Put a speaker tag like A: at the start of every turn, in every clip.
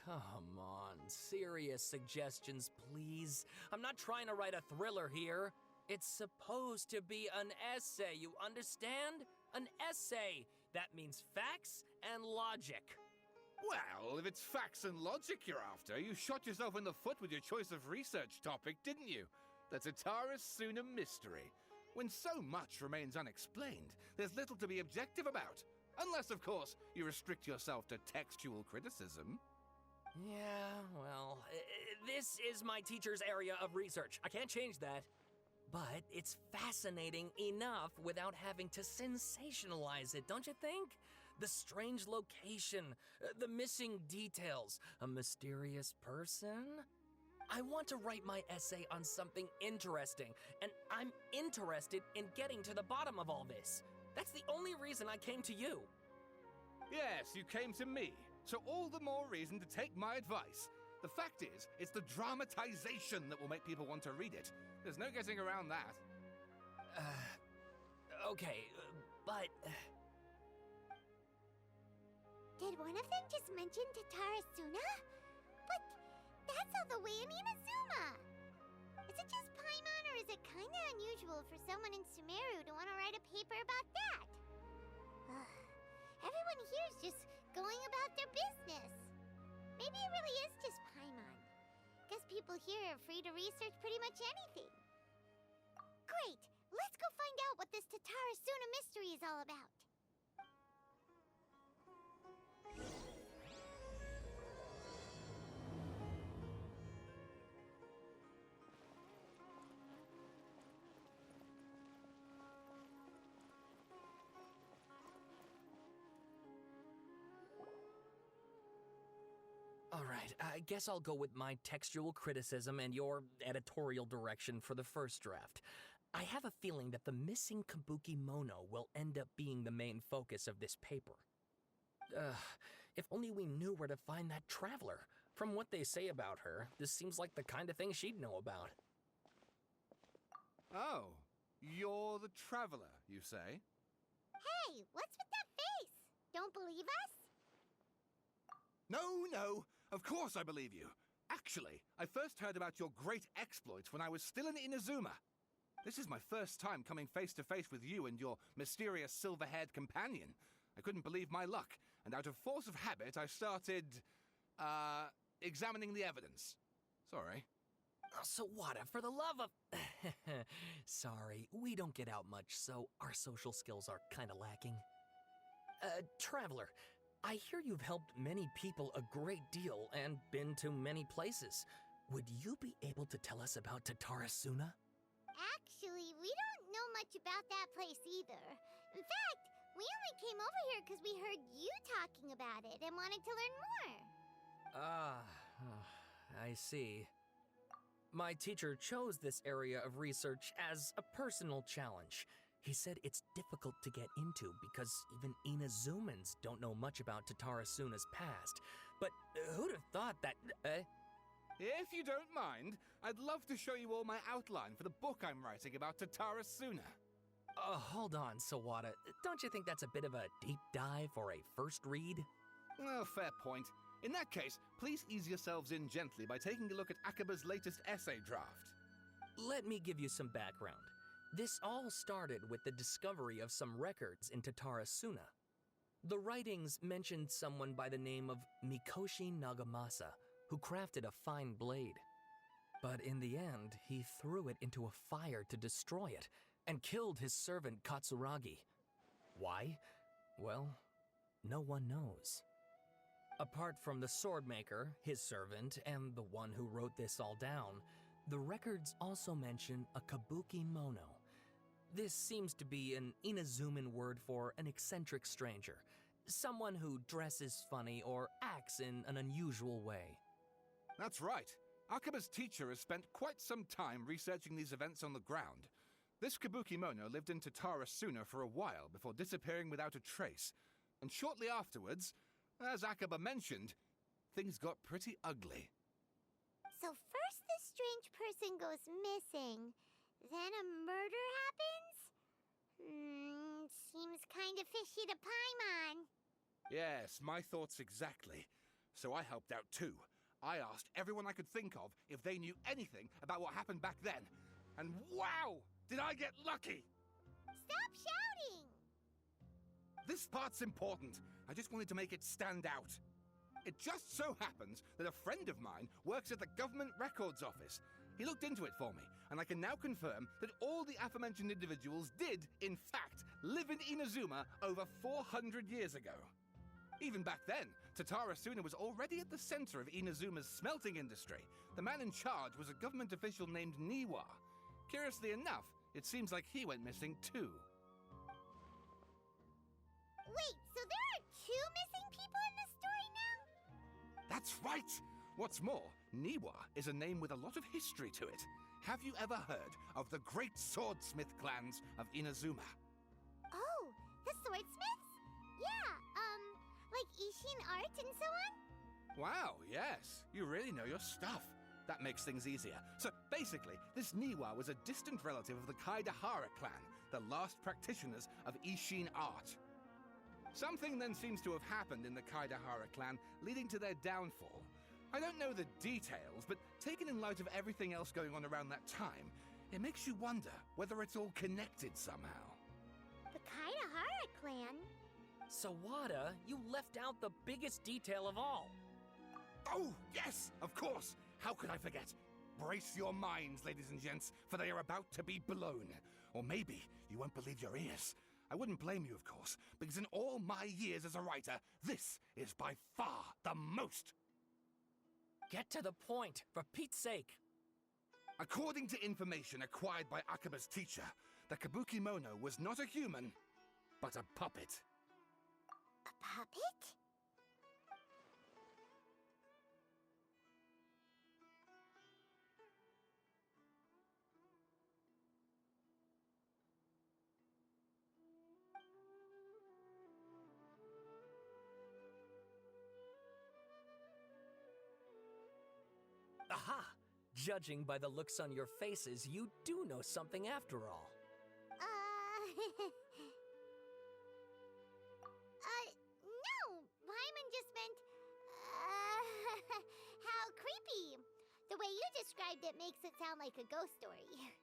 A: Come on, serious suggestions, please. I'm not trying to write a thriller here. It's supposed to be an essay, you understand? An essay. That means facts and logic.
B: Well, if it's facts and logic you're after, you shot yourself in the foot with your choice of research topic, didn't you? The Tatara-Suna mystery. When so much remains unexplained, there's little to be objective about. Unless, of course, you restrict yourself to textual criticism.
A: Yeah, well, this is my teacher's area of research. I can't change that. But it's fascinating enough without having to sensationalize it, don't you think? The strange location, the missing details, a mysterious person. I want to write my essay on something interesting, and I'm interested in getting to the bottom of all this. That's the only reason I came to you.
B: Yes, you came to me, so all the more reason to take my advice. The fact is, it's the dramatization that will make people want to read it. There's no getting around that.
A: Okay, but...
C: Did one of them just mention Tatara-Suna? But that's all the way in Inazuma! Is it just Paimon, or is it kinda unusual for someone in Sumeru to want to write a paper about that? Everyone here's just going about their business. Maybe it really is just Paimon. Guess people here are free to research pretty much anything. Great! Let's go find out what this Tatara-Suna mystery is all about.
A: Alright, I guess I'll go with my textual criticism and your editorial direction for the first draft. I have a feeling that the missing Kabuki Mono will end up being the main focus of this paper. If only we knew where to find that traveler. From what they say about her, this seems like the kind of thing she'd know about.
B: Oh, you're the traveler, you say?
C: Hey, what's with that face? Don't believe us?
B: No, of course I believe you. Actually, I first heard about your great exploits when I was still in Inazuma. This is my first time coming face to face with you and your mysterious silver-haired companion. I couldn't believe my luck, and out of force of habit, I started, examining the evidence. Sorry.
A: Sawada, for the love of... Sorry, we don't get out much, so our social skills are kinda lacking. Traveler, I hear you've helped many people a great deal and been to many places. Would you be able to tell us about Tatara-Suna?
C: Actually, we don't know much about that place either. In fact, we only came over here because we heard you talking about it and wanted to learn more.
A: I see. My teacher chose this area of research as a personal challenge. He said it's difficult to get into because even Inazumans don't know much about Tatara-Suna's past. But who'd have thought that...
B: If you don't mind, I'd love to show you all my outline for the book I'm writing about Tatara-Suna.
A: Hold on, Sawada. Don't you think that's a bit of a deep dive for a first read?
B: Well, fair point. In that case, please ease yourselves in gently by taking a look at Akaba's latest essay draft.
A: Let me give you some background. This all started with the discovery of some records in Tatara-Suna. The writings mentioned someone by the name of Mikoshi Nagamasa, who crafted a fine blade. But in the end, he threw it into a fire to destroy it, and killed his servant Katsuragi. Why? Well, no one knows. Apart from the swordmaker, his servant, and the one who wrote this all down, the records also mention a Kabuki Mono. This seems to be an Inazuman word for an eccentric stranger, someone who dresses funny or acts in an unusual way.
B: That's right. Akaba's teacher has spent quite some time researching these events on the ground. This Kabuki Mono lived in Tatara-Suna for a while before disappearing without a trace. And shortly afterwards, as Akaba mentioned, things got pretty ugly.
C: So first this strange person goes missing, then a murder happens? Seems kinda fishy to Paimon.
B: Yes, my thoughts exactly. So I helped out too. I asked everyone I could think of if they knew anything about what happened back then. And wow! Did I get lucky!
C: Stop shouting!
B: This part's important. I just wanted to make it stand out. It just so happens that a friend of mine works at the Government Records Office. He looked into it for me, and I can now confirm that all the aforementioned individuals did, in fact, live in Inazuma over 400 years ago. Even back then, Tatarasuna was already at the center of Inazuma's smelting industry. The man in charge was a government official named Niwa. Curiously enough, it seems like he went missing too.
C: Wait, so there are 2 missing people in this story now?
B: That's right! What's more, Niwa is a name with a lot of history to it. Have you ever heard of the great swordsmith clans of Inazuma?
C: Oh, the swordsmiths? Yeah, like Ishin art and so on?
B: Wow, yes. You really know your stuff. That makes things easier. So basically, this Niwa was a distant relative of the Kaidahara clan, the last practitioners of Ishin art. Something then seems to have happened in the Kaidahara clan, leading to their downfall. I don't know the details, but taken in light of everything else going on around that time, it makes you wonder whether it's all connected somehow.
C: The Kaidahara clan?
A: Sawada, you left out the biggest detail of all.
B: Oh, yes, of course. How could I forget? Brace your minds, ladies and gents, for they are about to be blown. Or maybe you won't believe your ears. I wouldn't blame you, of course, because in all my years as a writer, this is by far the most.
A: Get to the point, for Pete's sake.
B: According to information acquired by Akaba's teacher, the Kabukimono was not a human, but a puppet.
C: A puppet?
A: Aha! Judging by the looks on your faces, you do know something after all.
C: No! Paimon just meant, how creepy. The way you described it makes it sound like a ghost story.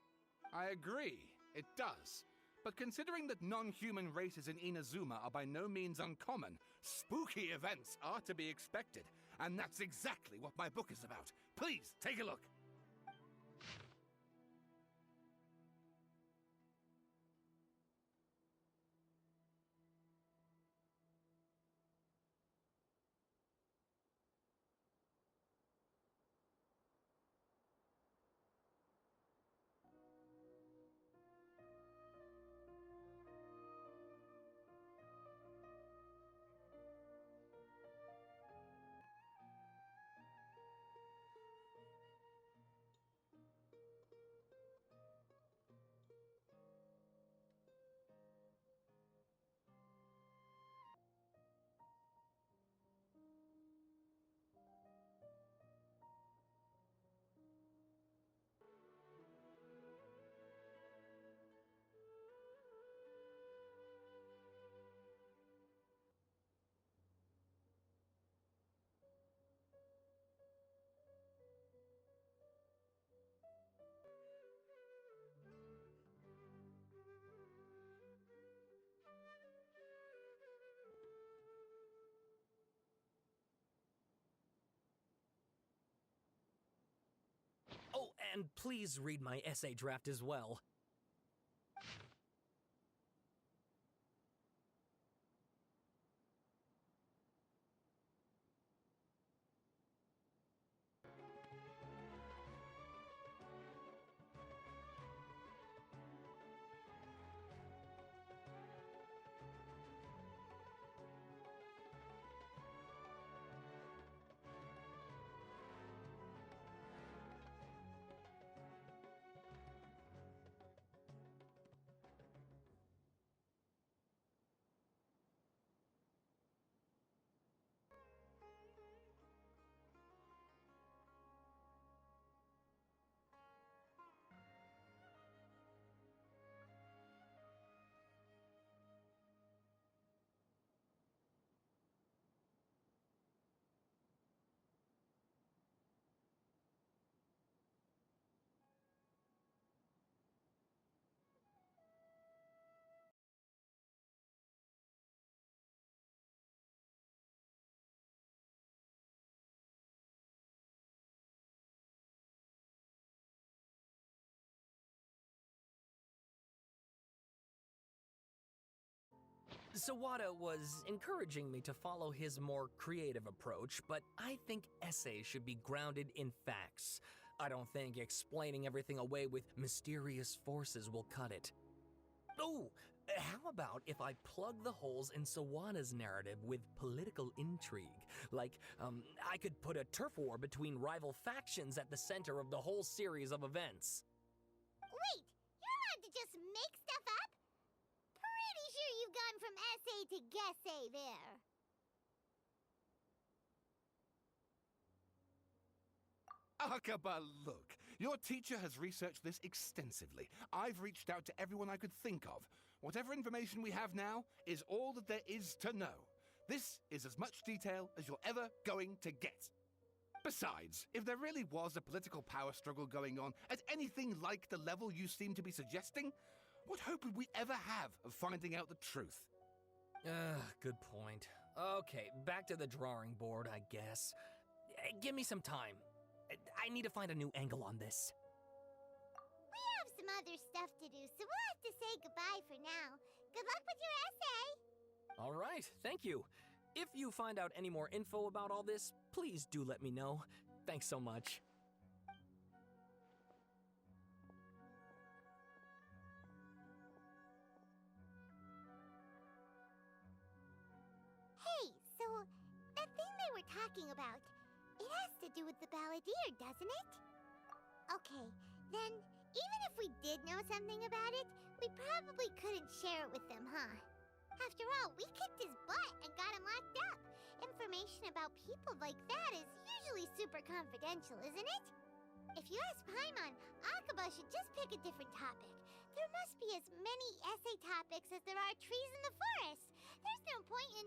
B: I agree, it does. But considering that non-human races in Inazuma are by no means uncommon, spooky events are to be expected. And that's exactly what my book is about. Please, take a look.
A: Oh, and please read my essay draft as well. Sawada was encouraging me to follow his more creative approach, but I think essays should be grounded in facts. I don't think explaining everything away with mysterious forces will cut it. Oh, how about if I plug the holes in Sawada's narrative with political intrigue? Like, I could put a turf war between rival factions at the center of the whole series of events.
C: Wait, you're allowed to just make stuff up? Pretty sure you've gone from essay to guessay there.
B: Akaba, look. Your teacher has researched this extensively. I've reached out to everyone I could think of. Whatever information we have now is all that there is to know. This is as much detail as you're ever going to get. Besides, if there really was a political power struggle going on at anything like the level you seem to be suggesting, what hope would we ever have of finding out the truth?
A: Good point. Okay, back to the drawing board, I guess. Give me some time. I need to find a new angle on this.
C: We have some other stuff to do, so we'll have to say goodbye for now. Good luck with your essay!
A: All right, thank you. If you find out any more info about all this, please do let me know. Thanks so much.
C: Hey, so that thing they were talking about, it has to do with the balladeer, doesn't it? Okay, then even if we did know something about it, we probably couldn't share it with them, huh? After all, we kicked his butt and got him locked up. Information about people like that is usually super confidential, isn't it? If you ask Paimon, Akaba should just pick a different topic. There must be as many essay topics as there are trees in the forest. There's no point in...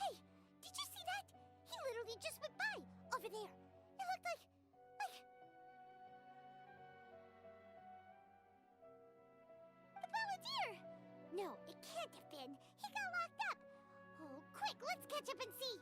C: Hey, did you see that? He literally just went by, over there. It looked like... The balladeer! No, it can't have been. He got locked up. Oh, quick, let's catch up and see.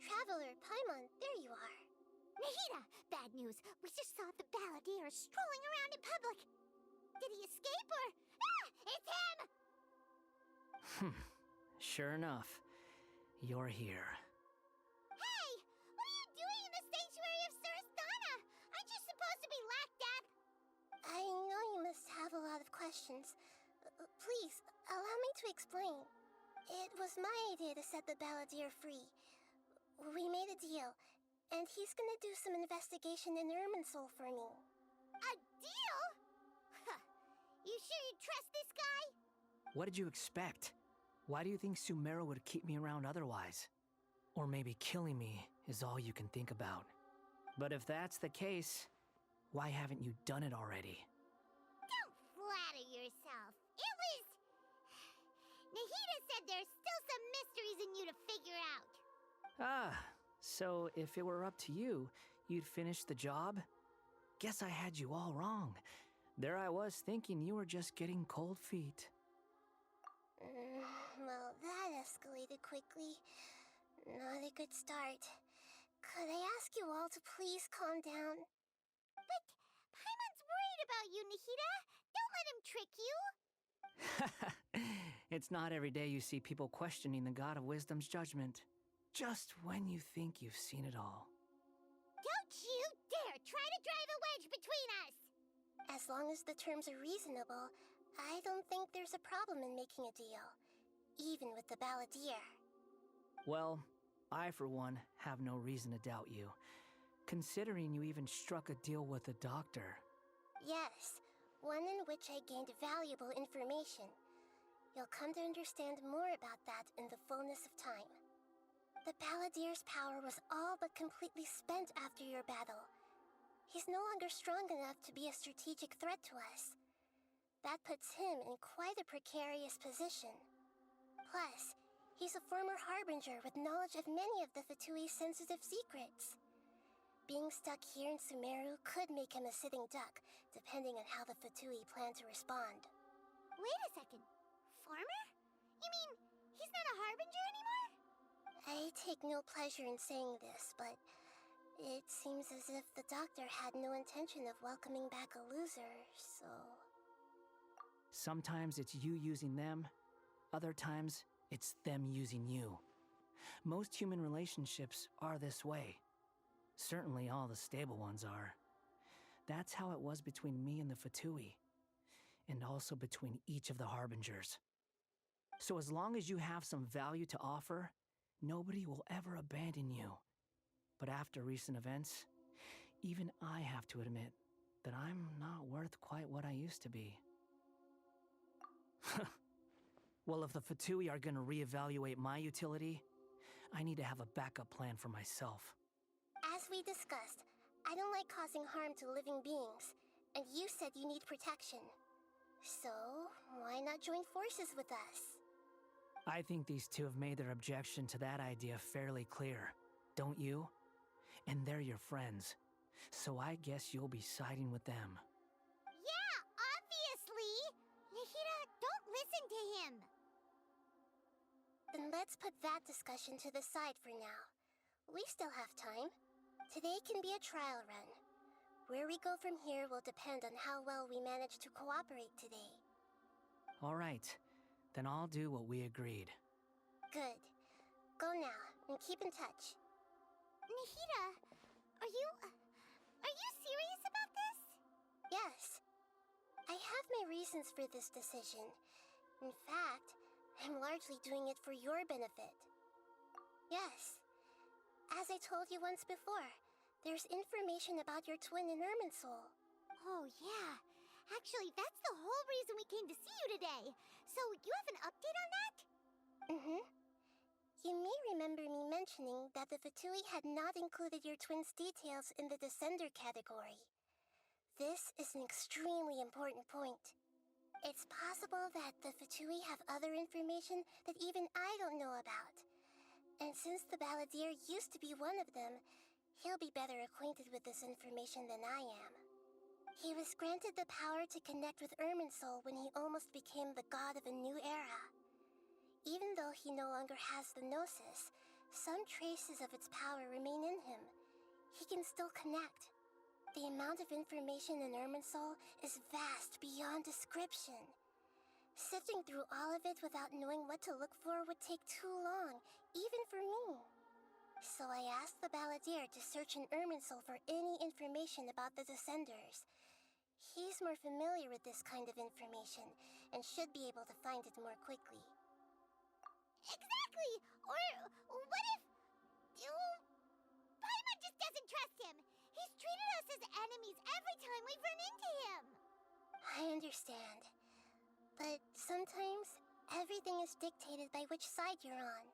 C: Traveler, Paimon, there you are. Nahida! Bad news. We just saw the balladeer strolling around in public. Did he escape or... Ah! It's him!
D: Sure enough, you're here.
C: Hey! What are you doing in the sanctuary of Surasthana? Aren't you supposed to be locked up? I know you must have a lot of questions. Please, allow me to explain. It was my idea to set the balladeer free. We made a deal, and he's gonna do some investigation in Irminsul for me. A deal? Huh. You sure you trust this guy?
D: What did you expect? Why do you think Sumeru would keep me around otherwise? Or maybe killing me is all you can think about. But if that's the case, why haven't you done it already?
C: Don't flatter yourself. It was... Nahida said there's still some mysteries in you to figure out.
D: Ah, so if it were up to you, you'd finish the job? Guess I had you all wrong. There I was thinking you were just getting cold feet.
C: Well, that escalated quickly. Not a good start. Could I ask you all to please calm down? But Paimon's worried about you, Nahida. Don't let him trick you.
D: It's not every day you see people questioning the God of Wisdom's judgment. Just when you think you've seen it all.
C: Don't you dare try to drive a wedge between us! As long as the terms are reasonable, I don't think there's a problem in making a deal. Even with the balladeer.
D: Well, I for one have no reason to doubt you. Considering you even struck a deal with the doctor.
C: Yes, one in which I gained valuable information. You'll come to understand more about that in the fullness of time. The balladeer's power was all but completely spent after your battle. He's no longer strong enough to be a strategic threat to us. That puts him in quite a precarious position. Plus,
E: He's a former Harbinger with knowledge of many of the Fatui's sensitive secrets. Being stuck here in Sumeru could make him a sitting duck, depending on how the Fatui plan to respond.
C: Wait a second. Former? You mean he's not a Harbinger anymore?
E: I take no pleasure in saying this, but it seems as if the doctor had no intention of welcoming back a loser, so...
D: Sometimes it's you using them, other times it's them using you. Most human relationships are this way. Certainly all the stable ones are. That's how it was between me and the Fatui, and also between each of the Harbingers. So as long as you have some value to offer, nobody will ever abandon you. But after recent events, even I have to admit that I'm not worth quite what I used to be. Well, if the Fatui are gonna reevaluate my utility, I need to have a backup plan for myself.
E: As we discussed, I don't like causing harm to living beings, and you said you need protection. So, why not join forces with us?
D: I think these two have made their objection to that idea fairly clear, don't you? And they're your friends, so I guess you'll be siding with them.
C: Yeah, obviously! Nahida, don't listen to him!
E: Then let's put that discussion to the side for now. We still have time. Today can be a trial run. Where we go from here will depend on how well we manage to cooperate today.
D: All right, then I'll do what we agreed.
E: Good. Go now, and keep in touch.
C: Nahida, are you serious about this?
E: Yes. I have my reasons for this decision. In fact, I'm largely doing it for your benefit. Yes. As I told you once before, there's information about your twin in Irminsul.
C: Oh, yeah. Actually, that's the whole reason we came to see you today. So, you have an update on that?
E: Mm-hmm. You may remember me mentioning that the Fatui had not included your twin's details in the Descender category. This is an extremely important point. It's possible that the Fatui have other information that even I don't know about. And since the Balladeer used to be one of them, he'll be better acquainted with this information than I am. He was granted the power to connect with Irminsul when he almost became the god of a new era. Even though he no longer has the Gnosis, some traces of its power remain in him. He can still connect. The amount of information in Irminsul is vast beyond description. Sifting through all of it without knowing what to look for would take too long, even for me. So I asked the Balladeer to search in Irminsul for any information about the Descenders. He's more familiar with this kind of information, and should be able to find it more quickly.
C: Exactly! Or what if... Paimon just doesn't trust him! He's treated us as enemies every time we've run into him!
E: I understand. But sometimes, everything is dictated by which side you're on.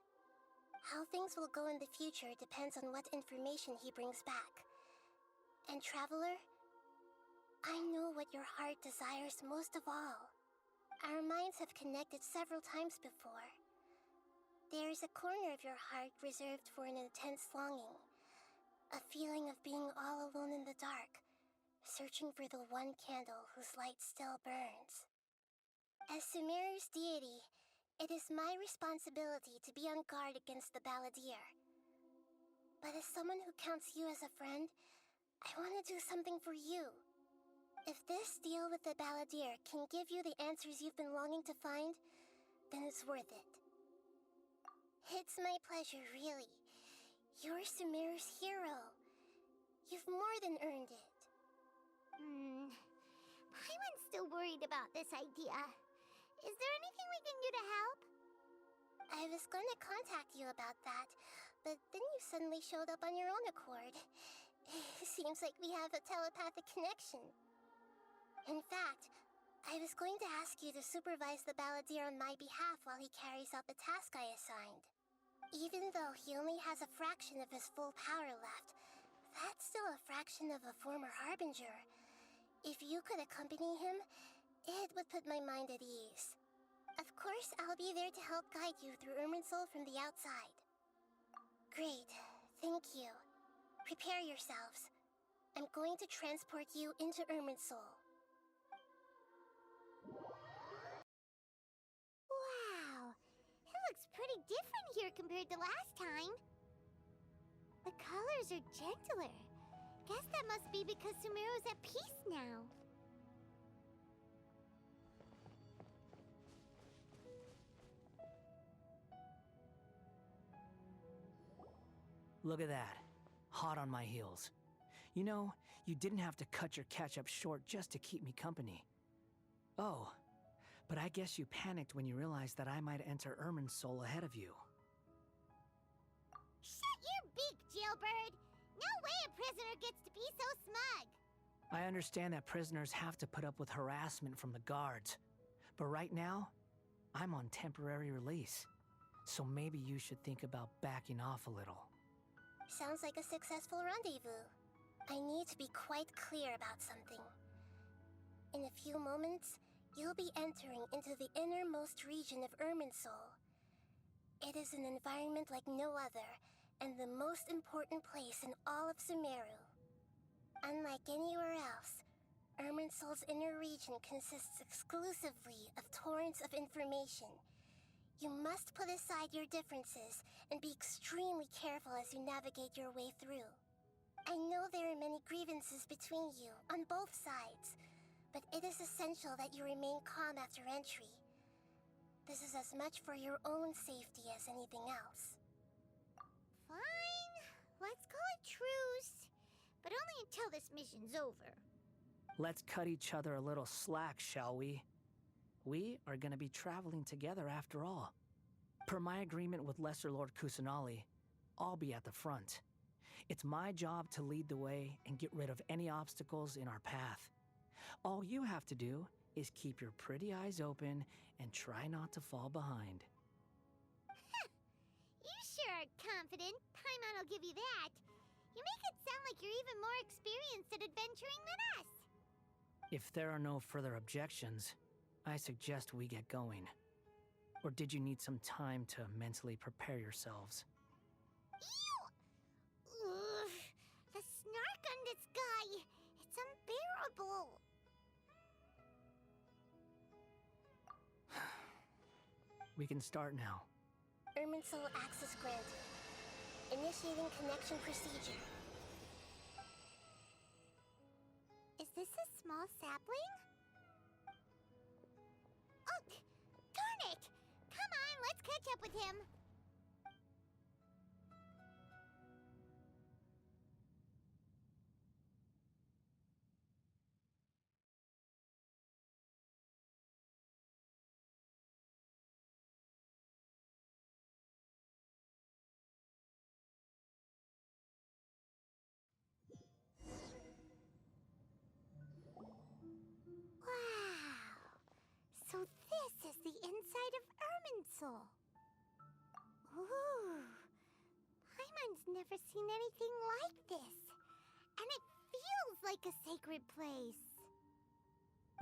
E: How things will go in the future depends on what information he brings back. And Traveler, I know what your heart desires most of all. Our minds have connected several times before. There is a corner of your heart reserved for an intense longing. A feeling of being all alone in the dark, searching for the one candle whose light still burns. As Sumeru's deity, it is my responsibility to be on guard against the Balladeer. But as someone who counts you as a friend, I want to do something for you. If this deal with the Balladeer can give you the answers you've been longing to find, then it's worth it. It's my pleasure, really. You're Sumeru's hero. You've more than earned it.
C: Paimon's still worried about this idea. Is there anything we can do to help?
E: I was gonna contact you about that, but then you suddenly showed up on your own accord. Seems like we have a telepathic connection. In fact, I was going to ask you to supervise the Balladeer on my behalf while he carries out the task I assigned. Even though he only has a fraction of his full power left, that's still a fraction of a former Harbinger. If you could accompany him, it would put my mind at ease. Of course, I'll be there to help guide you through Irminsul from the outside. Great. Thank you. Prepare yourselves. I'm going to transport you into Irminsul.
C: Wow, it looks pretty different here compared to last time. The colors are gentler. Guess that must be because Sumeru's at peace now.
D: Look at that. Hot on my heels. You know, you didn't have to cut your catch-up short just to keep me company. Oh, but I guess you panicked when you realized that I might enter Irminsul ahead of you.
C: Shut your beak, jailbird! No way a prisoner gets to be so smug!
D: I understand that prisoners have to put up with harassment from the guards, but right now, I'm on temporary release. So maybe you should think about backing off a little.
E: Sounds like a successful rendezvous. I need to be quite clear about something. In a few moments, you'll be entering into the innermost region of Irminsul. It is an environment like no other, and the most important place in all of Sumeru. Unlike anywhere else, Irminsul's inner region consists exclusively of torrents of information. You must put aside your differences and be extremely careful as you navigate your way through. I know there are many grievances between you, on both sides, but it is essential that you remain calm after entry. This is as much for your own safety as anything else.
C: Fine, let's call it truce. But only until this mission's over.
D: Let's cut each other a little slack, shall we? We are going to be traveling together after all. Per my agreement with Lesser Lord Kusanali, I'll be at the front. It's my job to lead the way and get rid of any obstacles in our path. All you have to do is keep your pretty eyes open and try not to fall behind.
C: You sure are confident. Paimon will give you that. You make it sound like you're even more experienced at adventuring than us.
D: If there are no further objections, I suggest we get going. Or did you need some time to mentally prepare yourselves?
C: Ew! Ugh, the snark on this guy. It's unbearable.
D: We can start now.
E: Irminsul access granted. Initiating connection procedure.
C: Is this a small sapling? Oh, darn it! Come on, let's catch up with him. Wow. So this is the inside of Irminsul. Ooh. Paimon's never seen anything like this. And it feels like a sacred place.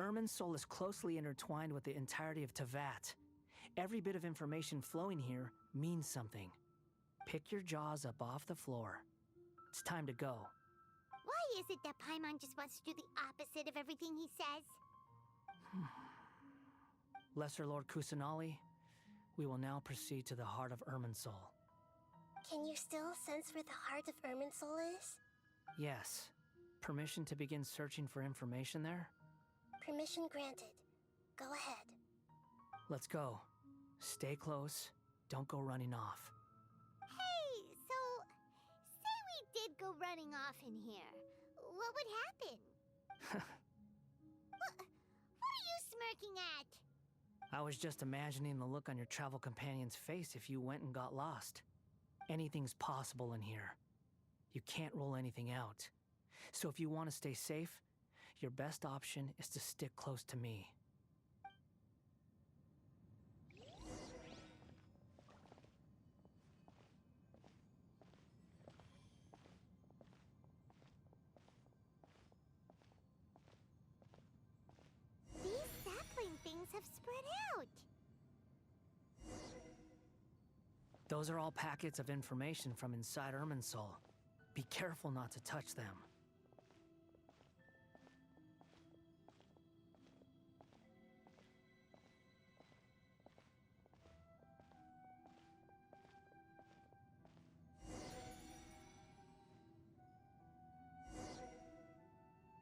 D: Irminsul is closely intertwined with the entirety of Teyvat. Every bit of information flowing here means something. Pick your jaws up off the floor. It's time to go.
C: Why is it that Paimon just wants to do the opposite of everything he says?
D: Lesser Lord Kusanali, we will now proceed to the heart of Irminsul.
E: Can you still sense where the heart of Irminsul is?
D: Yes. Permission to begin searching for information there?
E: Permission granted. Go ahead.
D: Let's go. Stay close. Don't go running off.
C: Hey, so, say we did go running off in here. What would happen? What are you smirking at?
D: I was just imagining the look on your travel companion's face if you went and got lost. Anything's possible in here. You can't rule anything out. So if you want to stay safe, your best option is to stick close to me.
C: These sapling things have spread out.
D: Those are all packets of information from inside Irminsul. Be careful not to touch them.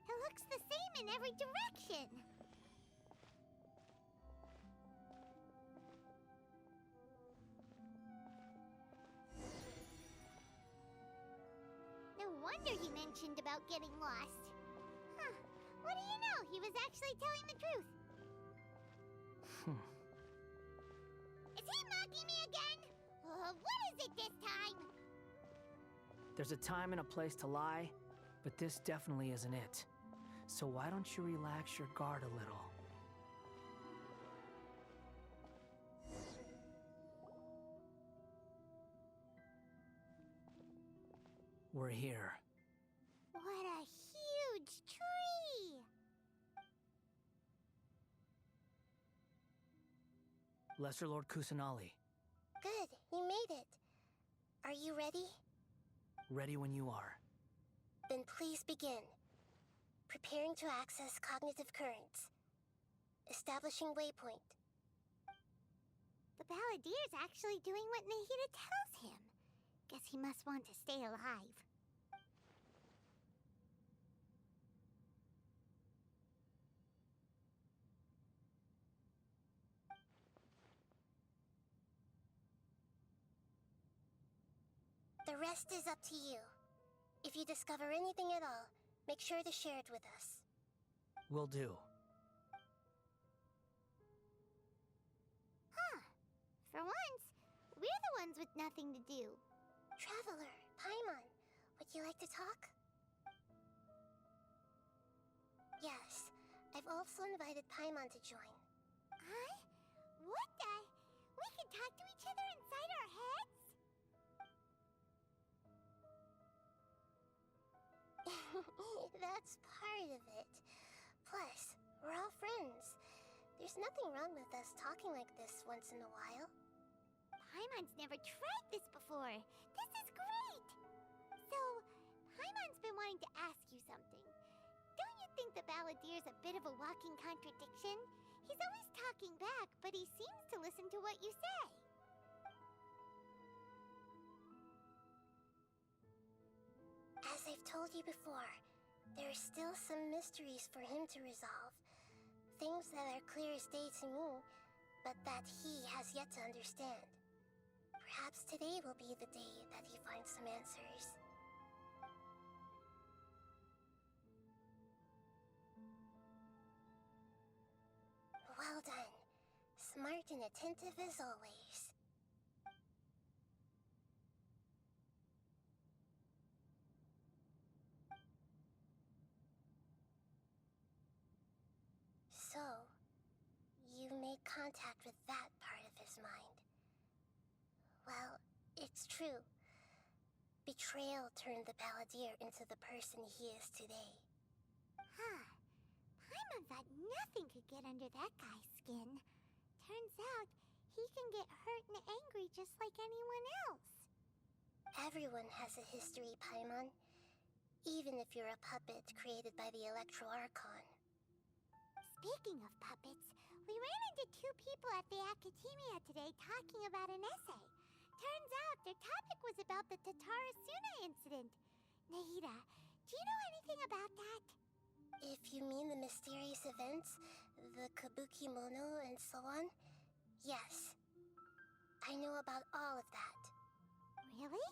C: It looks the same in every direction. No wonder he mentioned about getting lost. Huh. What do you know? He was actually telling the truth. Is he mocking me again? What is it this time?
D: There's a time and a place to lie, but this definitely isn't it. So why don't you relax your guard a little? We're here.
C: What a huge tree!
D: Lesser Lord Kusanali,
E: Good, you made it. Are you ready?
D: ready when you are.
E: Then please begin. Preparing to access cognitive currents. Establishing waypoint.
C: The Balladier's actually doing what Nahida tells him. Guess he must want to stay alive.
E: The rest is up to you. If you discover anything at all, make sure to share it with us.
D: Will do.
C: Huh. For once, we're the ones with nothing to do.
E: Traveler, Paimon, would you like to talk? Yes, I've also invited Paimon to join.
C: Huh? What the? We can talk to each other inside our heads?
E: That's part of it. Plus, we're all friends. There's nothing wrong with us talking like this once in a while.
C: Paimon's never tried this before. This is great! So, Paimon's been wanting to ask you something. Don't you think the Balladier's a bit of a walking contradiction? He's always talking back, but he seems to listen to what you say.
E: As I've told you before, there are still some mysteries for him to resolve. Things that are clear as day to me, but that he has yet to understand. Perhaps today will be the day that he finds some answers. Well done. Smart and attentive as always. So, you made contact with that part of his mind. Well, it's true. Betrayal turned the Balladeer into the person he is today.
C: Huh. Paimon thought nothing could get under that guy's skin. Turns out, he can get hurt and angry just like anyone else.
E: Everyone has a history, Paimon. Even if you're a puppet created by the Archon.
C: Speaking of puppets, we ran into two people at the Academia today talking about an essay. Turns out their topic was about the Tatarasuna incident. Nahida, do you know anything about that?
E: If you mean the mysterious events, the Kabuki Mono and so on, yes. I know about all of that.
C: Really?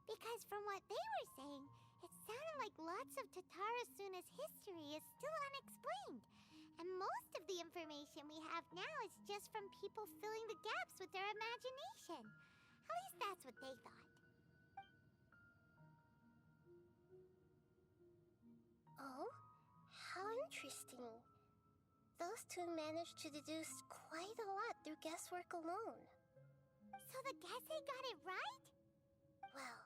C: Because from what they were saying, it sounded like lots of Tatarasuna's history is still unexplained. And most of the information we have now is just from people filling the gaps with their imagination. At least that's what they thought.
E: Oh? How interesting. Those two managed to deduce quite a lot through guesswork alone.
C: So the Gese got it right?
E: Well,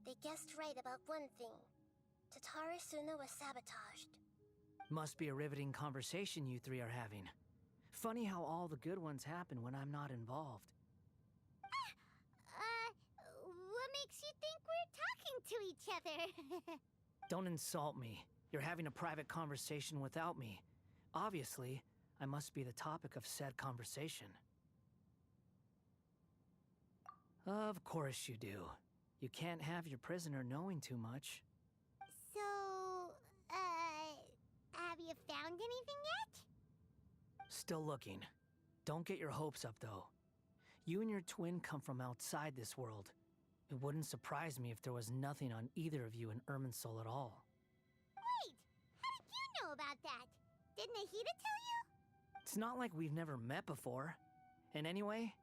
E: they guessed right about one thing. Tatarasuna was sabotaged.
D: Must be a riveting conversation you three are having. Funny how all the good ones happen when I'm not involved.
C: to each other.
D: Don't insult me. You're having a private conversation without me. Obviously, I must be the topic of said conversation. Of course you do. You can't have your prisoner knowing too much.
C: So, have you found anything yet?
D: Still looking. Don't get your hopes up, though. You and your twin come from outside this world. It wouldn't surprise me if there was nothing on either of you in Irminsul at all.
C: Wait! How did you know about that? Did Nahida tell you?
D: It's not like we've never met before. And anyway,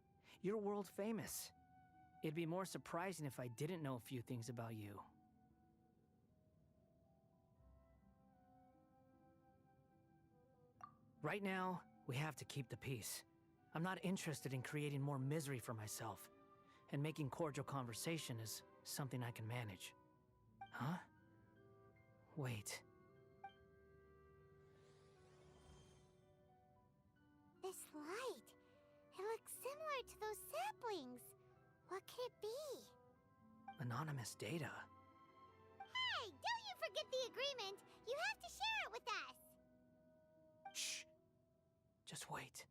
D: you're world famous. It'd be more surprising if I didn't know a few things about you. Right now, we have to keep the peace. I'm not interested in creating more misery for myself, and making cordial conversation is something I can manage. Huh? Wait.
C: This light. It looks similar to those saplings. What could it be?
D: Anonymous data.
C: Hey, don't you forget the agreement! You have to share it with us!
D: Shh. Just wait.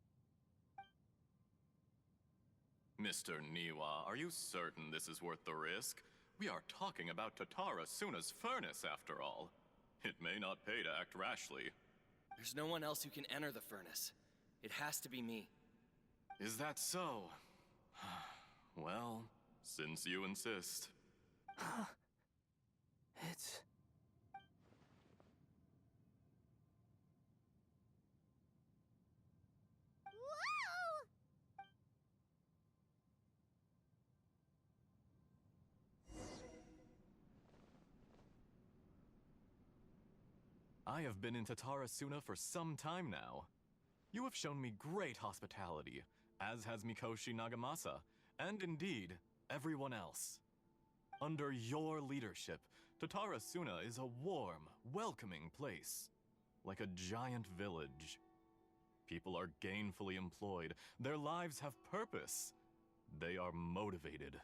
F: Mr. Niwa, are you certain this is worth the risk? We are talking about Tatara Suna's furnace, after all. It may not pay to act rashly.
G: There's no one else who can enter the furnace. It has to be me.
F: Is that so? Well, since you insist.
D: It's...
C: Whoa!
F: I have been in Tatara Suna for some time now. You have shown me great hospitality, as has Mikoshi Nagamasa, and indeed, everyone else. Under your leadership, Tatara Suna is a warm, welcoming place, like a giant village. People are gainfully employed, their lives have purpose, they are motivated.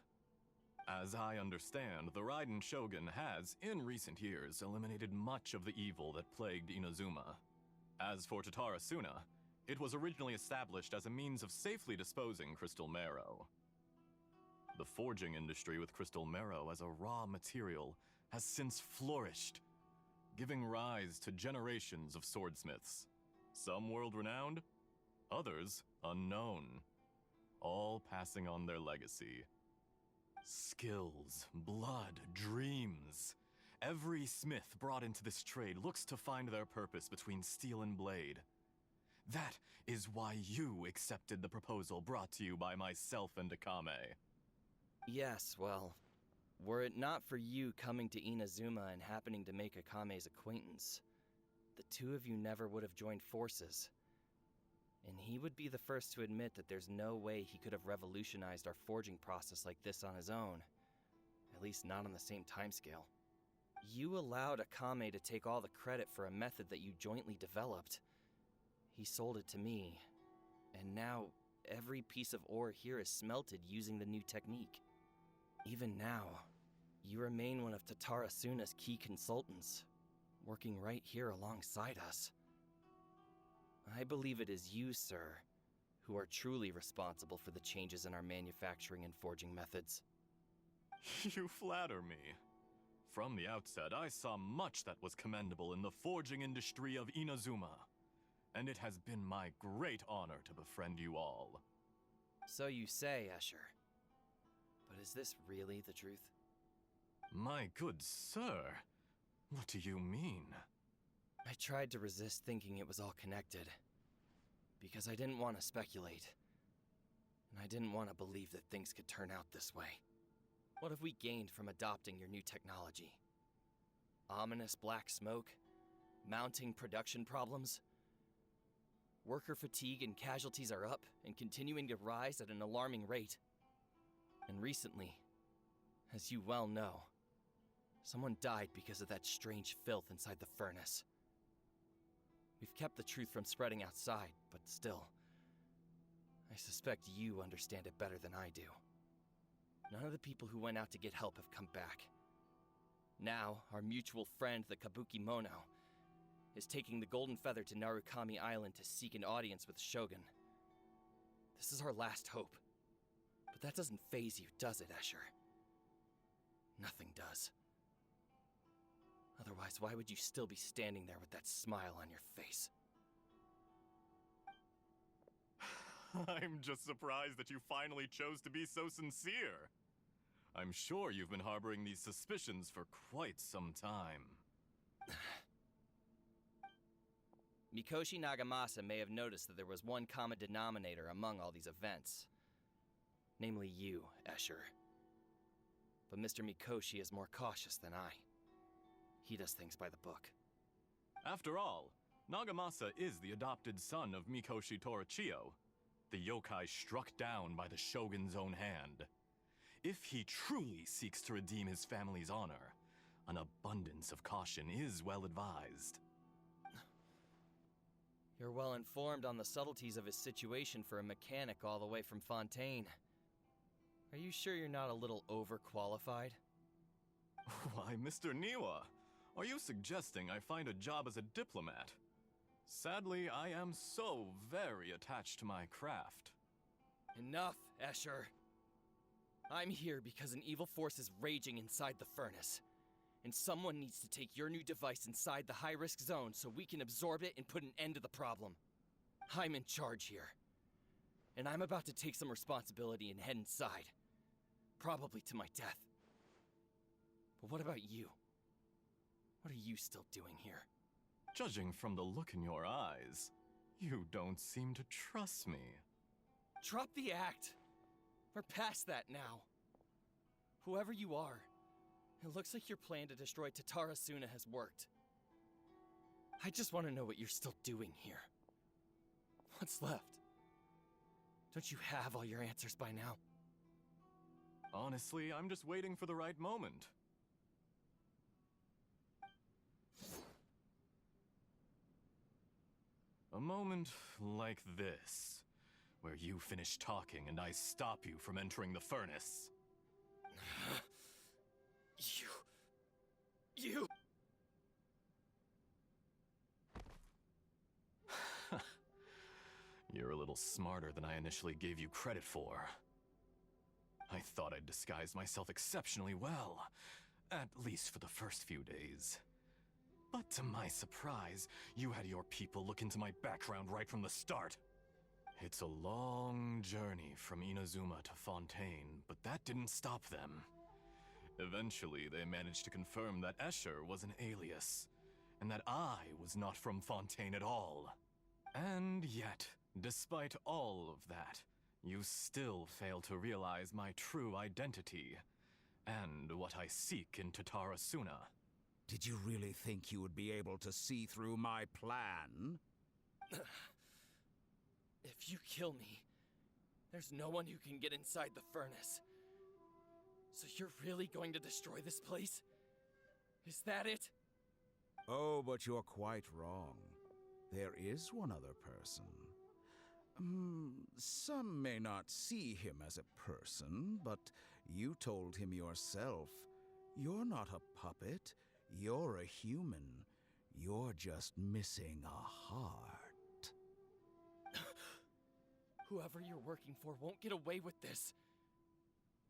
F: As I understand, the Raiden Shogun has, in recent years, eliminated much of the evil that plagued Inazuma. As for Tatara Suna, it was originally established as a means of safely disposing crystal marrow. The forging industry with crystal marrow as a raw material has since flourished, giving rise to generations of swordsmiths. Some world-renowned, others unknown, all passing on their legacy. Skills, blood, dreams. Every smith brought into this trade looks to find their purpose between steel and blade. That is why you accepted the proposal brought to you by myself and Akame.
G: Yes, well, were it not for you coming to Inazuma and happening to make Akame's acquaintance, the two of you never would have joined forces. And he would be the first to admit that there's no way he could have revolutionized our forging process like this on his own. At least not on the same timescale. You allowed Akame to take all the credit for a method that you jointly developed. He sold it to me, and now every piece of ore here is smelted using the new technique. Even now, you remain one of Tatara Suna's key consultants, working right here alongside us. I believe it is you, sir, who are truly responsible for the changes in our manufacturing and forging methods.
F: You flatter me. From the outset, I saw much that was commendable in the forging industry of Inazuma, and it has been my great honor to befriend you all.
G: So you say, Escher. But is this really the truth?
F: My good sir, what do you mean?
G: I tried to resist thinking it was all connected, because I didn't want to speculate, and I didn't want to believe that things could turn out this way. What have we gained from adopting your new technology? Ominous black smoke? Mounting production problems? Worker fatigue and casualties are up and continuing to rise at an alarming rate. And recently, as you well know, someone died because of that strange filth inside the furnace. We've kept the truth from spreading outside, but still, I suspect you understand it better than I do. None of the people who went out to get help have come back. Now, our mutual friend, the Kabuki Mono, is taking the Golden Feather to Narukami Island to seek an audience with Shogun. This is our last hope. But that doesn't faze you, does it, Escher? Nothing does. Otherwise, why would you still be standing there with that smile on your face?
F: I'm just surprised that you finally chose to be so sincere. I'm sure you've been harboring these suspicions for quite some time.
G: Mikoshi Nagamasa may have noticed that there was one common denominator among all these events. Namely you, Escher. But Mr. Mikoshi is more cautious than I. He does things by the book.
F: After all, Nagamasa is the adopted son of Mikoshi Torichio, the yokai struck down by the Shogun's own hand. If he truly seeks to redeem his family's honor, an abundance of caution is well advised.
G: You're well informed on the subtleties of his situation for a mechanic all the way from Fontaine. Are you sure you're not a little overqualified?
F: Why, Mr. Niwa, are you suggesting I find a job as a diplomat? Sadly, I am so very attached to my craft.
G: Enough, Escher. I'm here because an evil force is raging inside the furnace. And someone needs to take your new device inside the high-risk zone so we can absorb it and put an end to the problem. I'm in charge here. And I'm about to take some responsibility and head inside. Probably to my death. But what about you? What are you still doing here?
F: Judging from the look in your eyes, you don't seem to trust me.
G: Drop the act! We're past that now. Whoever you are, it looks like your plan to destroy Tatarasuna has worked. I just want to know what you're still doing here. What's left? Don't you have all your answers by now?
F: Honestly, I'm just waiting for the right moment. A moment like this, where you finish talking and I stop you from entering the furnace.
G: You...
F: You're a little smarter than I initially gave you credit for. I thought I'd disguised myself exceptionally well, at least for the first few days. But to my surprise, you had your people look into my background right from the start. It's a long journey from Inazuma to Fontaine, but that didn't stop them. Eventually, they managed to confirm that Escher was an alias, and that I was not from Fontaine at all. And yet, despite all of that, you still fail to realize my true identity, and what I seek in Tatarasuna.
H: Did you really think you would be able to see through my plan?
G: If you kill me, there's no one who can get inside the furnace. So you're really going to destroy this place? Is that it?
H: Oh, but you're quite wrong. There is one other person. Some may not see him as a person, but you told him yourself. You're not a puppet. You're a human. You're just missing a heart.
G: Whoever you're working for won't get away with this.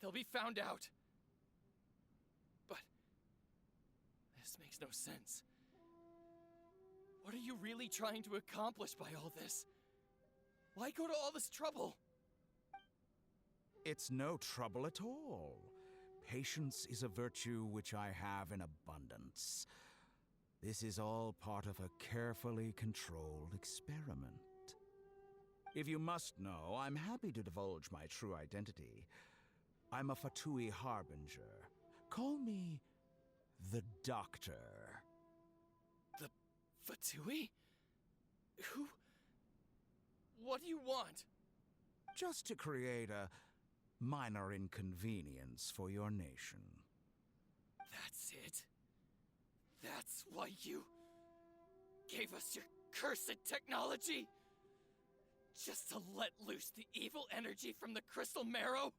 G: They'll be found out. But this makes no sense. What are you really trying to accomplish by all this? Why go to all this trouble?
H: It's no trouble at all. Patience is a virtue which I have in abundance. This is all part of a carefully controlled experiment. If you must know, I'm happy to divulge my true identity. I'm a Fatui Harbinger. Call me the Doctor.
G: The Fatui? Who? What do you want?
H: Just to create a minor inconvenience for your nation.
G: That's it? That's why you gave us your cursed technology? Just to let loose the evil energy from the crystal marrow?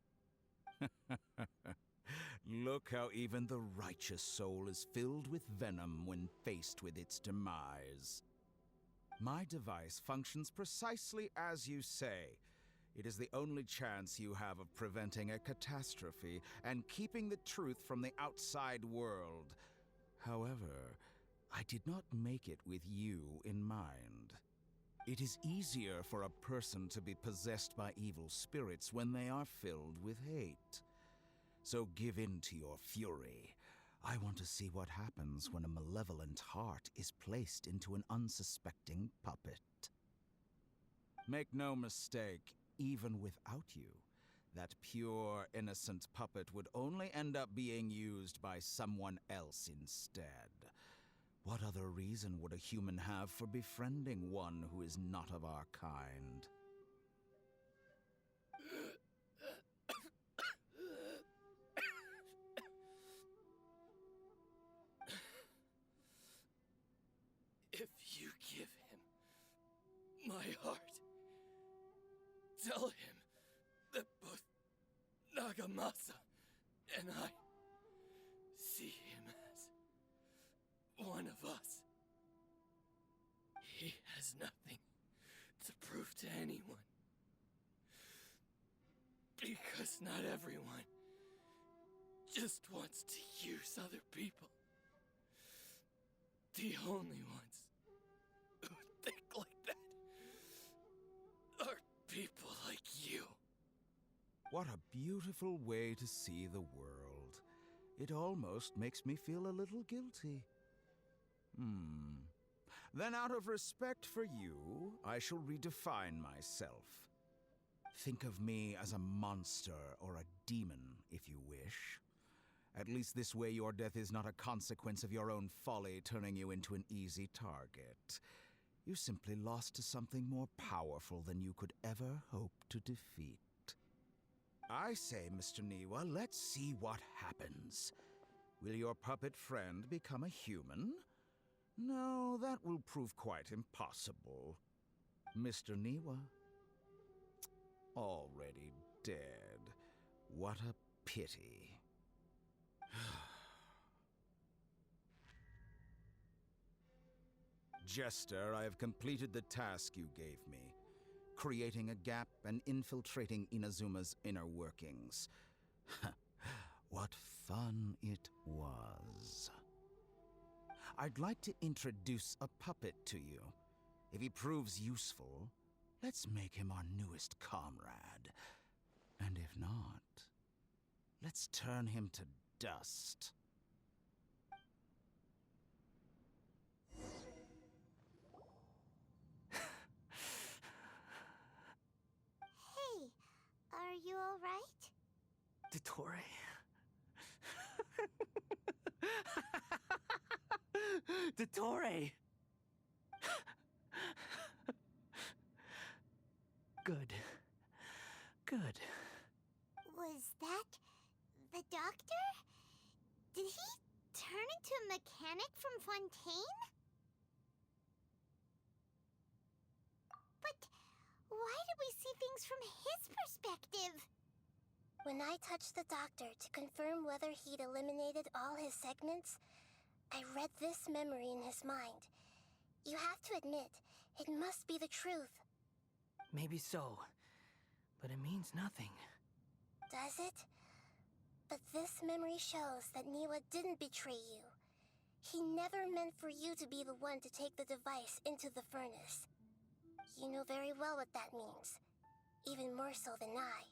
H: Look how even the righteous soul is filled with venom when faced with its demise. My device functions precisely as you say. It is the only chance you have of preventing a catastrophe and keeping the truth from the outside world. However, I did not make it with you in mind. It is easier for a person to be possessed by evil spirits when they are filled with hate. So give in to your fury. I want to see what happens when a malevolent heart is placed into an unsuspecting puppet. Make no mistake, even without you, that pure, innocent puppet would only end up being used by someone else instead. What other reason would a human have for befriending one who is not of our kind?
G: If you give him my heart, tell him that both Nagamasa and I see him as one of us. He has nothing to prove to anyone. Because not everyone just wants to use other people. The only ones who think like that are people like you.
H: What a beautiful way to see the world. It almost makes me feel a little guilty. Then out of respect for you, I shall redefine myself. Think of me as a monster or a demon, if you wish. At least this way your death is not a consequence of your own folly turning you into an easy target. You simply lost to something more powerful than you could ever hope to defeat. I say, Mr. Niwa, let's see what happens. Will your puppet friend become a human? No, that will prove quite impossible. Mr. Niwa, already dead. What a pity. Jester, I have completed the task you gave me, creating a gap and infiltrating Inazuma's inner workings. What fun it was. I'd like to introduce a puppet to you. If he proves useful, let's make him our newest comrade. And if not, let's turn him to dust.
C: Hey, are you alright?
D: Dottore? Dottore! Good. Good.
C: Was that the doctor? Did he turn into a mechanic from Fontaine? But why did we see things from his perspective?
E: When I touched the doctor to confirm whether he'd eliminated all his segments, I read this memory in his mind. You have to admit, it must be the truth.
D: Maybe so, but it means nothing.
E: Does it? But this memory shows that Niwa didn't betray you. He never meant for you to be the one to take the device into the furnace. You know very well what that means. Even more so than I.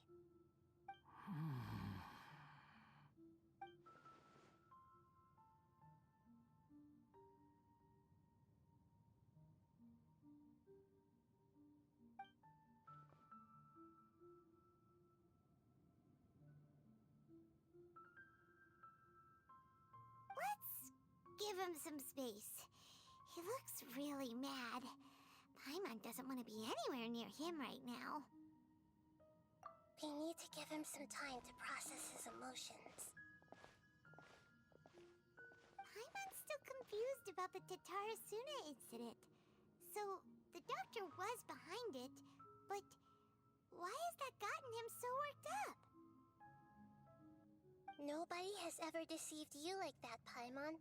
C: Give him some space. He looks really mad. Paimon doesn't want to be anywhere near him right now.
E: We need to give him some time to process his emotions.
C: Paimon's still confused about the Tatarasuna incident. So, the doctor was behind it, but why has that gotten him so worked up?
E: Nobody has ever deceived you like that, Paimon.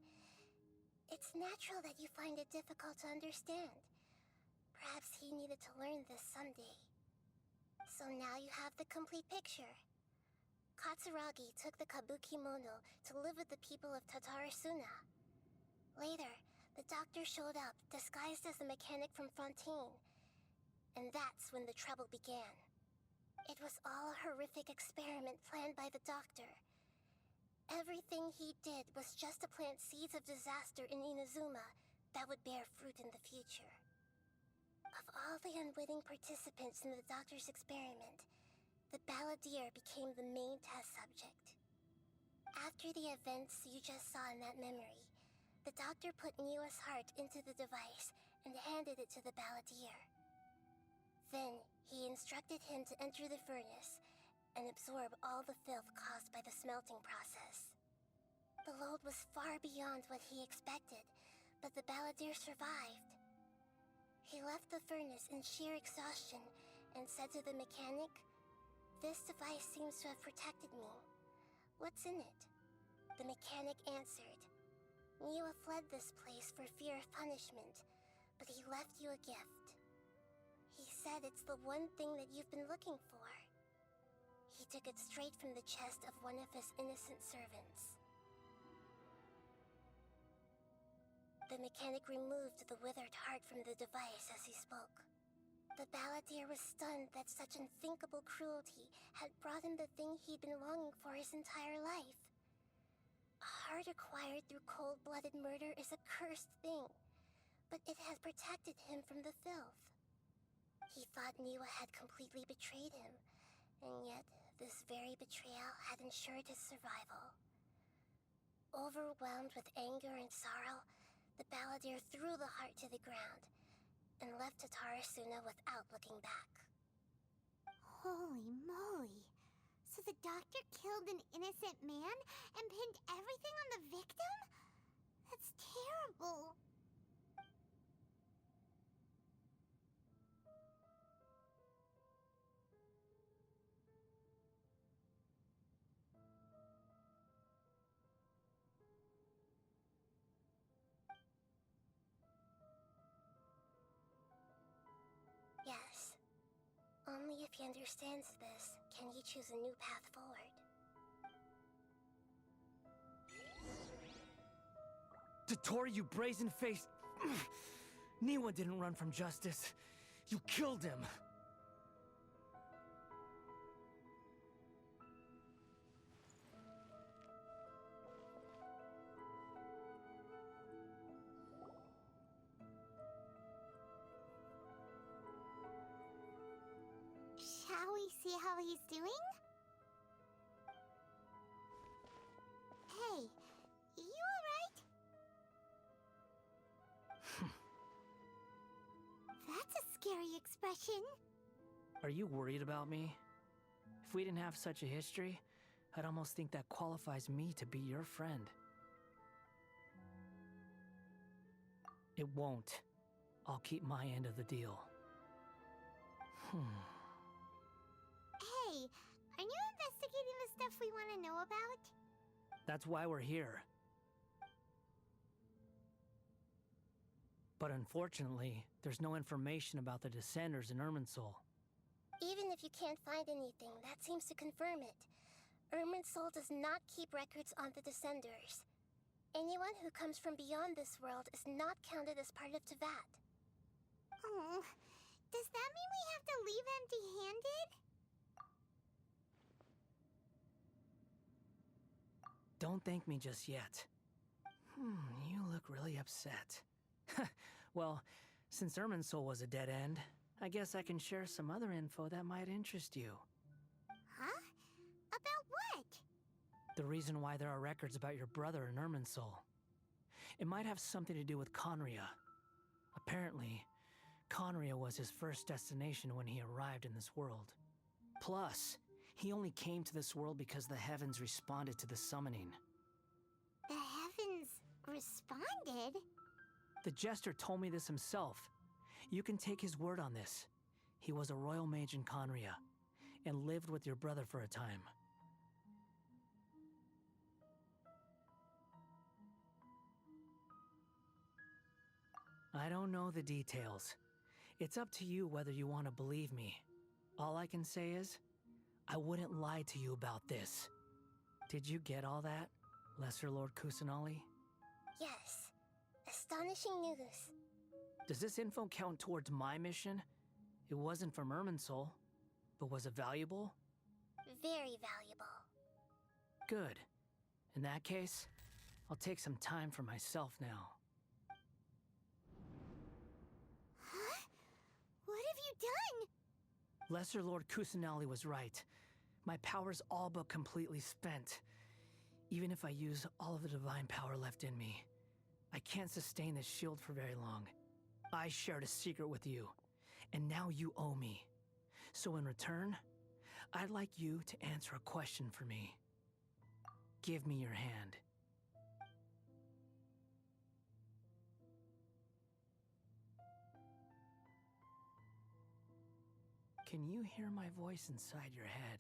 E: It's natural that you find it difficult to understand. Perhaps he needed to learn this someday. So now you have the complete picture. Katsuragi took the Kabuki Mono to live with the people of Tatarasuna. Later, the doctor showed up, disguised as a mechanic from Fontaine. And that's when the trouble began. It was all a horrific experiment planned by the doctor. Everything he did was just to plant seeds of disaster in Inazuma that would bear fruit in the future. Of all the unwitting participants in the doctor's experiment, the balladeer became the main test subject. After the events you just saw in that memory, the doctor put Niwa's heart into the device and handed it to the balladeer. Then, he instructed him to enter the furnace and absorb all the filth caused by the smelting process. The load was far beyond what he expected, but the balladeer survived. He left the furnace in sheer exhaustion and said to the mechanic, "This device seems to have protected me. What's in it?" The mechanic answered, "Niwa fled this place for fear of punishment, but he left you a gift. He said it's the one thing that you've been looking for." He took it straight from the chest of one of his innocent servants. The mechanic removed the withered heart from the device as he spoke. The balladeer was stunned that such unthinkable cruelty had brought him the thing he'd been longing for his entire life. A heart acquired through cold-blooded murder is a cursed thing, but it had protected him from the filth. He thought Niwa had completely betrayed him, and yet this very betrayal had ensured his survival. Overwhelmed with anger and sorrow, the balladeer threw the heart to the ground and left Tatarasuna without looking back.
C: Holy moly. So the doctor killed an innocent man and pinned everything on the victim? That's terrible.
E: Yes. Only if he understands this can he choose a new path forward.
D: Dottore, you brazen-faced... Niwa didn't run from justice. You killed him.
C: Shall we see how he's doing? Hey, you alright? That's a scary expression.
D: Are you worried about me? If we didn't have such a history, I'd almost think that qualifies me to be your friend. It won't. I'll keep my end of the deal.
C: Hey, are you investigating the stuff we want to know about?
D: That's why we're here. But unfortunately, there's no information about the Descenders in Irminsul.
E: Even if you can't find anything, that seems to confirm it. Irminsul does not keep records on the Descenders. Anyone who comes from beyond this world is not counted as part of Tevat.
C: Oh, does that mean we have to leave empty-handed?
D: Don't thank me just yet. You look really upset. Well, since Irminsul was a dead end, I guess I can share some other info that might interest you.
C: Huh? About what?
D: The reason why there are records about your brother in Irminsul. It might have something to do with Khaenri'ah. Apparently, Khaenri'ah was his first destination when he arrived in this world. Plus, he only came to this world because the heavens responded to the summoning.
C: The heavens responded?
D: The Jester told me this himself. You can take his word on this. He was a royal mage in Khaenri'ah, and lived with your brother for a time. I don't know the details. It's up to you whether you want to believe me. All I can say is, I wouldn't lie to you about this. Did you get all that, Lesser Lord Kusanali?
E: Yes. Astonishing news.
D: Does this info count towards my mission? It wasn't from Irminsul, but was it valuable?
E: Very valuable.
D: Good. In that case, I'll take some time for myself now.
C: Huh? What have you done?
D: Lesser Lord Kusanali was right. My power's all but completely spent. Even if I use all of the divine power left in me, I can't sustain this shield for very long. I shared a secret with you, and now you owe me. So in return, I'd like you to answer a question for me. Give me your hand. Can you hear my voice inside your head?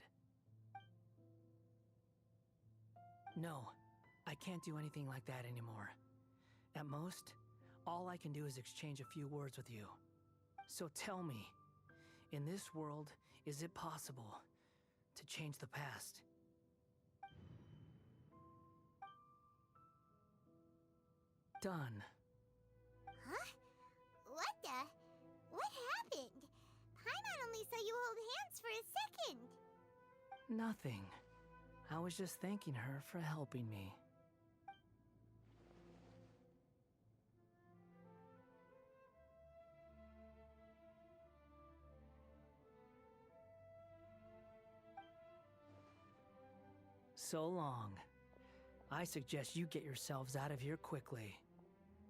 D: No, I can't do anything like that anymore. At most, all I can do is exchange a few words with you. So tell me, in this world, is it possible to change the past? Done.
C: Huh? What the? What happened? Paimon only saw you hold hands for a second.
D: Nothing. I was just thanking her for helping me. So long. I suggest you get yourselves out of here quickly.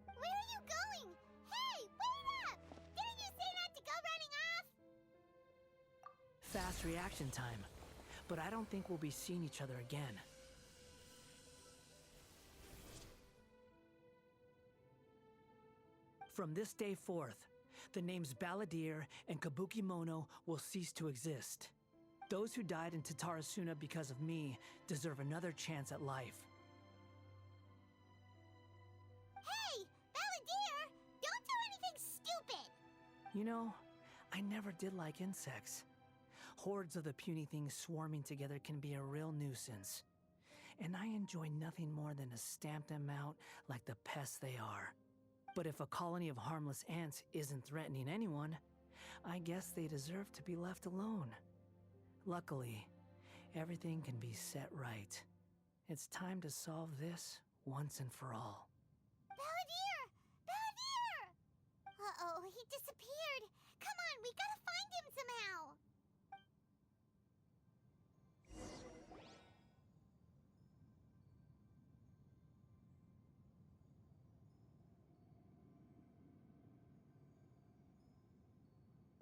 C: Where are you going? Hey, wait up! Didn't you say not to go running off?
D: Fast reaction time. But I don't think we'll be seeing each other again. From this day forth, the names Balladeer and Kabukimono will cease to exist. Those who died in Tatarasuna because of me deserve another chance at life.
C: Hey, Balladeer! Don't do anything stupid!
D: You know, I never did like insects. Hordes of the puny things swarming together can be a real nuisance. And I enjoy nothing more than to stamp them out like the pests they are. But if a colony of harmless ants isn't threatening anyone, I guess they deserve to be left alone. Luckily, everything can be set right. It's time to solve this once and for all.
C: Balladeer! Balladeer! Uh-oh, he disappeared. Come on, we gotta find him somehow.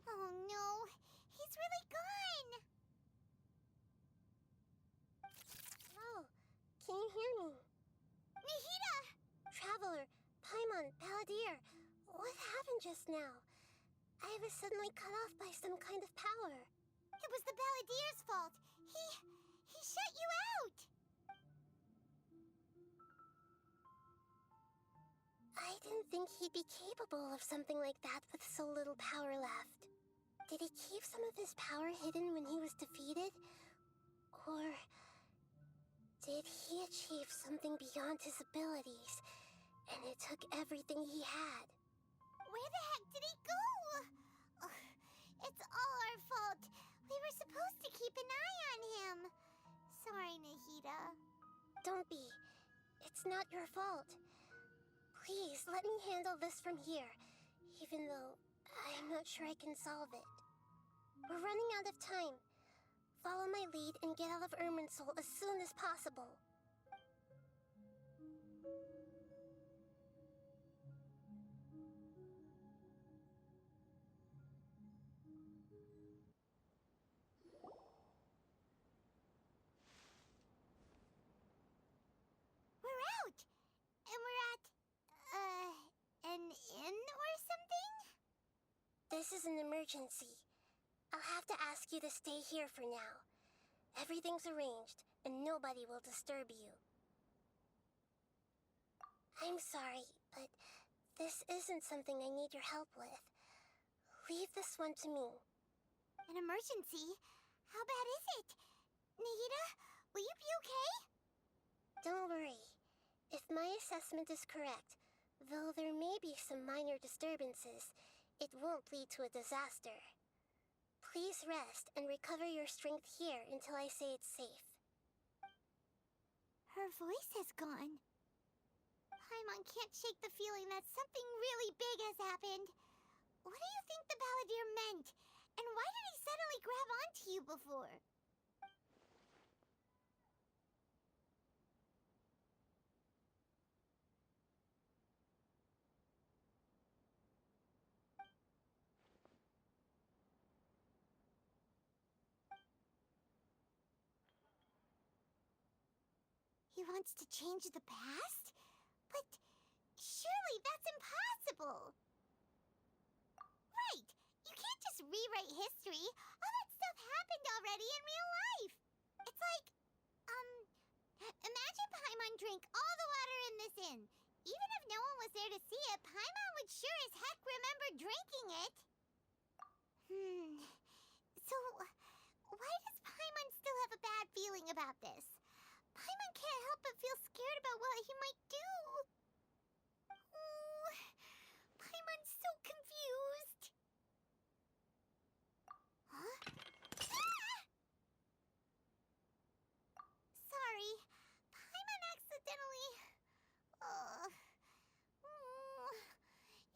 C: Oh no, he's really gone.
E: Oh, can you hear me?
C: Nahida!
E: Traveler, Paimon, Balladeer, what happened just now? I was suddenly cut off by some kind of power.
C: It was the Balladeer's fault. He shut you out.
E: I didn't think he'd be capable of something like that with so little power left. Did he keep some of his power hidden when he was defeated? Or did he achieve something beyond his abilities, and it took everything he had?
C: Where the heck did he go? Ugh, it's all our fault. We were supposed to keep an eye on him. Sorry, Nahida.
E: Don't be. It's not your fault. Please, let me handle this from here, even though I'm not sure I can solve it. We're running out of time. Follow my lead and get out of Irminsul as soon as possible.
C: We're out! And we're at, an inn or something?
E: This is an emergency. I'll have to ask you to stay here for now. Everything's arranged, and nobody will disturb you. I'm sorry, but This isn't something I need your help with. Leave this one to me.
C: An emergency? How bad is it? Nahida, will you be okay?
E: Don't worry. If my assessment is correct, though there may be some minor disturbances, it won't lead to a disaster. Please rest and recover your strength here until I say it's safe.
C: Her voice has gone. Paimon can't shake the feeling that something really big has happened. What do you think the Balladeer meant? And why did he suddenly grab onto you before? He wants to change the past? But surely that's impossible! Right! You can't just rewrite history. All that stuff happened already in real life. It's like, imagine Paimon drank all the water in this inn. Even if no one was there to see it, Paimon would sure as heck remember drinking it. So, why does Paimon still have a bad feeling about this? Paimon can't help but feel scared about what he might do. Oh, Paimon's so confused. Huh? Ah! Sorry, Paimon accidentally...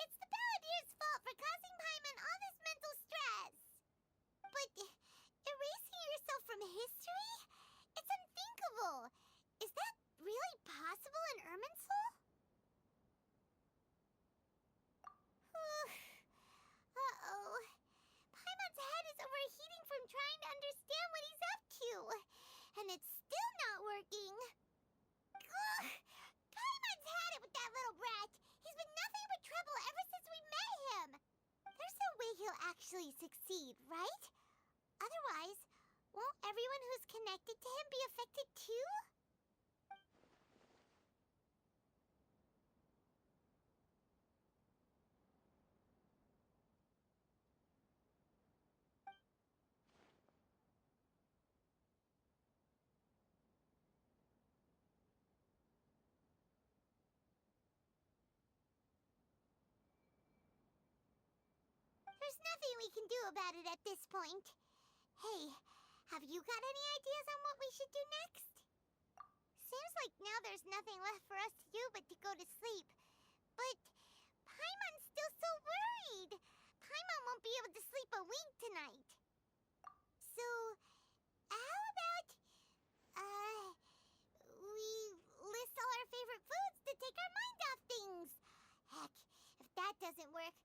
C: It's the Balladeer's fault for causing Paimon all this mental stress. But erasing yourself from history? It's unthinkable. Is that really possible in Irminsul? Uh-oh. Paimon's head is overheating from trying to understand what he's up to. And it's still not working. Ugh. Paimon's had it with that little brat. He's been nothing but trouble ever since we met him. There's no way he'll actually succeed, right? Otherwise, won't everyone who's connected to him be affected too? There's nothing we can do about it at this point. Hey, have you got any ideas on what we should do next? Seems like now there's nothing left for us to do but to go to sleep. But Paimon's still so worried. Paimon won't be able to sleep a wink tonight. So, how about, we list all our favorite foods to take our mind off things? Heck, if that doesn't work,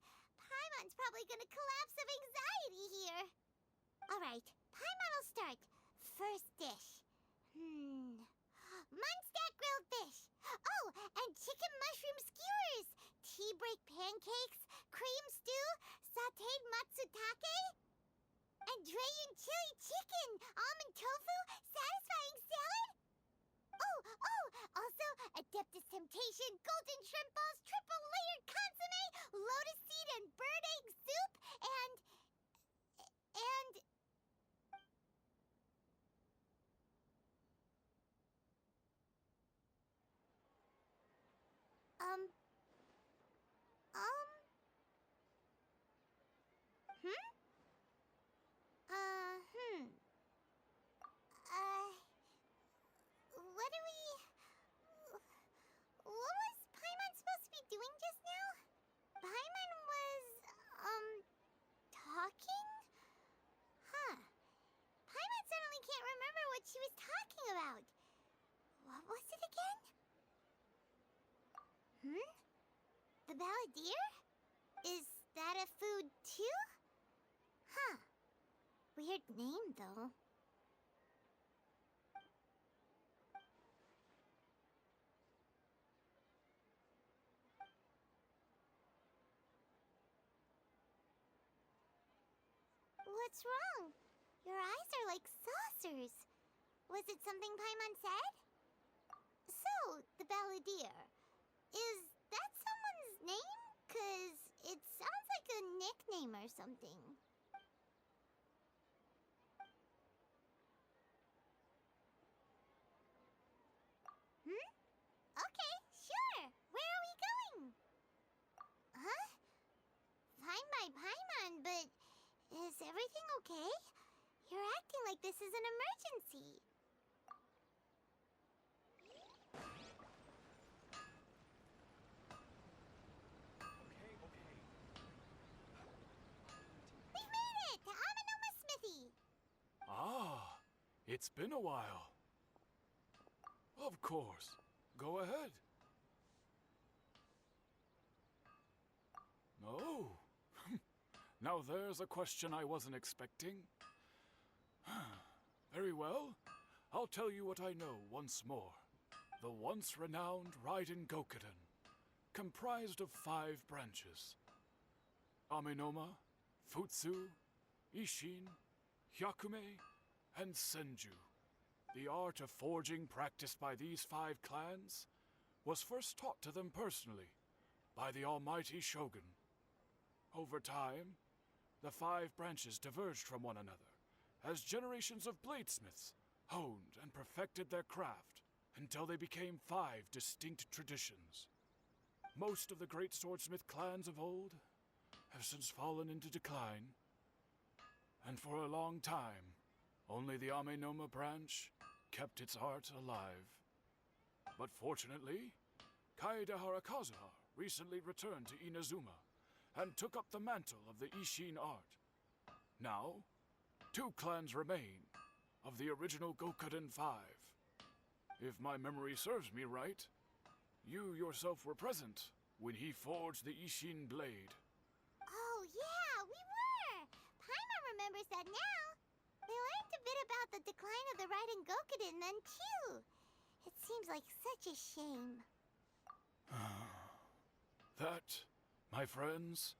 C: Paimon's probably gonna collapse of anxiety here. Alright, Paimon will start. First dish. Munstack grilled fish. Oh, and chicken mushroom skewers. Tea break pancakes. Cream stew. Sauteed matsutake. And Dragon chili chicken. Almond tofu. Satisfying salad. Oh, also Adeptus Temptation. Golden shrimp balls. Triple layered consomme. Lotus seed and bird egg soup. And... What was Paimon supposed to be doing just now? Paimon was, talking? Huh. Paimon suddenly can't remember what she was talking about. What was it again? The Balladeer? Is that a food too? Huh. Weird name, though. What's wrong? Your eyes are like saucers. Was it something Paimon said? So, the Balladeer. Is that someone's name? 'cause it sounds like a nickname or something. Okay, sure. Where are we going? Huh? Find my Paimon, but is everything okay? You're acting like this is an emergency. We made it to Enkanomiya Smithy.
I: Ah, it's been a while. Of course. Go ahead. Oh. Now there's a question I wasn't expecting. Very well. I'll tell you what I know once more. The once renowned Raiden Gokuden, comprised of 5 branches. Amenoma, Futsu, Ishin, Hyakume, and Senju. The art of forging practiced by these 5 clans was first taught to them personally by the almighty Shogun. Over time, the 5 branches diverged from one another as generations of bladesmiths honed and perfected their craft until they became 5 distinct traditions. Most of the great swordsmith clans of old have since fallen into decline, and for a long time, only the Amenoma branch kept its art alive. But fortunately, Kaedehara Kazuha recently returned to Inazuma and took up the mantle of the Ishin art. Now, 2 clans remain of the original Gokuden 5. If my memory serves me right, you yourself were present when he forged the Ishin blade.
C: Oh, yeah, we were! Paimon remembers that now. They learned a bit about the decline of the Raiden Gokuden then, too. It seems like such a shame.
I: That, my friends,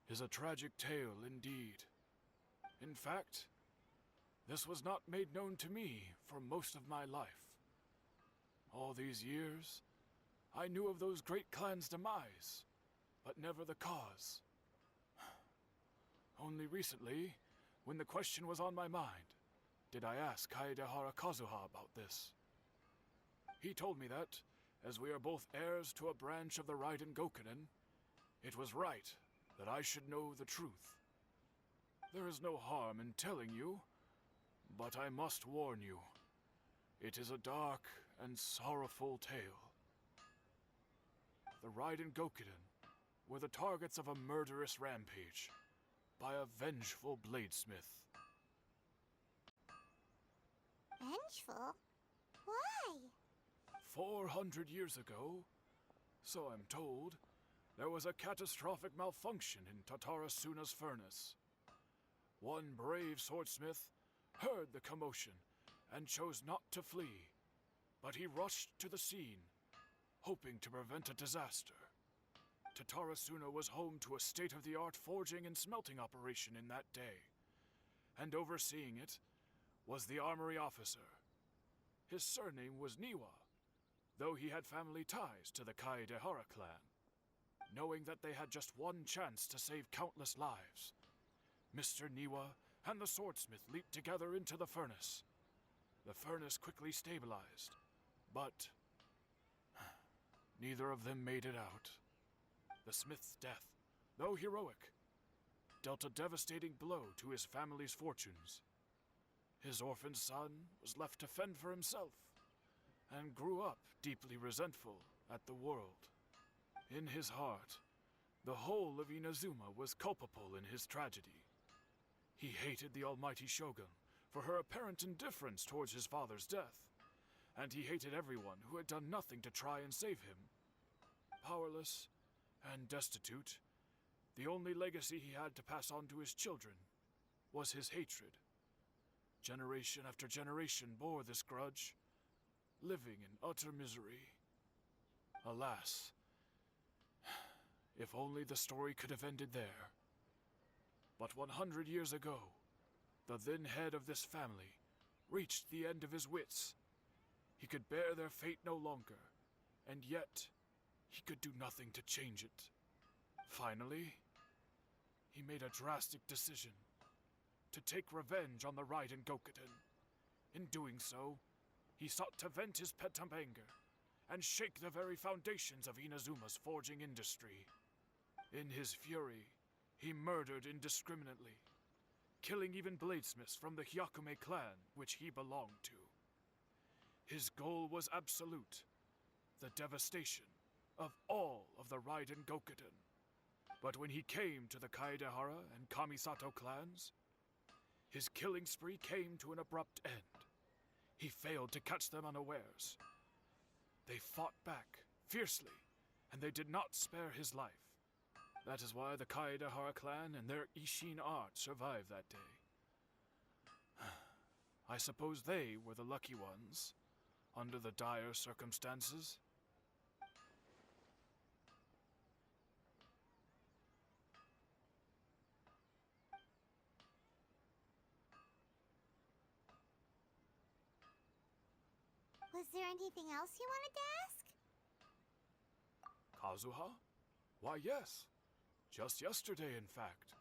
I: is a tragic tale indeed. In fact, this was not made known to me for most of my life. All these years, I knew of those great clans' demise, but never the cause. Only recently, when the question was on my mind, did I ask Kaedehara Kazuha about this. He told me that, as we are both heirs to a branch of the Raiden Gokuden, it was right that I should know the truth. There is no harm in telling you, but I must warn you. It is a dark and sorrowful tale. The Raiden Gokuden were the targets of a murderous rampage by a vengeful bladesmith.
C: Vengeful? Why?
I: 400 years ago, so I'm told, there was a catastrophic malfunction in Tatarasuna's furnace. One brave swordsmith heard the commotion and chose not to flee, but he rushed to the scene, hoping to prevent a disaster. Tatarasuna was home to a state-of-the-art forging and smelting operation in that day, and overseeing it was the armory officer. His surname was Niwa, though he had family ties to the Kaedehara clan. Knowing that they had just one chance to save countless lives, Mr. Niwa and the swordsmith leaped together into the furnace. The furnace quickly stabilized, but neither of them made it out. The smith's death, though heroic, dealt a devastating blow to his family's fortunes. His orphaned son was left to fend for himself, and grew up deeply resentful at the world. In his heart, the whole of Inazuma was culpable in his tragedy. He hated the almighty Shogun for her apparent indifference towards his father's death, and he hated everyone who had done nothing to try and save him. Powerless and destitute, the only legacy he had to pass on to his children was his hatred. Generation after generation bore this grudge, living in utter misery. Alas, if only the story could have ended there. But 100 years ago, the then head of this family reached the end of his wits. He could bear their fate no longer, and yet he could do nothing to change it. Finally, he made a drastic decision to take revenge on the Raiden Gokuden. In doing so, he sought to vent his pent-up anger and shake the very foundations of Inazuma's forging industry. In his fury, he murdered indiscriminately, killing even bladesmiths from the Hyakume clan which he belonged to. His goal was absolute, the devastation of all of the Raiden Gokuden. But when he came to the Kaedehara and Kamisato clans, his killing spree came to an abrupt end. He failed to catch them unawares. They fought back fiercely, and they did not spare his life. That is why the Kaedehara clan and their Ishin art survived that day. I suppose they were the lucky ones, under the dire circumstances.
C: Was there anything else you wanted to ask?
I: Kazuha? Why, yes. Just yesterday, in fact.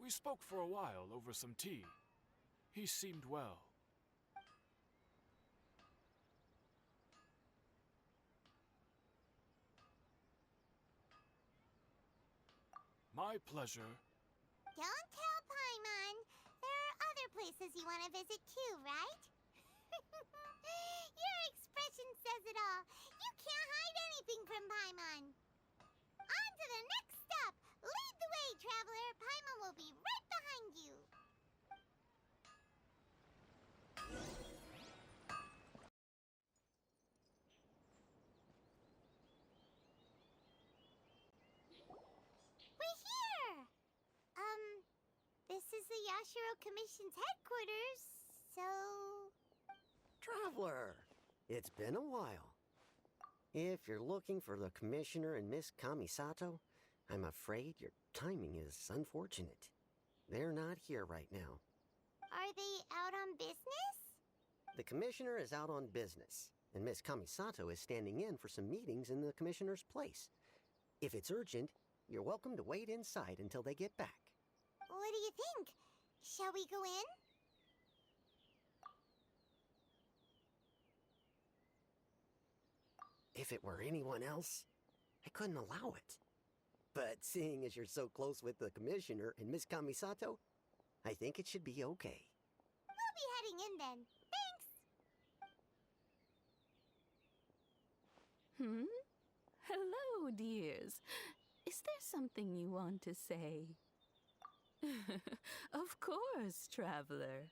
I: We spoke for a while over some tea. He seemed well. My pleasure.
C: Don't tell Paimon. There are other places you want to visit too, right? Your expression says it all. You can't hide anything from Paimon. On to the next stop. Lead the way, traveler. Paimon will be right behind you. We're here. This is the Yashiro Commission's headquarters, so...
J: Traveler, it's been a while. If you're looking for the Commissioner and Miss Kamisato, I'm afraid your timing is unfortunate. They're not here right now.
C: Are they out on business?
J: The Commissioner is out on business, and Miss Kamisato is standing in for some meetings in the Commissioner's place. If it's urgent, you're welcome to wait inside until they get back.
C: What do you think? Shall we go in?
J: If it were anyone else, I couldn't allow it. But seeing as you're so close with the Commissioner and Miss Kamisato, I think it should be okay.
C: We'll be heading in then. Thanks!
K: Hello, dears. Is there something you want to say? Of course, traveler.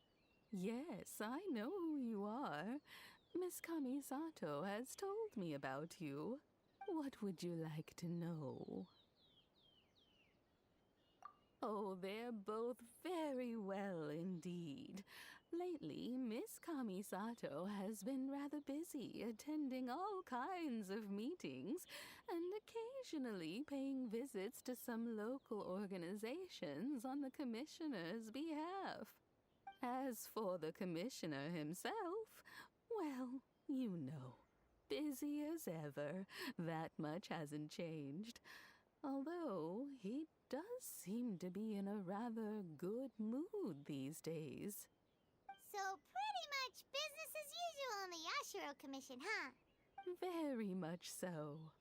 K: Yes, I know who you are. Miss Kamisato has told me about you. What would you like to know? Oh, they're both very well indeed. Lately, Miss Kamisato has been rather busy attending all kinds of meetings and occasionally paying visits to some local organizations on the Commissioner's behalf. As for the Commissioner himself, well, you know, busy as ever. That much hasn't changed. Although he does seem to be in a rather good mood these days.
C: So pretty much business as usual in the Yashiro Commission, huh?
K: Very much so.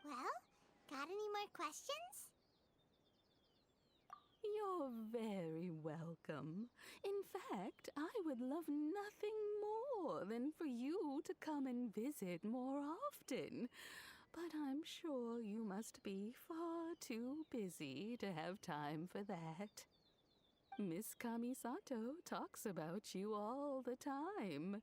C: Well, got any more questions?
K: You're very welcome. In fact, I would love nothing more than for you to come and visit more often. But I'm sure you must be far too busy to have time for that. Miss Kamisato talks about you all the time.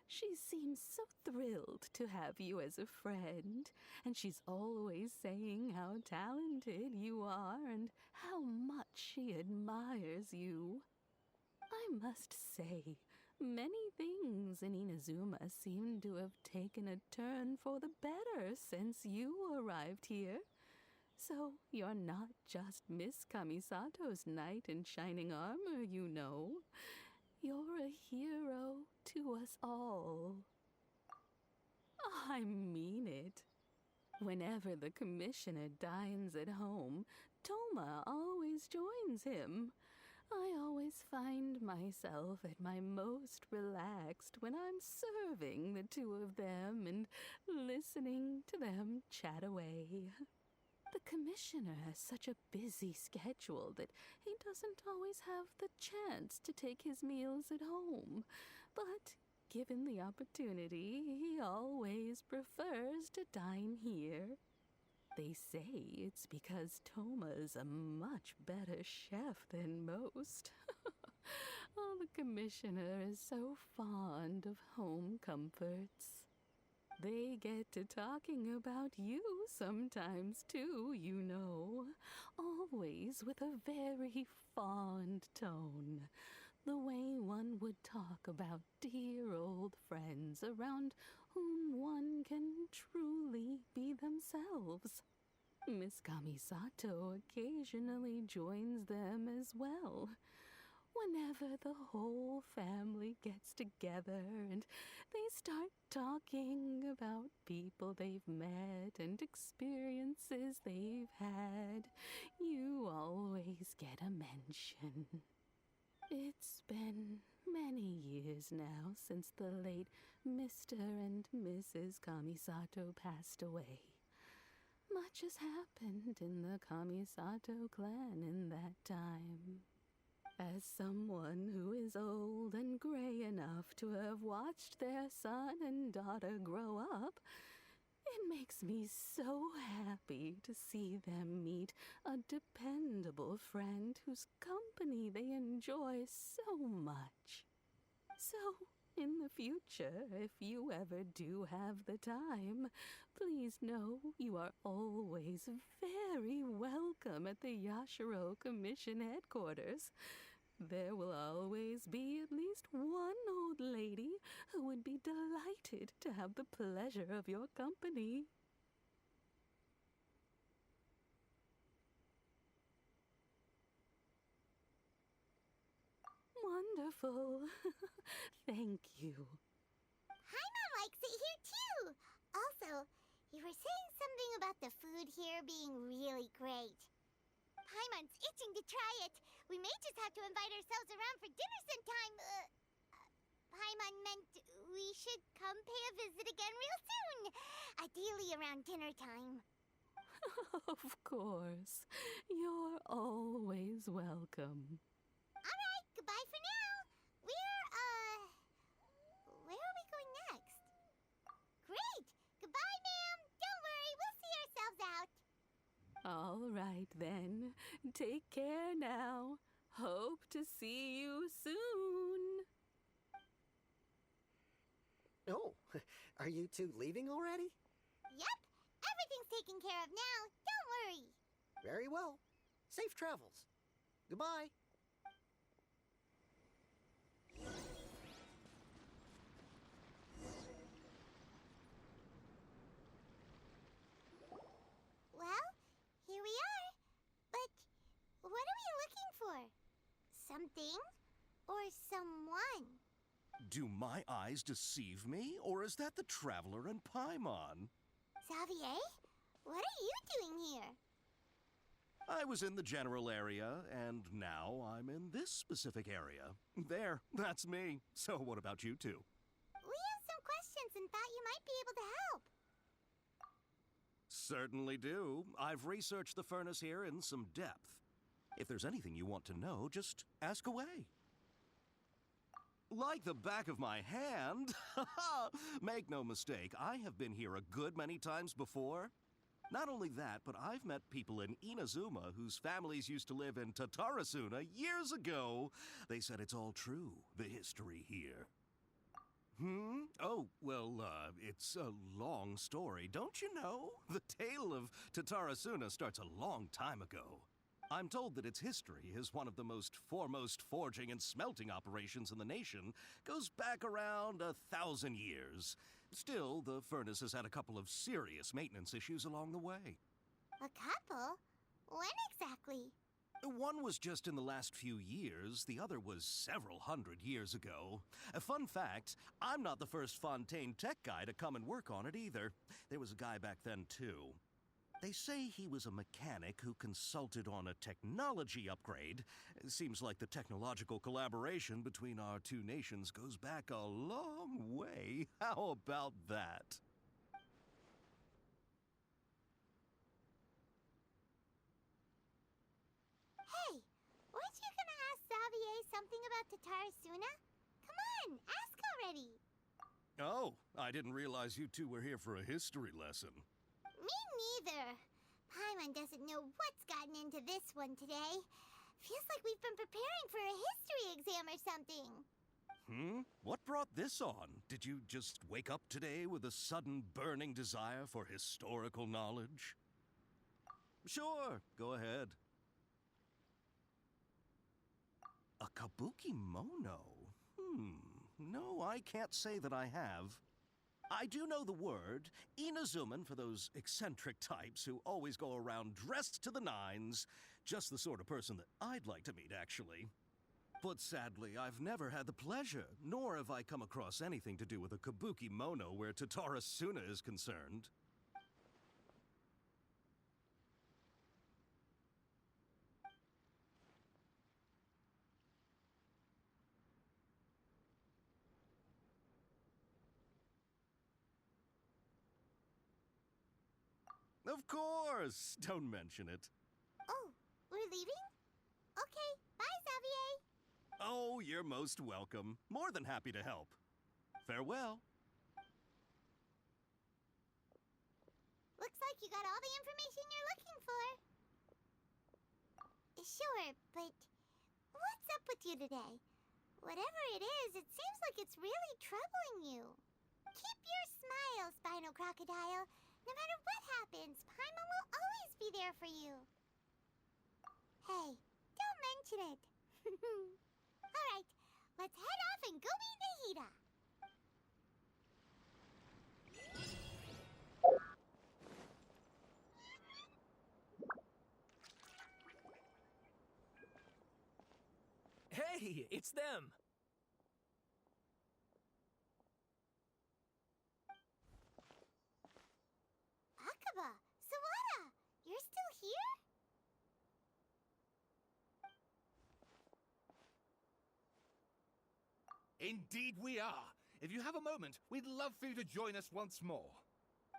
K: She seems so thrilled to have you as a friend, and she's always saying how talented you are and how much she admires you. I must say, Many things in Inazuma seem to have taken a turn for the better since you arrived here. So you're not just Miss Kamisato's knight in shining armor, you know. You're a hero to us all. I mean it. Whenever the commissioner dines at home, Toma always joins him. I always find myself at my most relaxed when I'm serving the two of them and listening to them chat away. The commissioner has such a busy schedule that he doesn't always have the chance to take his meals at home. But given the opportunity, he always prefers to dine here. They say it's because Toma's a much better chef than most. Oh, the commissioner is so fond of home comforts. They get to talking about you sometimes, too, you know. Always with a very fond tone. The way one would talk about dear old friends around whom one can truly be themselves. Miss Kamisato occasionally joins them as well. Whenever the whole family gets together and they start talking about people they've met and experiences they've had, you always get a mention. It's been many years now since the late Mr. and Mrs. Kamisato passed away. Much has happened in the Kamisato clan in that time. As someone who is old and gray enough to have watched their son and daughter grow up, it makes me so happy to see them meet a dependable friend whose company they enjoy so much. So, in the future, if you ever do have the time, please know you are always very welcome at the Yashiro Commission headquarters. There will always be at least one old lady who would be delighted to have the pleasure of your company. Wonderful. Thank you.
C: Paimon likes it here too. Also, you were saying something about the food here being really great. Paimon's itching to try it. We may just have to invite ourselves around for dinner sometime. Paimon meant we should come pay a visit again real soon. Ideally around dinner time.
K: Of course. You're always welcome.
C: Alright, goodbye for now. Where are we going next? Great! Goodbye, ma'am. Don't worry, we'll see ourselves out.
K: All right, then. Take care now. Hope to see you soon.
J: Oh, are you two leaving already?
C: Yep, everything's taken care of now. Don't worry.
J: Very well. Safe travels. Goodbye.
C: Well, here we are. But what are we looking for? Something or someone?
L: Do my eyes deceive me, or is that the Traveler and Paimon?
C: Xavier, what are you doing here?
L: I was in the general area, and now I'm in this specific area. There, that's me. So what about you two?
C: We have some questions and thought you might be able to help.
L: Certainly do. I've researched the furnace here in some depth. If there's anything you want to know, just ask away. Like the back of my hand. Make no mistake, I have been here a good many times before. Not only that, but I've met people in Inazuma whose families used to live in Tatarasuna years ago. They said it's all true, the history here. Oh, well, it's a long story, don't you know? The tale of Tatarasuna starts a long time ago. I'm told that its history as one of the most foremost forging and smelting operations in the nation goes back around 1,000 years. Still, the furnace has had a couple of serious maintenance issues along the way.
C: A couple? When exactly?
L: One was just in the last few years, the other was several hundred years ago. A fun fact, I'm not the first Fontaine tech guy to come and work on it either. There was a guy back then too. They say he was a mechanic who consulted on a technology upgrade. It seems like the technological collaboration between our two nations goes back a long way. How about that?
C: Hey, weren't you gonna ask Xavier something about Tatarasuna? Come on, ask already.
L: Oh, I didn't realize you two were here for a history lesson.
C: Me neither. Paimon doesn't know what's gotten into this one today. Feels like we've been preparing for a history exam or something.
L: What brought this on? Did you just wake up today with a sudden burning desire for historical knowledge? Sure, go ahead. A kabuki mono? No, I can't say that I have. I do know the word, Inazuman for those eccentric types who always go around dressed to the nines. Just the sort of person that I'd like to meet, actually. But sadly, I've never had the pleasure, nor have I come across anything to do with a kabuki mono where Tatarasuna is concerned. Of course! Don't mention it.
C: Oh, we're leaving? Okay, bye, Xavier.
L: Oh, you're most welcome. More than happy to help. Farewell.
C: Looks like you got all the information you're looking for. Sure, but what's up with you today? Whatever it is, it seems like it's really troubling you. Keep your smile, Spinal Crocodile. No matter what happens, Paimon will always be there for you. Hey, don't mention it. All right, let's head off and go meet Nahida.
A: Hey, it's them!
C: Akaba, Sawada, you're still here?
B: Indeed we are. If you have a moment, we'd love for you to join us once more.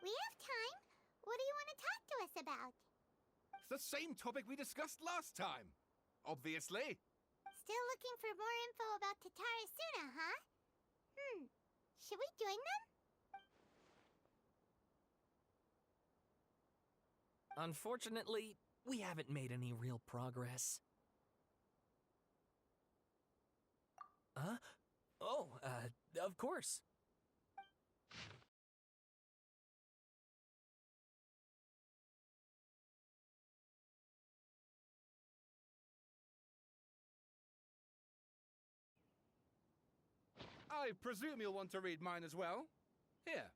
C: We have time. What do you want to talk to us about?
B: It's the same topic we discussed last time. Obviously.
C: Still looking for more info about Tatarasuna, huh? Should we join them?
A: Unfortunately, we haven't made any real progress. Huh? Oh, of course.
B: I presume you'll want to read mine as well. Here.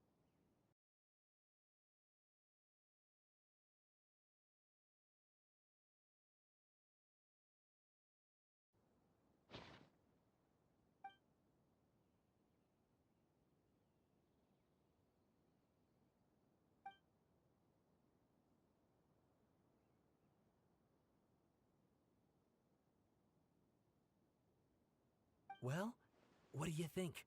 A: Well, what do you think?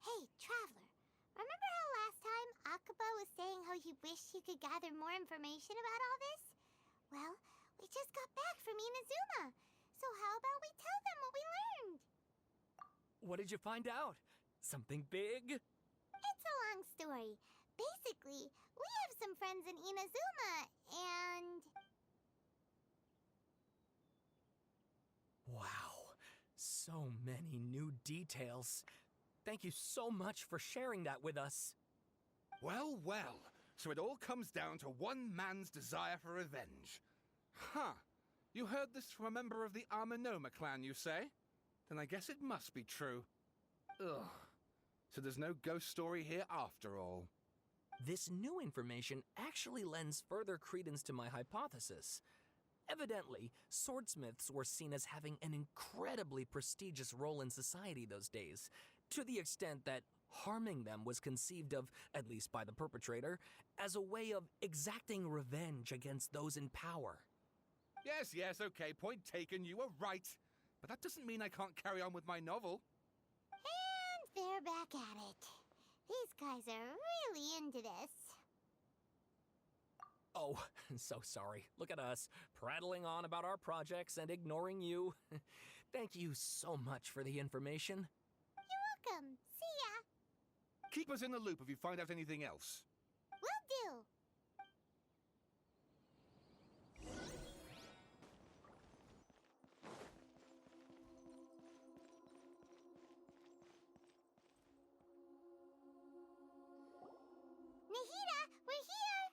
C: Hey, Traveler. Remember how last time Akaba was saying how he wished he could gather more information about all this? Well, we just got back from Inazuma. So how about we tell them what we learned?
A: What did you find out? Something big?
C: It's a long story. Basically, we have some friends in Inazuma, and...
A: Wow, so many new details. Thank you so much for sharing that with us.
B: Well, well. So it all comes down to one man's desire for revenge. Huh. You heard this from a member of the Aether clan, you say? Then I guess it must be true. Ugh. So there's no ghost story here after all.
A: This new information actually lends further credence to my hypothesis. Evidently, swordsmiths were seen as having an incredibly prestigious role in society those days, to the extent that harming them was conceived of, at least by the perpetrator, as a way of exacting revenge against those in power.
B: Yes, okay, point taken, you were right. But that doesn't mean I can't carry on with my novel.
C: And they're back at it. These guys are really into this.
A: Oh, so sorry. Look at us, prattling on about our projects and ignoring you. Thank you so much for the information.
C: You're welcome. See ya.
B: Keep us in the loop if you find out anything else.
C: Will do. Nahida, we're here!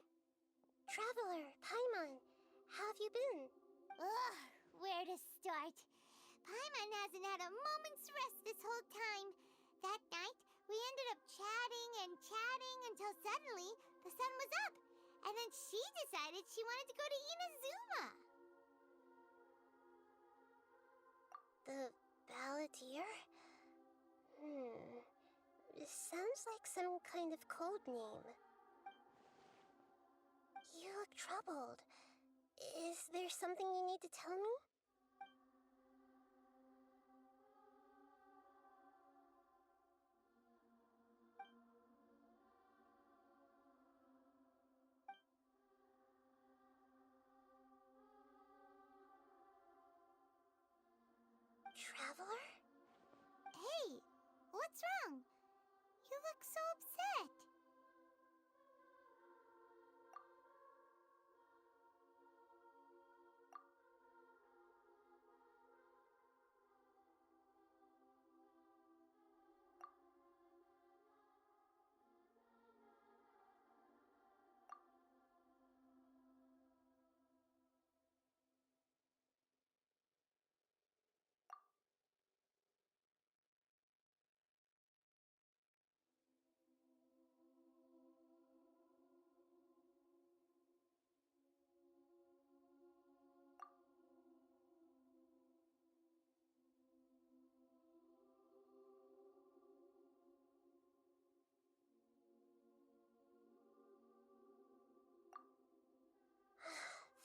E: Traveler, Paimon, how have you been?
C: Ugh, where to start? Paimon hasn't had a moment's rest this whole time. That night, we ended up chatting until suddenly the sun was up. And then she decided she wanted to go to Inazuma.
E: The Balladeer? This sounds like some kind of code name. You look troubled. Is there something you need to tell me? Traveler?
C: Hey, what's wrong? You look so upset.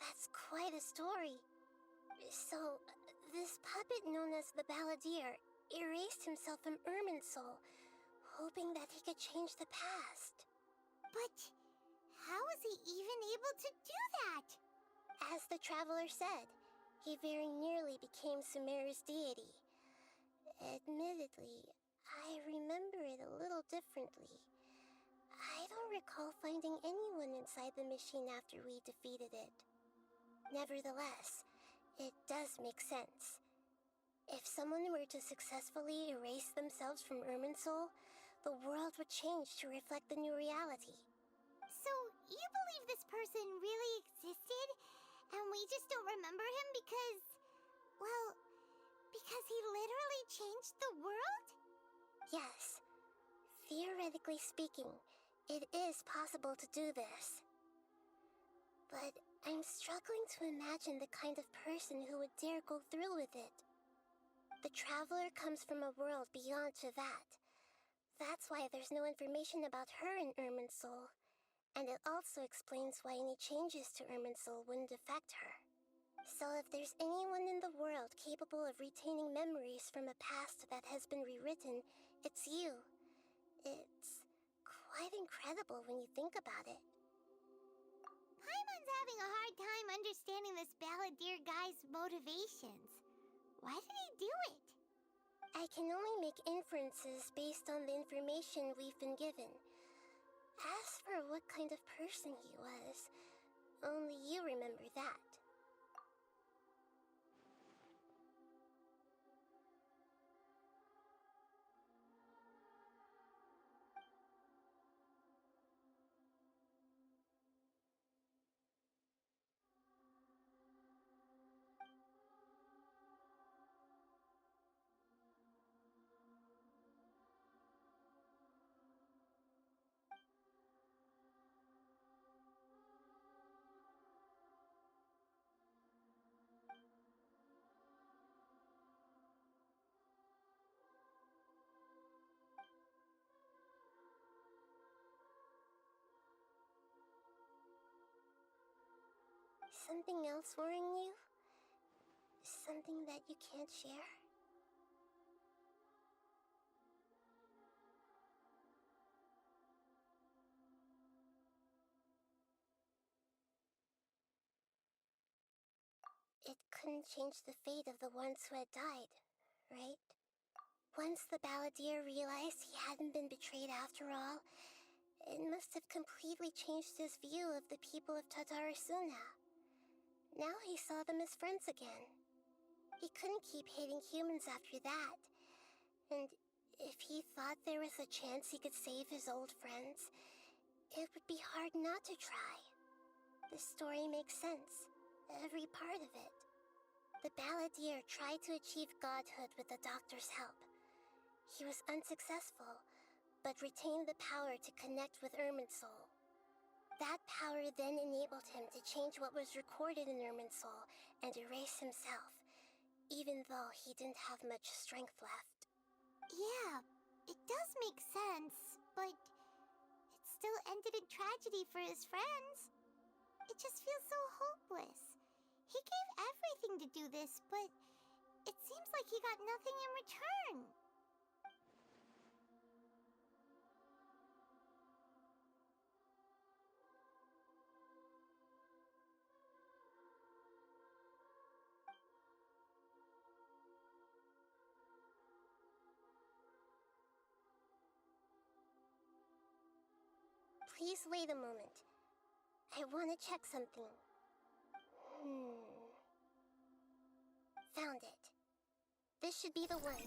E: That's quite a story. So, this puppet known as the Balladeer erased himself from Irminsul, hoping that he could change the past.
C: But how was he even able to do that?
E: As the Traveler said, he very nearly became Sumeru's deity. Admittedly, I remember it a little differently. I don't recall finding anyone inside the machine after we defeated it. Nevertheless, it does make sense. If someone were to successfully erase themselves from Irminsul, the world would change to reflect the new reality.
C: So, you believe this person really existed, and we just don't remember him because, well, because he literally changed the world?
E: Yes. Theoretically speaking, it is possible to do this. But I'm struggling to imagine the kind of person who would dare go through with it. The Traveler comes from a world beyond Javat. That's why there's no information about her in Irminsul. And it also explains why any changes to Irminsul wouldn't affect her. So if there's anyone in the world capable of retaining memories from a past that has been rewritten, it's you. It's quite incredible when you think about it.
C: Paimon's having a hard time understanding this Balladeer guy's motivations. Why did he do it?
E: I can only make inferences based on the information we've been given. As for what kind of person he was, only you remember that. something else worrying you? Something that you can't share? It couldn't change the fate of the ones who had died, right? Once the Balladeer realized he hadn't been betrayed after all, it must have completely changed his view of the people of Tatarasuna. Now he saw them as friends again. He couldn't keep hating humans after that. And if he thought there was a chance he could save his old friends, it would be hard not to try. The story makes sense, every part of it. The Balladeer tried to achieve godhood with the doctor's help. He was unsuccessful, but retained the power to connect with Irminsul. That power then enabled him to change what was recorded in Irminsul and erase himself, even though he didn't have much strength left.
C: Yeah, it does make sense, but it still ended in tragedy for his friends. It just feels so hopeless. He gave everything to do this, but it seems like he got nothing in return.
E: Please wait a moment. I want to check something. Found it. This should be the one.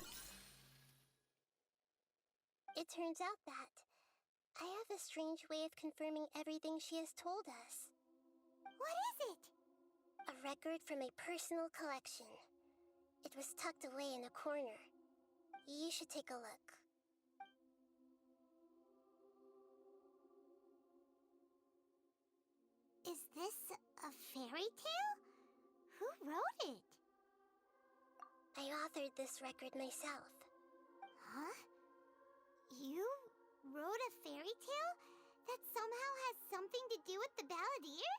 E: It turns out that I have a strange way of confirming everything she has told us.
C: What is it?
E: A record from a personal collection. It was tucked away in a corner. You should take a look.
C: Is this a fairy tale? Who wrote it?
E: I authored this record myself.
C: Huh? You wrote a fairy tale that somehow has something to do with the Balladeer?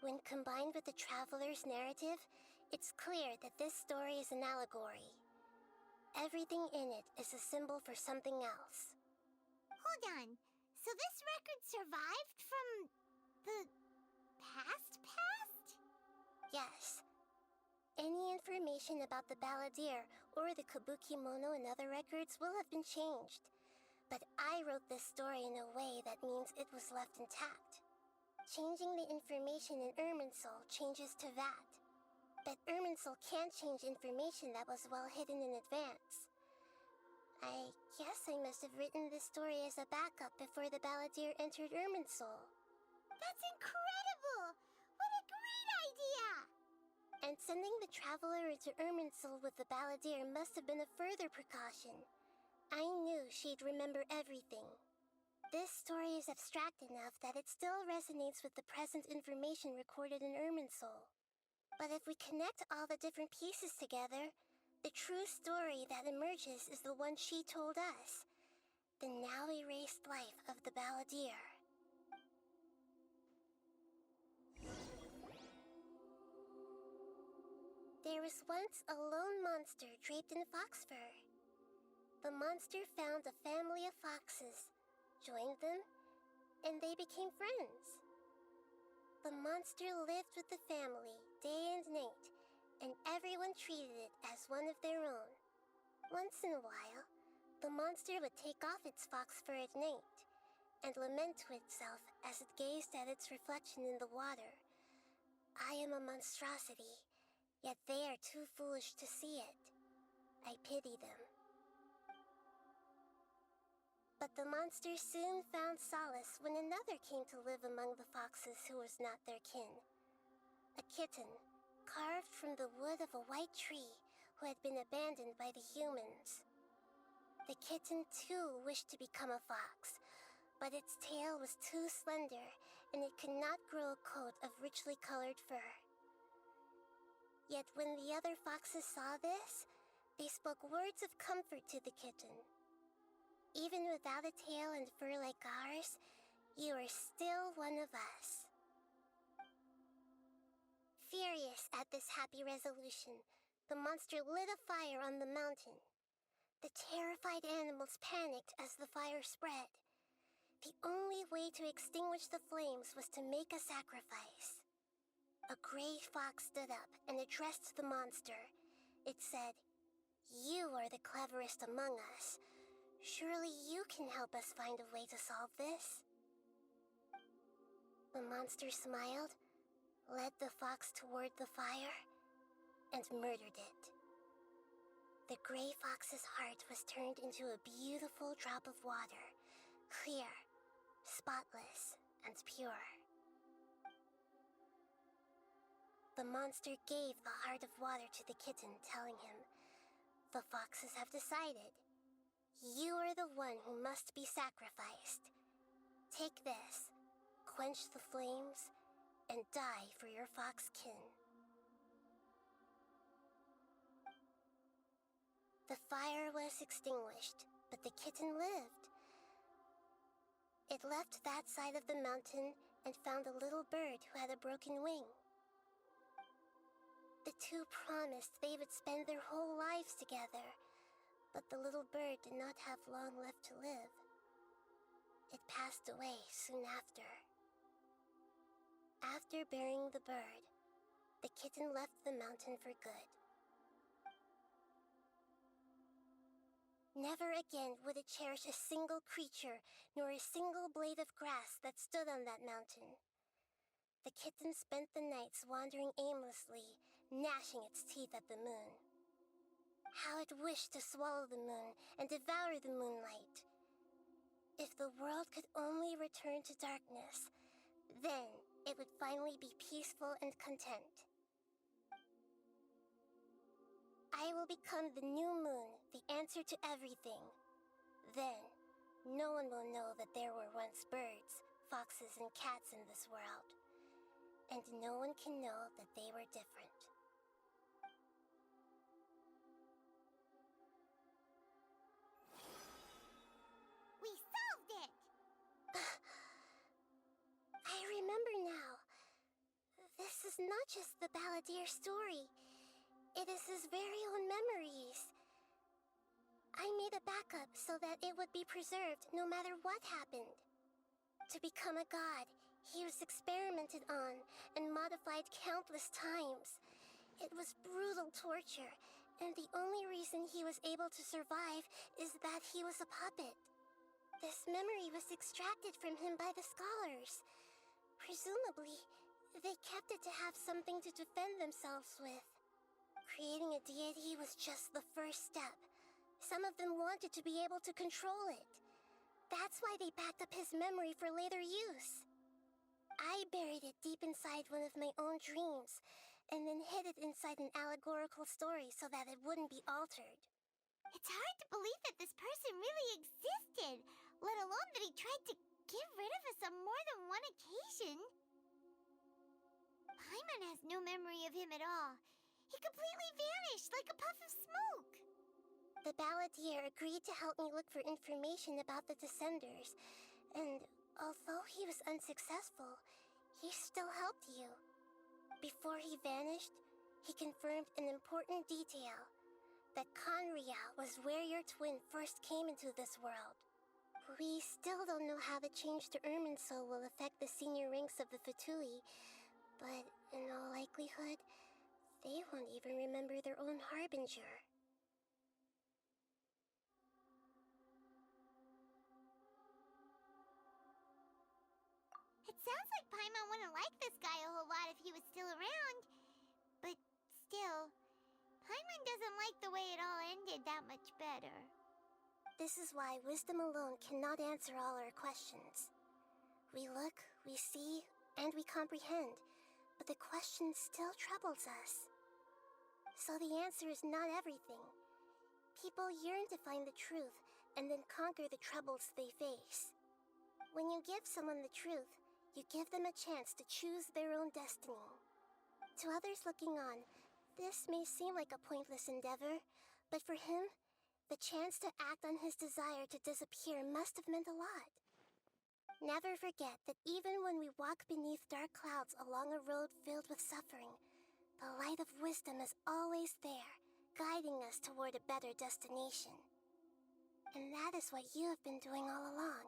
E: When combined with the Traveler's narrative, it's clear that this story is an allegory. Everything in it is a symbol for something else.
C: Hold on. So this record survived from the past?
E: Yes. Any information about the Balladeer or the Kabuki-mono in other records will have been changed. But I wrote this story in a way that means it was left intact. Changing the information in Irminsul changes to that. But Irminsul can't change information that was well hidden in advance. I guess I must have written this story as a backup before the Balladeer entered Irminsul.
C: That's incredible! What a great idea!
E: And sending the Traveler into Irminsul with the Balladeer must have been a further precaution. I knew she'd remember everything. This story is abstract enough that it still resonates with the present information recorded in Irminsul. But if we connect all the different pieces together, the true story that emerges is the one she told us. The now erased life of the Balladeer. There was once a lone monster draped in fox fur. The monster found a family of foxes, joined them, and they became friends. The monster lived with the family day and night, and everyone treated it as one of their own. Once in a while, the monster would take off its fox fur at night and lament to itself as it gazed at its reflection in the water. I am a monstrosity, yet they are too foolish to see it. I pity them. But the monster soon found solace when another came to live among the foxes who was not their kin. A kitten, carved from the wood of a white tree who had been abandoned by the humans. The kitten too wished to become a fox, but its tail was too slender and it could not grow a coat of richly colored fur. Yet when the other foxes saw this, they spoke words of comfort to the kitten. Even without a tail and fur like ours, you are still one of us. Furious at this happy resolution, the monster lit a fire on the mountain. The terrified animals panicked as the fire spread. The only way to extinguish the flames was to make a sacrifice. A gray fox stood up and addressed the monster. It said, "You are the cleverest among us. Surely you can help us find a way to solve this." The monster smiled, led the fox toward the fire, and murdered it. The gray fox's heart was turned into a beautiful drop of water, clear, spotless, and pure. The monster gave the heart of water to the kitten, telling him, "The foxes have decided. You are the one who must be sacrificed. Take this, quench the flames, and die for your fox kin." The fire was extinguished, but the kitten lived. It left that side of the mountain and found a little bird who had a broken wing. The two promised they would spend their whole lives together, but the little bird did not have long left to live. It passed away soon after. After burying the bird, the kitten left the mountain for good. Never again would it cherish a single creature, nor a single blade of grass that stood on that mountain. The kitten spent the nights wandering aimlessly, gnashing its teeth at the moon. How it wished to swallow the moon and devour the moonlight. If the world could only return to darkness, then it would finally be peaceful and content. I will become the new moon, the answer to everything. Then, no one will know that there were once birds, foxes, and cats in this world. And no one can know that they were different.
C: We solved it!
E: I remember now. This is not just the Balladeer story. It is his very own memories. I made a backup so that it would be preserved no matter what happened. To become a god, he was experimented on and modified countless times. It was brutal torture, and the only reason he was able to survive is that he was a puppet. This memory was extracted from him by the scholars. Presumably, they kept it to have something to defend themselves with. Creating a deity was just the first step. Some of them wanted to be able to control it. That's why they backed up his memory for later use. I buried it deep inside one of my own dreams, and then hid it inside an allegorical story so that it wouldn't be altered.
C: It's hard to believe that this person really existed, let alone that he tried to get rid of us on more than one occasion. Paimon has no memory of him at all. He completely vanished like a puff of smoke.
E: The Balladeer agreed to help me look for information about the Descenders, and although he was unsuccessful, he still helped you. Before he vanished, he confirmed an important detail, that Conria was where your twin first came into this world. We still don't know how the change to Irminsul will affect the senior ranks of the Fatui, but in all likelihood, they won't even remember their own Harbinger.
C: It sounds like Paimon wouldn't like this guy a whole lot if he was still around. But still, Paimon doesn't like the way it all ended that much better.
E: This is why wisdom alone cannot answer all our questions. We look, we see, and we comprehend, but the question still troubles us. So the answer is not everything. People yearn to find the truth and then conquer the troubles they face. When you give someone the truth, you give them a chance to choose their own destiny. To others looking on, this may seem like a pointless endeavor, but for him, the chance to act on his desire to disappear must have meant a lot. Never forget that even when we walk beneath dark clouds along a road filled with suffering, The light of wisdom is always there, guiding us toward a better destination. And that is what you have been doing all along.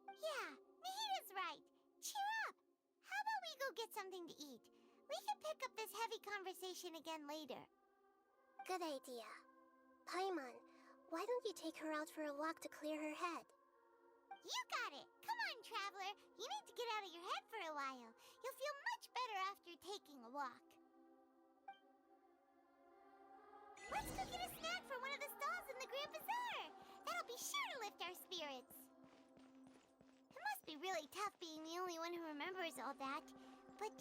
C: Yeah, Nahida's right. Cheer up! How about we go get something to eat? We can pick up this heavy conversation again later.
E: Good idea. Paimon, why don't you take her out for a walk to clear her head?
C: You got it! Come on, Traveler! You need to get out of your head for a while. You'll feel much better after taking a walk. Let's go get a snack from one of the stalls in the Grand Bazaar! That'll be sure to lift our spirits. It must be really tough being the only one who remembers all that, but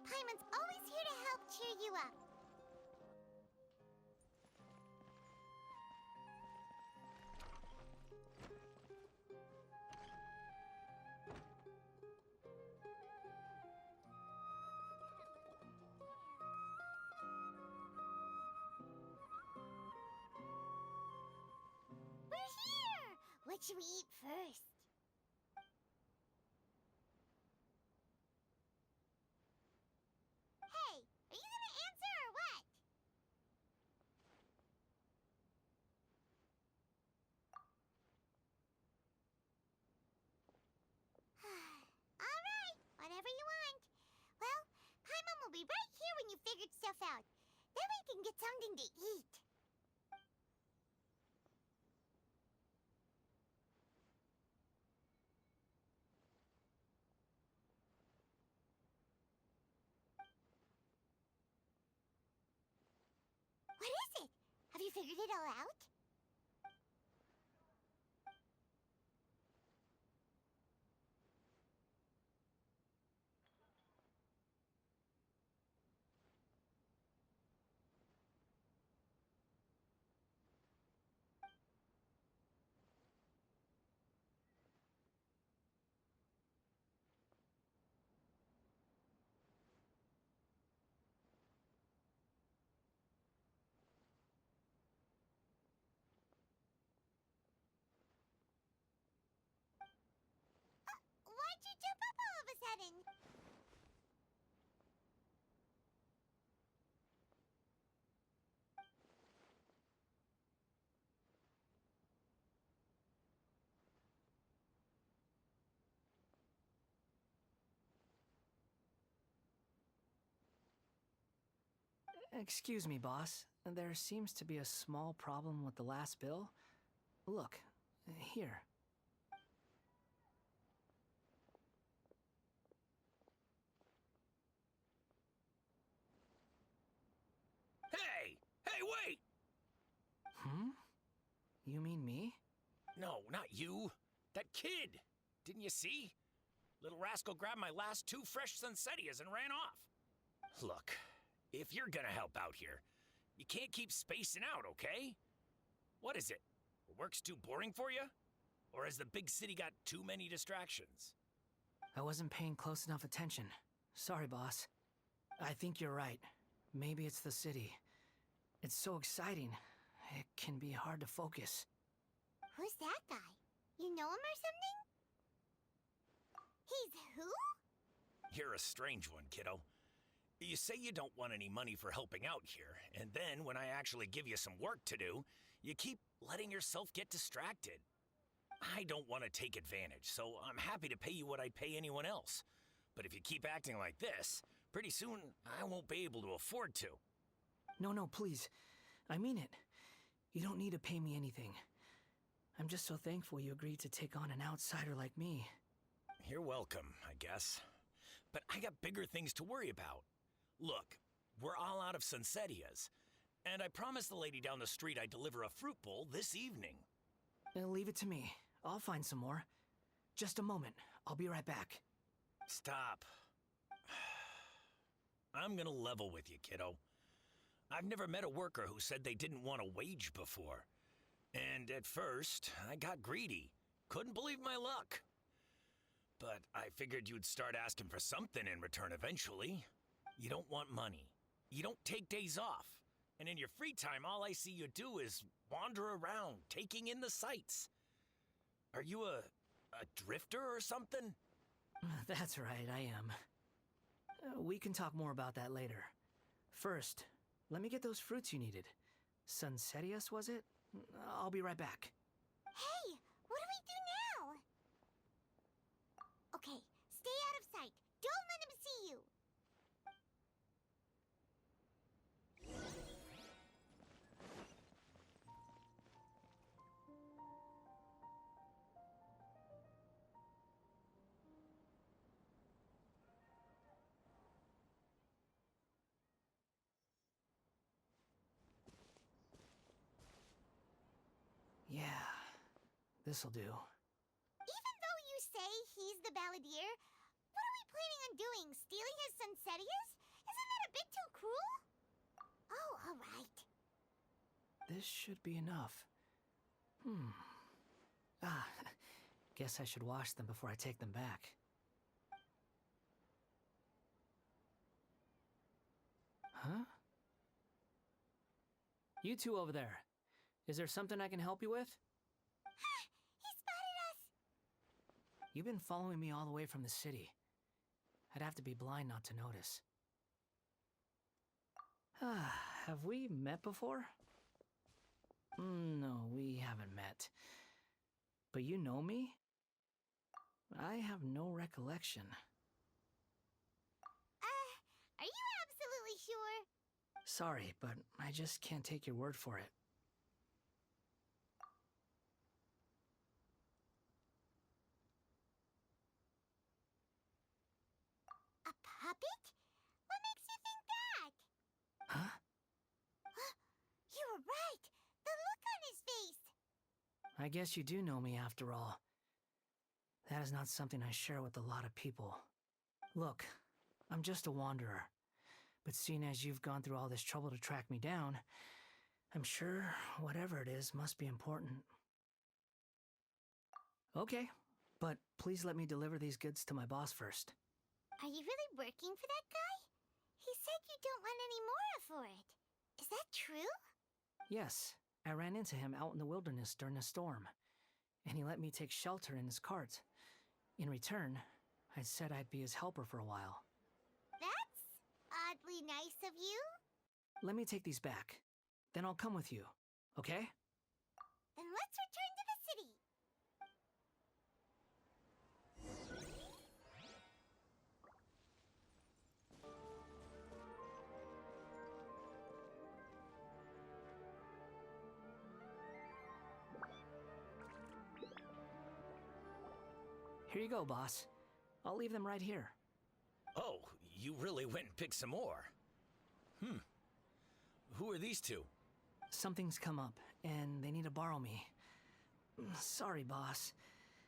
C: Paimon's always here to help cheer you up. We're here! What should we eat first? Hey, are you gonna answer or what? Alright, whatever you want. Well, Paimon will be right here when you figured stuff out. Then we can get something to eat. What is it? Have you figured it all out? Why'd you jump up all of a sudden?
D: Excuse me, boss. There seems to be a small problem with the last bill. Look, here.
M: Hey! Hey, wait!
D: Hmm? You mean me?
M: No, not you. That kid! Didn't you see? Little rascal grabbed my last 2 fresh Sunsettias and ran off. Look, if you're gonna help out here, you can't keep spacing out, okay? What is it? Work's too boring for you? Or has the big city got too many distractions?
D: I wasn't paying close enough attention. Sorry, boss. I think you're right. Maybe it's the city. It's so exciting. It can be hard to focus.
C: Who's that guy? You know him or something? He's who?
M: You're a strange one, kiddo. You say you don't want any money for helping out here, and then when I actually give you some work to do, you keep letting yourself get distracted. I don't want to take advantage, so I'm happy to pay you what I'd pay anyone else. But if you keep acting like this, pretty soon I won't be able to afford to.
D: No, please. I mean it. You don't need to pay me anything. I'm just so thankful you agreed to take on an outsider like me.
M: You're welcome, I guess. But I got bigger things to worry about. Look, we're all out of Sunsettias, and I promised the lady down the street I'd deliver a fruit bowl this evening.
D: Leave it to me. I'll find some more. Just a moment. I'll be right back.
M: Stop. I'm gonna level with you, kiddo. I've never met a worker who said they didn't want a wage before. And at first, I got greedy. Couldn't believe my luck. But I figured you'd start asking for something in return eventually. You don't want money. You don't take days off. And in your free time, all I see you do is wander around, taking in the sights. Are you a drifter or something?
D: That's right, I am. We can talk more about that later. First, let me get those fruits you needed. Sunsetius, was it? I'll be right back.
C: Hey, what do we do now? Okay, stay out of sight. Don't let him see you.
D: Yeah, this'll do.
C: Even though you say he's the balladeer, what are we planning on doing? Stealing his Sunsetius? Isn't that a bit too cruel? Oh, all right.
D: This should be enough. Guess I should wash them before I take them back. Huh? You two over there. Is there something I can help you with?
C: He spotted us!
D: You've been following me all the way from the city. I'd have to be blind not to notice. Have we met before? No, we haven't met. But you know me? I have no recollection.
C: Are you absolutely sure?
D: Sorry, but I just can't take your word for it.
C: A puppet? What makes you think that?
D: Huh?
C: You were right! The look on his face!
D: I guess you do know me after all. That is not something I share with a lot of people. Look, I'm just a wanderer. But seeing as you've gone through all this trouble to track me down, I'm sure whatever it is must be important. Okay, but please let me deliver these goods to my boss first.
C: Are you really working for that guy? He said you don't want any more for it. Is that true?
D: Yes, I ran into him out in the wilderness during a storm, and he let me take shelter in his cart. In return, I said I'd be his helper for a while.
C: That's oddly nice of you.
D: Let me take these back. Then I'll come with you, okay?
C: Then let's return to the city.
D: Here you go, boss. I'll leave them right here.
M: Oh, you really went and picked some more. Who are these two?
D: Something's come up, and they need to borrow me. Sorry, boss.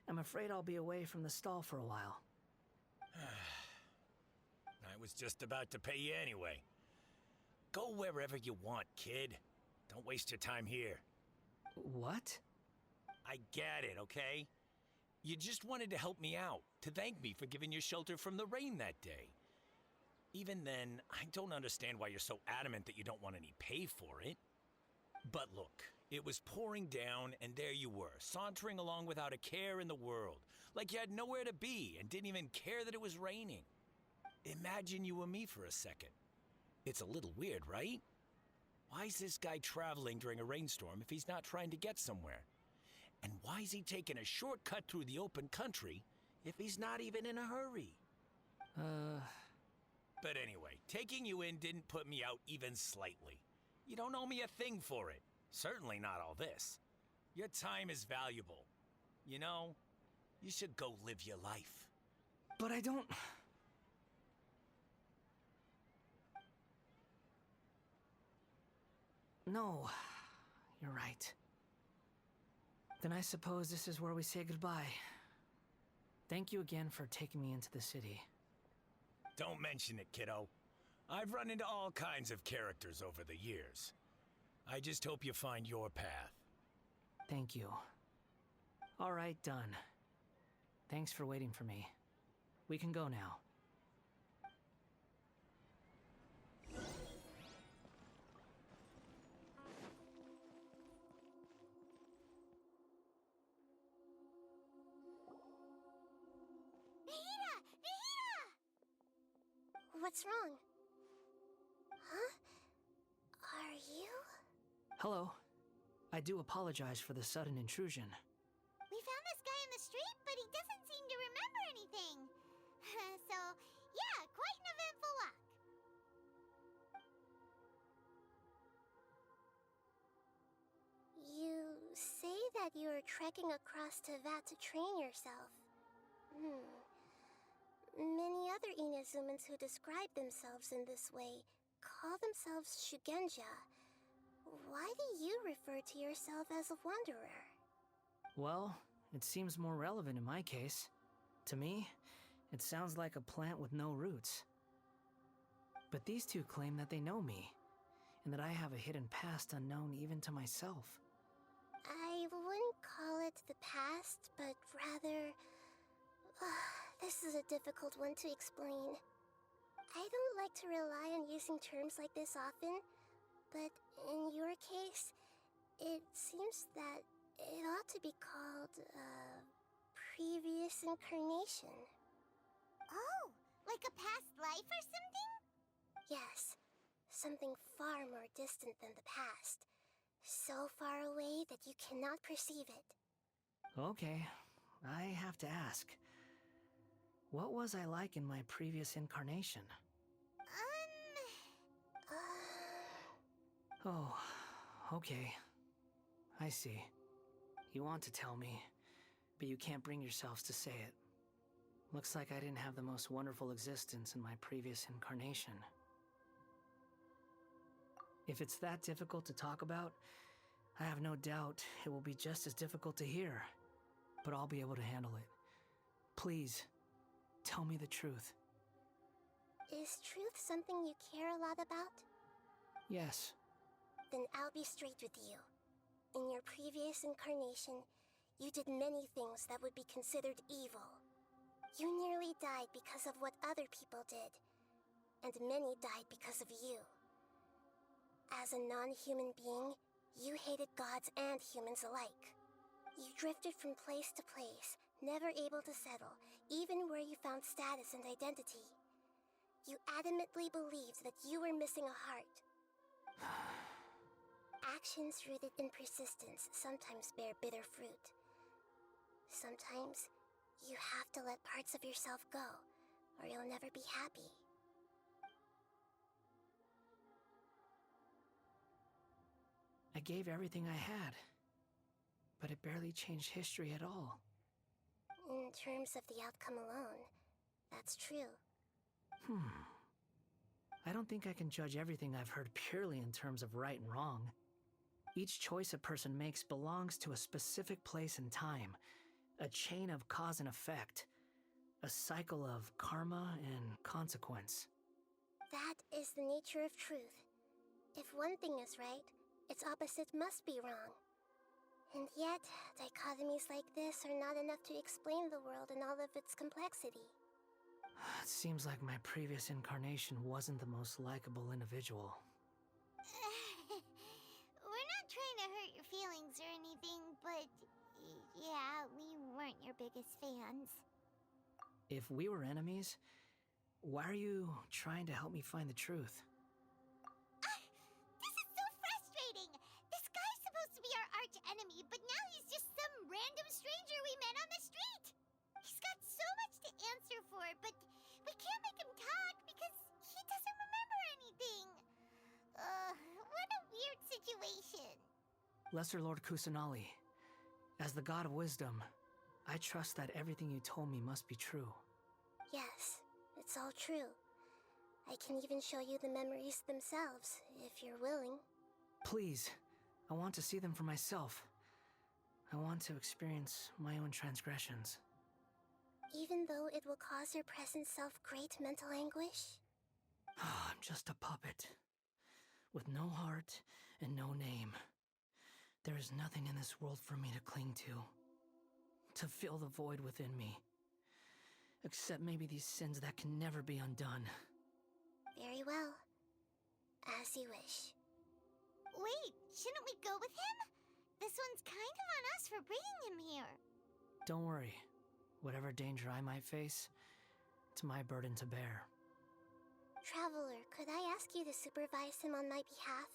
D: I'm afraid I'll be away from the stall for a while.
M: I was just about to pay you anyway. Go wherever you want, kid. Don't waste your time here.
D: What?
M: I get it, okay? You just wanted to help me out, to thank me for giving you shelter from the rain that day. Even then, I don't understand why you're so adamant that you don't want any pay for it. But look, it was pouring down, and there you were, sauntering along without a care in the world, like you had nowhere to be and didn't even care that it was raining. Imagine you were me for a second. It's a little weird, right? Why is this guy traveling during a rainstorm if he's not trying to get somewhere? And why is he taking a shortcut through the open country if he's not even in a hurry? But anyway, taking you in didn't put me out even slightly. You don't owe me a thing for it. Certainly not all this. Your time is valuable. You know, you should go live your life.
D: But I don't... No, you're right. Then I suppose this is where we say goodbye. Thank you again for taking me into the city.
M: Don't mention it, kiddo. I've run into all kinds of characters over the years. I just hope you find your path.
D: Thank you. All right, done. Thanks for waiting for me. We can go now.
E: What's wrong? Huh?
D: Hello. I do apologize for the sudden intrusion.
C: We found this guy in the street, but he doesn't seem to remember anything. So, yeah, quite an eventful walk.
E: You say that you are trekking across Teyvat to train yourself. Many other Inazumans who describe themselves in this way call themselves Shugenja. Why do you refer to yourself as a wanderer?
D: Well, it seems more relevant in my case. To me, it sounds like a plant with no roots. But these two claim that they know me, and that I have a hidden past unknown even to myself.
E: I wouldn't call it the past, but rather... this is a difficult one to explain. I don't like to rely on using terms like this often, but in your case, it seems that it ought to be called, previous incarnation.
C: Oh, like a past life or something?
E: Yes, something far more distant than the past. So far away that you cannot perceive it.
D: Okay, I have to ask. What was I like in my previous incarnation? Oh, okay. I see. You want to tell me, but you can't bring yourselves to say it. Looks like I didn't have the most wonderful existence in my previous incarnation. If it's that difficult to talk about, I have no doubt it will be just as difficult to hear. But I'll be able to handle it. Please, tell me the truth.
E: Is truth something you care a lot about?
D: Yes.
E: Then I'll be straight with you. In your previous incarnation, you did many things that would be considered evil. You nearly died because of what other people did, and many died because of you. As a non-human being, you hated gods and humans alike. You drifted from place to place, never able to settle, even where you found status and identity. You adamantly believed that you were missing a heart. Actions rooted in persistence sometimes bear bitter fruit. Sometimes, you have to let parts of yourself go, or you'll never be happy.
D: I gave everything I had, but it barely changed history at all.
E: In terms of the outcome alone, that's true.
D: I don't think I can judge everything I've heard purely in terms of right and wrong. Each choice a person makes belongs to a specific place and time, a chain of cause and effect, a cycle of karma and consequence.
E: That is the nature of truth. If one thing is right, its opposite must be wrong. And yet, dichotomies like this are not enough to explain the world in all of its complexity.
D: It seems like my previous incarnation wasn't the most likable individual.
C: We're not trying to hurt your feelings or anything, but yeah, we weren't your biggest fans.
D: If we were enemies, why are you trying to help me find the truth?
C: This is so frustrating! This guy's supposed to be our arch enemy, but now he's just some random stranger we met on the street! He's got so much to answer for, but we can't make him talk because he doesn't remember anything. What a weird situation.
D: Lesser Lord Kusanali, as the god of wisdom, I trust that everything you told me must be true.
E: Yes, it's all true. I can even show you the memories themselves, if you're willing.
D: Please, I want to see them for myself. I want to experience my own transgressions.
E: Even though it will cause your present self great mental anguish?
D: I'm just a puppet, with no heart and no name. There is nothing in this world for me to cling to fill the void within me. Except maybe these sins that can never be undone.
E: Very well. As you wish.
C: Wait, shouldn't we go with him? This one's kind of on us for bringing him here.
D: Don't worry. Whatever danger I might face, it's my burden to bear.
E: Traveler, could I ask you to supervise him on my behalf?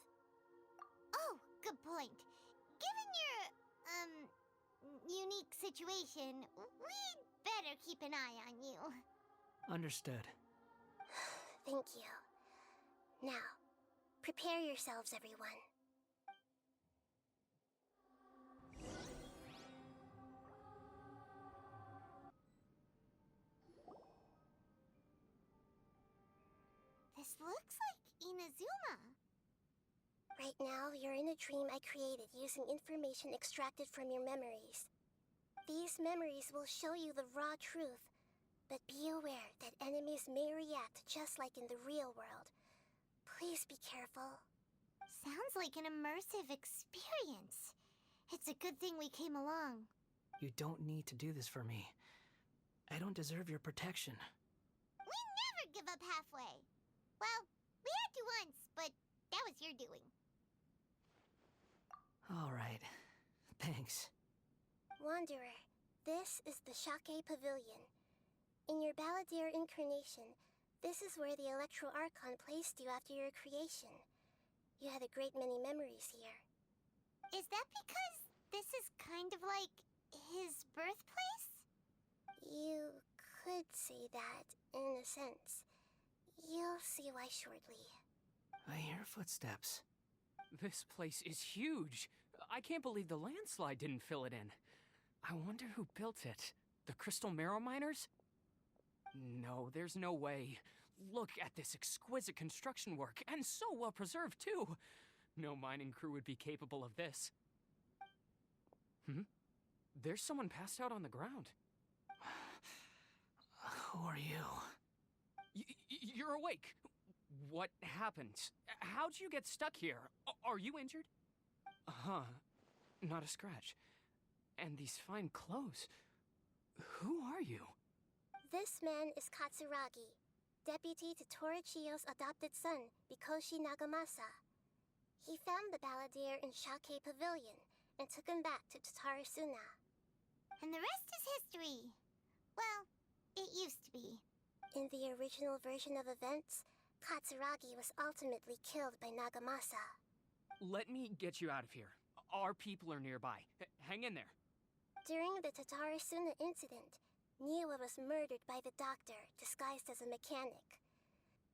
C: Oh, Good point. Given your, unique situation, we'd better keep an eye on you.
D: Understood.
E: Thank you. Now, prepare yourselves, everyone.
C: This looks like Inazuma.
E: Right now, you're in a dream I created using information extracted from your memories. These memories will show you the raw truth, but be aware that enemies may react just like in the real world. Please be careful.
C: Sounds like an immersive experience. It's a good thing we came along.
D: You don't need to do this for me. I don't deserve your protection.
C: We never give up halfway. Well, we had to once, but that was your doing.
D: All right. Thanks.
E: Wanderer, this is the Shake Pavilion. In your Balladeer incarnation, this is where the Electro Archon placed you after your creation. You had a great many memories here.
C: Is that because this is kind of like his birthplace?
E: You could say that, in a sense. You'll see why shortly.
D: I hear footsteps.
N: This place is huge. I can't believe the landslide didn't fill it in. I wonder who built it. The Crystal Marrow Miners? No, there's no way. Look at this exquisite construction work, and so well preserved, too. No mining crew would be capable of this. There's someone passed out on the ground.
D: Who are you?
N: You're awake. What happened? How'd you get stuck here? Are you injured? Huh. Not a scratch. And these fine clothes. Who are you?
E: This man is Katsuragi, deputy to Torichio's adopted son, Mikoshi Nagamasa. He found the Balladeer in Shake Pavilion and took him back to Tatarasuna.
C: And the rest is history. Well, it used to be.
E: In the original version of events, Katsuragi was ultimately killed by Nagamasa.
N: Let me get you out of here. Our people are nearby. Hang in there.
E: During the Tatarasuna incident, Niwa was murdered by the doctor, disguised as a mechanic.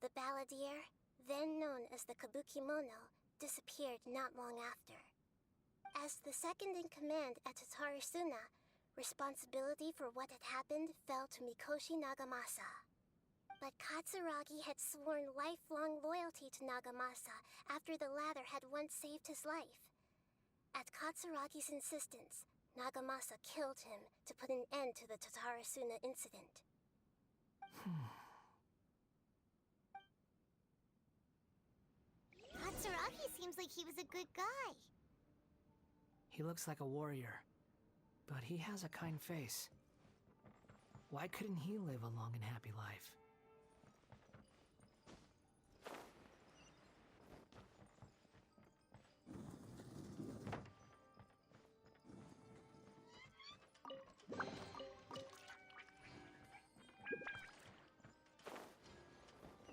E: The Balladeer, then known as the Kabukimono, disappeared not long after. As the second in command at Tatarasuna, responsibility for what had happened fell to Mikoshi Nagamasa. But Katsuragi had sworn lifelong loyalty to Nagamasa after the latter had once saved his life. At Katsuragi's insistence, Nagamasa killed him to put an end to the Tatarasuna incident.
C: Katsuragi seems like he was a good guy.
D: He looks like a warrior, but he has a kind face. Why couldn't he live a long and happy life?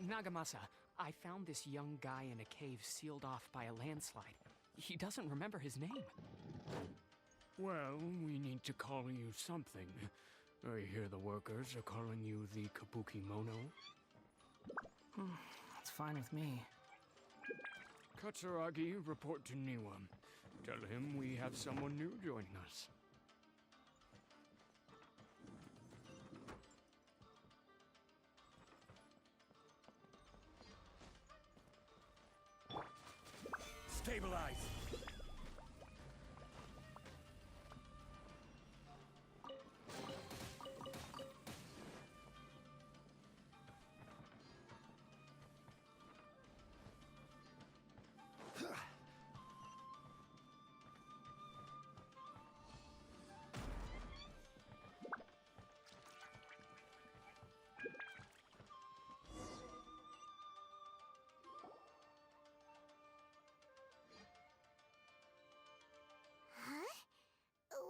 N: Nagamasa, I found this young guy in a cave sealed off by a landslide. He doesn't remember his name.
I: Well, we need to call you something. I hear the workers are calling you the Kabukimono.
D: That's fine with me.
I: Katsuragi, report to Niwa. Tell him we have someone new joining us. Stabilize!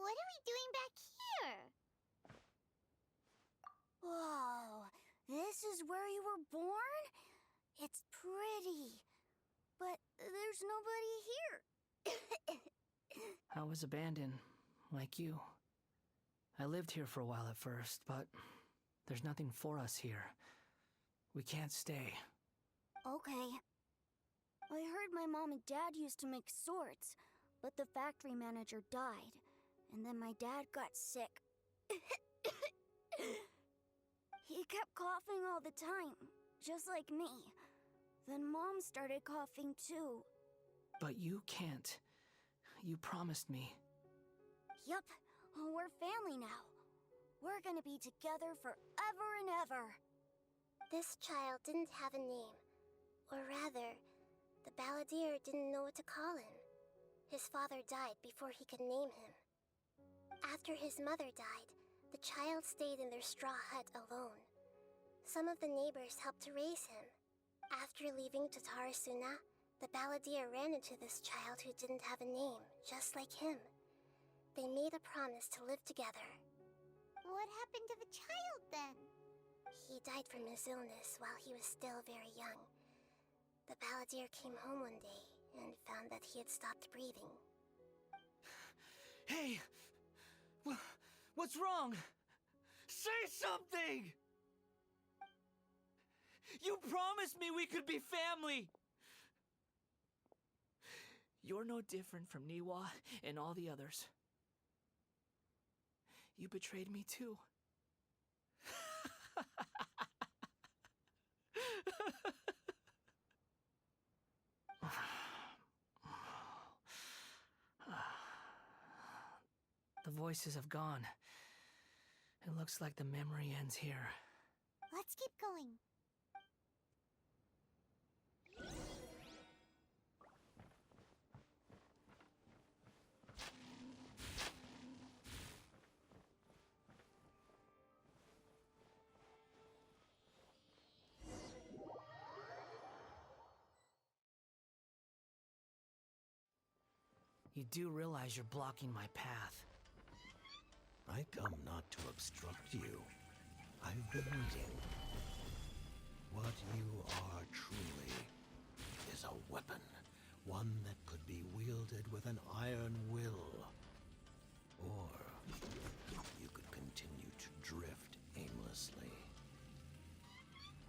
C: What are we doing back here? Whoa, this is where you were born? It's pretty, but there's nobody here.
D: I was abandoned, like you. I lived here for a while at first, but there's nothing for us here. We can't stay.
O: Okay. I heard my mom and dad used to make swords, but the factory manager died, and then my dad got sick. He kept coughing all the time, just like me. Then Mom started coughing too.
D: But you can't. You promised me.
O: Yup, we're family now. We're gonna be together forever and ever.
E: This child didn't have a name. Or rather, the balladeer didn't know what to call him. His father died before he could name him. After his mother died, the child stayed in their straw hut alone. Some of the neighbors helped to raise him. After leaving Tatarasuna, the balladeer ran into this child who didn't have a name, just like him. They made a promise to live together.
C: What happened to the child then?
E: He died from his illness while he was still very young. The balladeer came home one day and found that he had stopped breathing.
D: Hey! What's wrong? Say something! You promised me we could be family! You're no different from Niwa and all the others. You betrayed me too. The voices have gone. It looks like the memory ends here.
C: Let's keep going.
D: You do realize you're blocking my path.
P: I come not to obstruct you. I've been waiting. What you are truly is a weapon. One that could be wielded with an iron will. Or you could continue to drift aimlessly.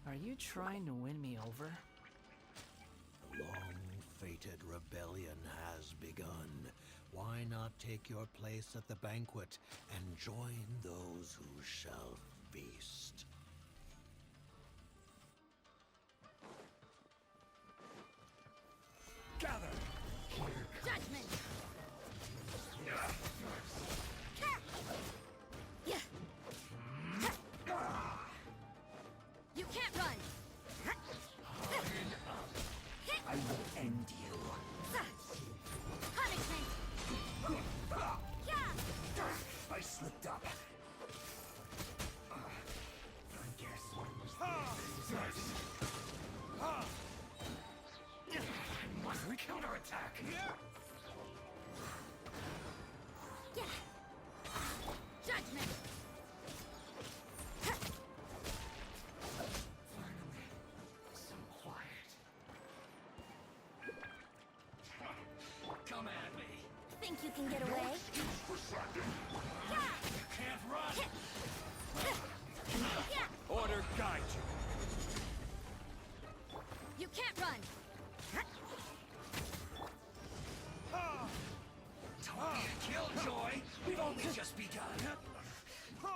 D: Are you trying to win me over?
P: The long-fated rebellion has begun. Why not take your place at the banquet and join those who shall feast?
M: Gather!
O: Judgment! You can't run!
P: I will end you.
O: Punishment!
P: I slipped up. Must we counterattack?
O: Judgment!
P: Finally, some quiet. Come at me.
O: Think you can get away?
P: You can't run.
M: Order guide you.
O: You can't run!
P: Don't be a killjoy. We've only just begun. I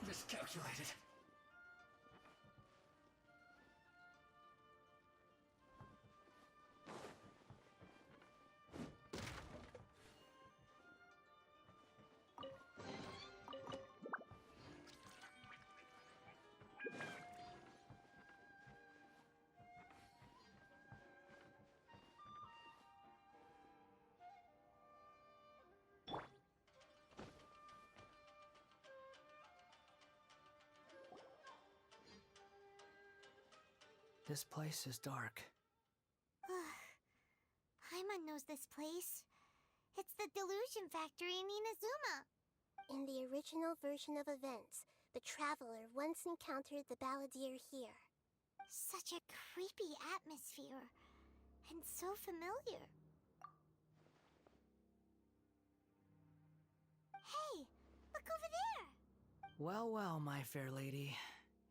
P: miscalculated.
D: This place is dark.
C: Paimon knows this place. It's the Delusion Factory in Inazuma.
E: In the original version of events, the Traveler once encountered the balladeer here.
C: Such a creepy atmosphere. And so familiar.
D: Well, well, my fair lady.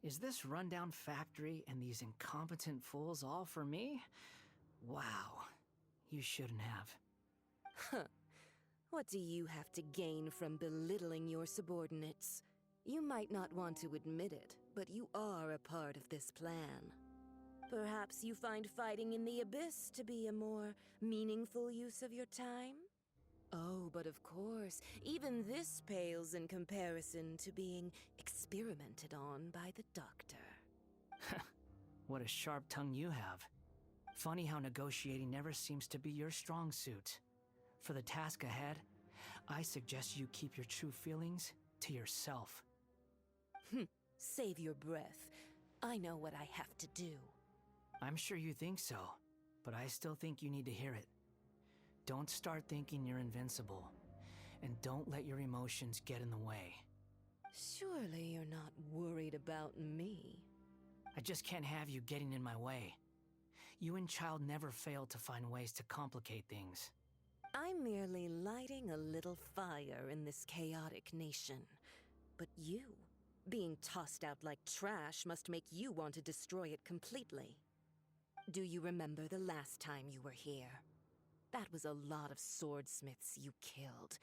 D: Is this rundown factory and these incompetent fools all for me? Wow. You shouldn't have.
Q: Huh. What do you have to gain from belittling your subordinates? You might not want to admit it, but you are a part of this plan. Perhaps you find fighting in the Abyss to be a more meaningful use of your time? Oh, but of course, even this pales in comparison to being experimented on by the doctor.
D: What a sharp tongue you have. Funny how negotiating never seems to be your strong suit. For the task ahead, I suggest you keep your true feelings to yourself.
Q: Save your breath. I know what I have to do.
D: I'm sure you think so, but I still think you need to hear it. Don't start thinking you're invincible, and don't let your emotions get in the way.
Q: Surely you're not worried about me.
D: I just can't have you getting in my way. You and Child never fail to find ways to complicate things.
Q: I'm merely lighting a little fire in this chaotic nation. But you, being tossed out like trash, must make you want to destroy it completely. Do you remember the last time you were here? That was a lot of swordsmiths you killed.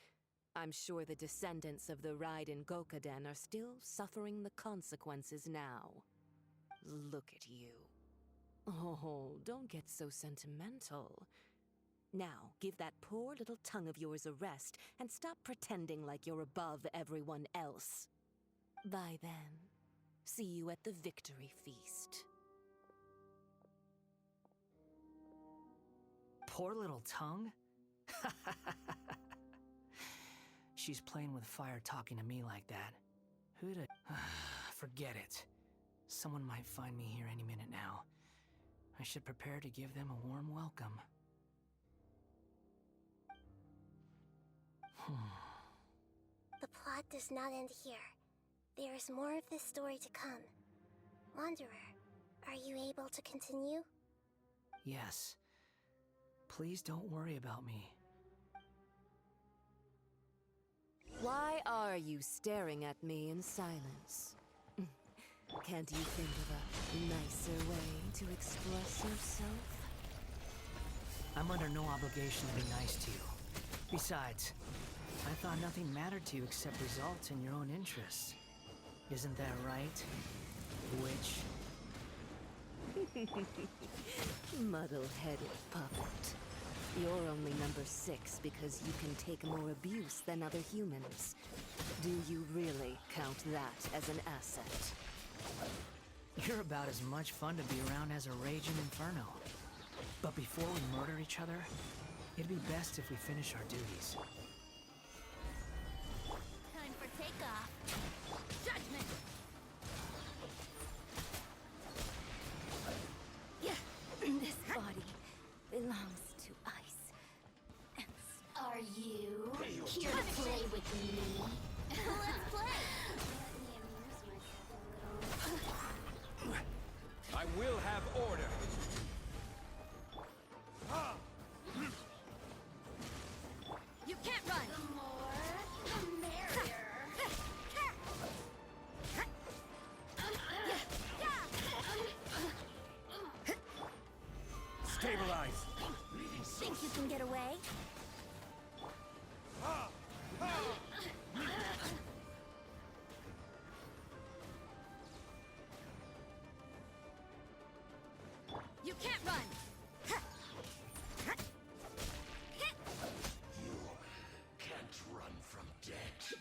Q: I'm sure the descendants of the Raiden Gokaden are still suffering the consequences now. Look at you. Oh, don't get so sentimental. Now, give that poor little tongue of yours a rest and stop pretending like you're above everyone else. Bye then. See you at the victory feast.
D: Poor little tongue? She's playing with fire talking to me like that. Who'd Forget it. Someone might find me here any minute now. I should prepare to give them a warm welcome.
E: The plot does not end here. There is more of this story to come. Wanderer, are you able to continue?
D: Yes. Please don't worry about me.
Q: Why are you staring at me in silence? Can't you think of a nicer way to express yourself?
D: I'm under no obligation to be nice to you. Besides, I thought nothing mattered to you except results in your own interests. Isn't that right, witch?
Q: Muddle-headed puppet. You're only number 6 because you can take more abuse than other humans. Do you really count that as an asset?
D: You're about as much fun to be around as a raging inferno. But before we murder each other, it'd be best if we finish our duties.
C: Time for takeoff. Judgment!
Q: This body belongs to ice.
C: Are you here to play with me? Let's play!
B: I will have order.
C: You can't run! The more, the merrier.
B: Stabilize.
C: Think you can get away? You can't run!
P: You can't run from death.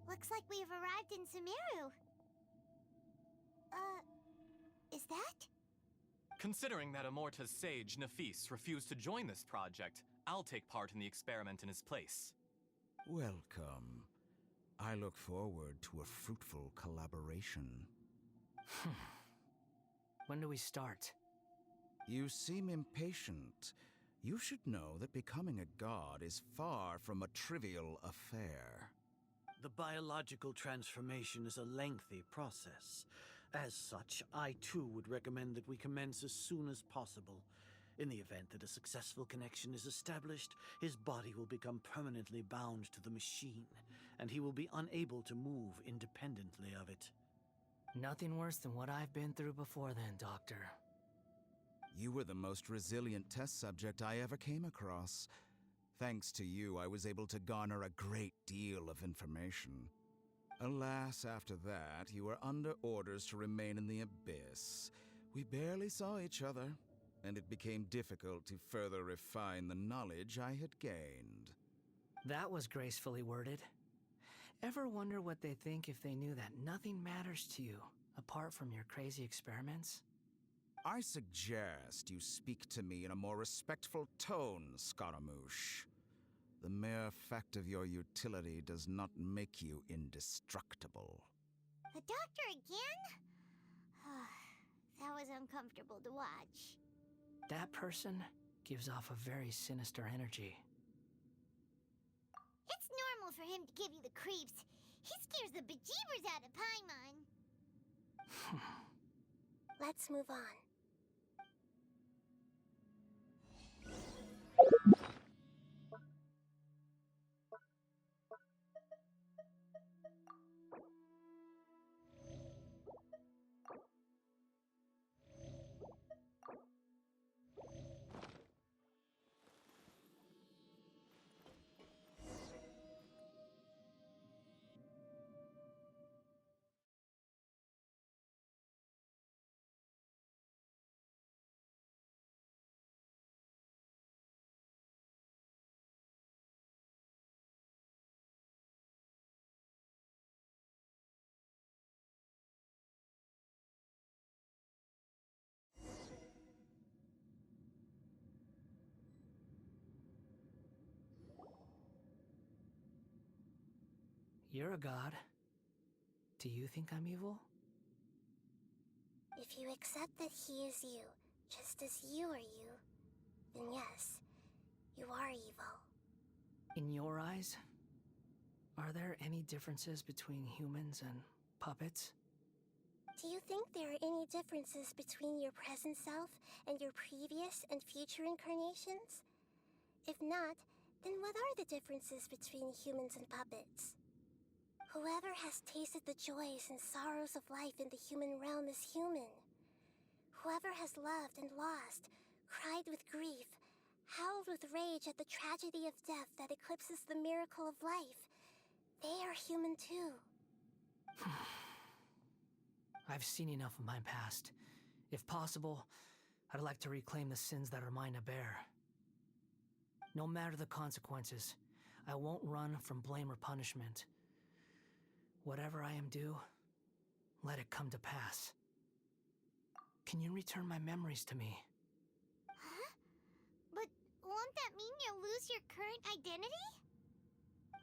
C: Looks like we've arrived in Sumeru. Is
F: Considering that Amorta's sage, Nafis, refused to join this project, I'll take part in the experiment in his place.
H: Welcome. I look forward to a fruitful collaboration.
D: When do we start?
H: You seem impatient. You should know that becoming a god is far from a trivial affair.
R: The biological transformation is a lengthy process. As such, I too would recommend that we commence as soon as possible. In the event that a successful connection is established, his body will become permanently bound to the machine, and he will be unable to move independently of it.
D: Nothing worse than what I've been through before then, Doctor.
H: You were the most resilient test subject I ever came across. Thanks to you, I was able to garner a great deal of information. Alas, after that, you were under orders to remain in the Abyss. We barely saw each other, and it became difficult to further refine the knowledge I had gained.
D: That was gracefully worded. Ever wonder what they think if they knew that nothing matters to you, apart from your crazy experiments?
H: I suggest you speak to me in a more respectful tone, Scaramouche. The mere fact of your utility does not make you indestructible.
C: The doctor again? That was uncomfortable to watch.
D: That person gives off a very sinister energy.
C: It's normal for him to give you the creeps. He scares the bejeebers out of Paimon.
E: Let's move on.
D: You're a god. Do you think I'm evil?
E: If you accept that he is you, just as you are you, then yes, you are evil.
D: In your eyes, are there any differences between humans and puppets?
E: Do you think there are any differences between your present self and your previous and future incarnations? If not, then what are the differences between humans and puppets? Whoever has tasted the joys and sorrows of life in the human realm is human. Whoever has loved and lost, cried with grief, howled with rage at the tragedy of death that eclipses the miracle of life, they are human too.
D: I've seen enough of my past. If possible, I'd like to reclaim the sins that are mine to bear. No matter the consequences, I won't run from blame or punishment. Whatever I am due, let it come to pass. Can you return my memories to me?
C: Huh? But won't that mean you'll lose your current identity?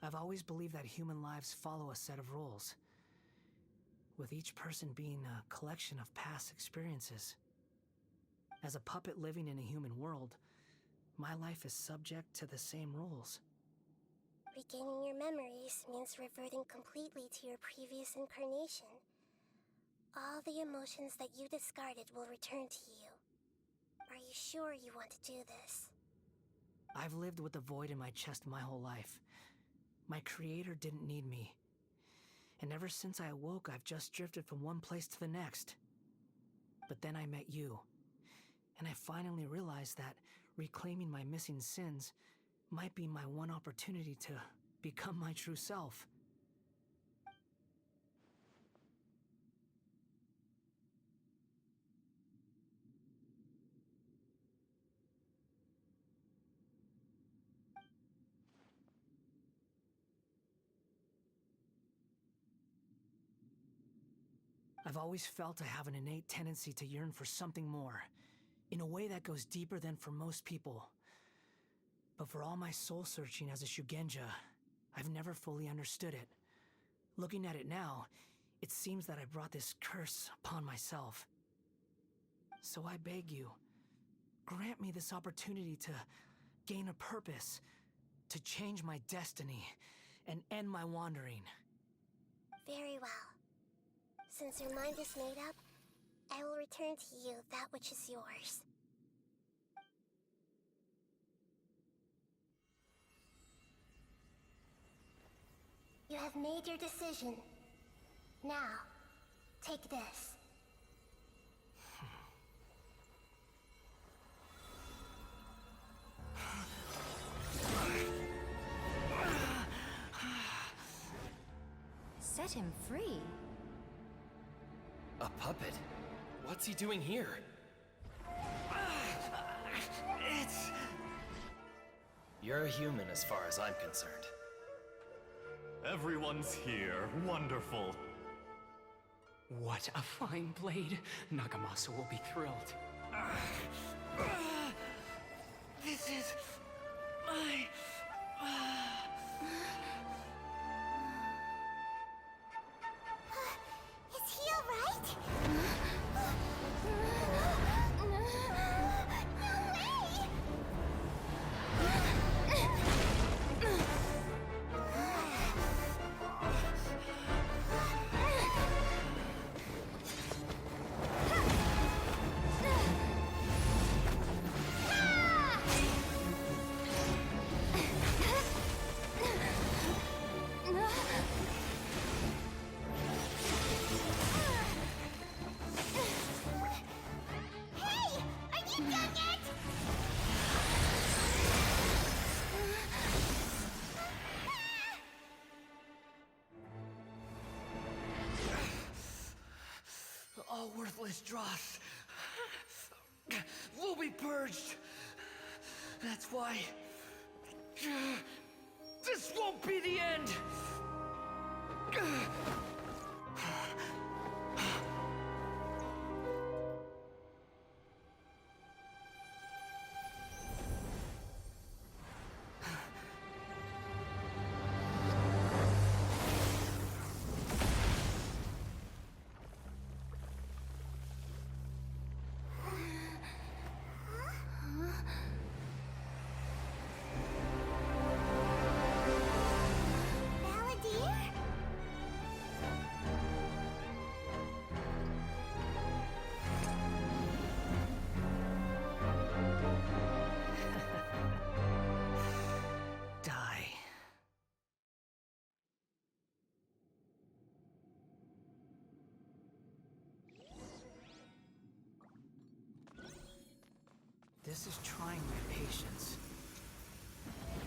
D: I've always believed that human lives follow a set of rules, with each person being a collection of past experiences. As a puppet living in a human world, my life is subject to the same rules.
E: Regaining your memories means reverting completely to your previous incarnation. All the emotions that you discarded will return to you. Are you sure you want to do this?
D: I've lived with the void in my chest my whole life. My creator didn't need me. And ever since I awoke, I've just drifted from one place to the next. But then I met you. And I finally realized that reclaiming my missing sins might be my one opportunity to become my true self. I've always felt I have an innate tendency to yearn for something more, in a way that goes deeper than for most people. But for all my soul-searching as a Shugenja, I've never fully understood it. Looking at it now, it seems that I brought this curse upon myself. So I beg you, grant me this opportunity to gain a purpose, to change my destiny, and end my wandering.
E: Very well. Since your mind is made up, I will return to you that which is yours. You have made your decision. Now, take this.
S: Set him free?
G: A puppet? What's he doing here? You're a human as far as I'm concerned.
F: Everyone's here. Wonderful.
N: What a fine blade. Nagamasa will be thrilled.
D: This is my...
C: Is he alright?
D: All worthless dross will be purged. That's why this won't be the end. This is trying my patience.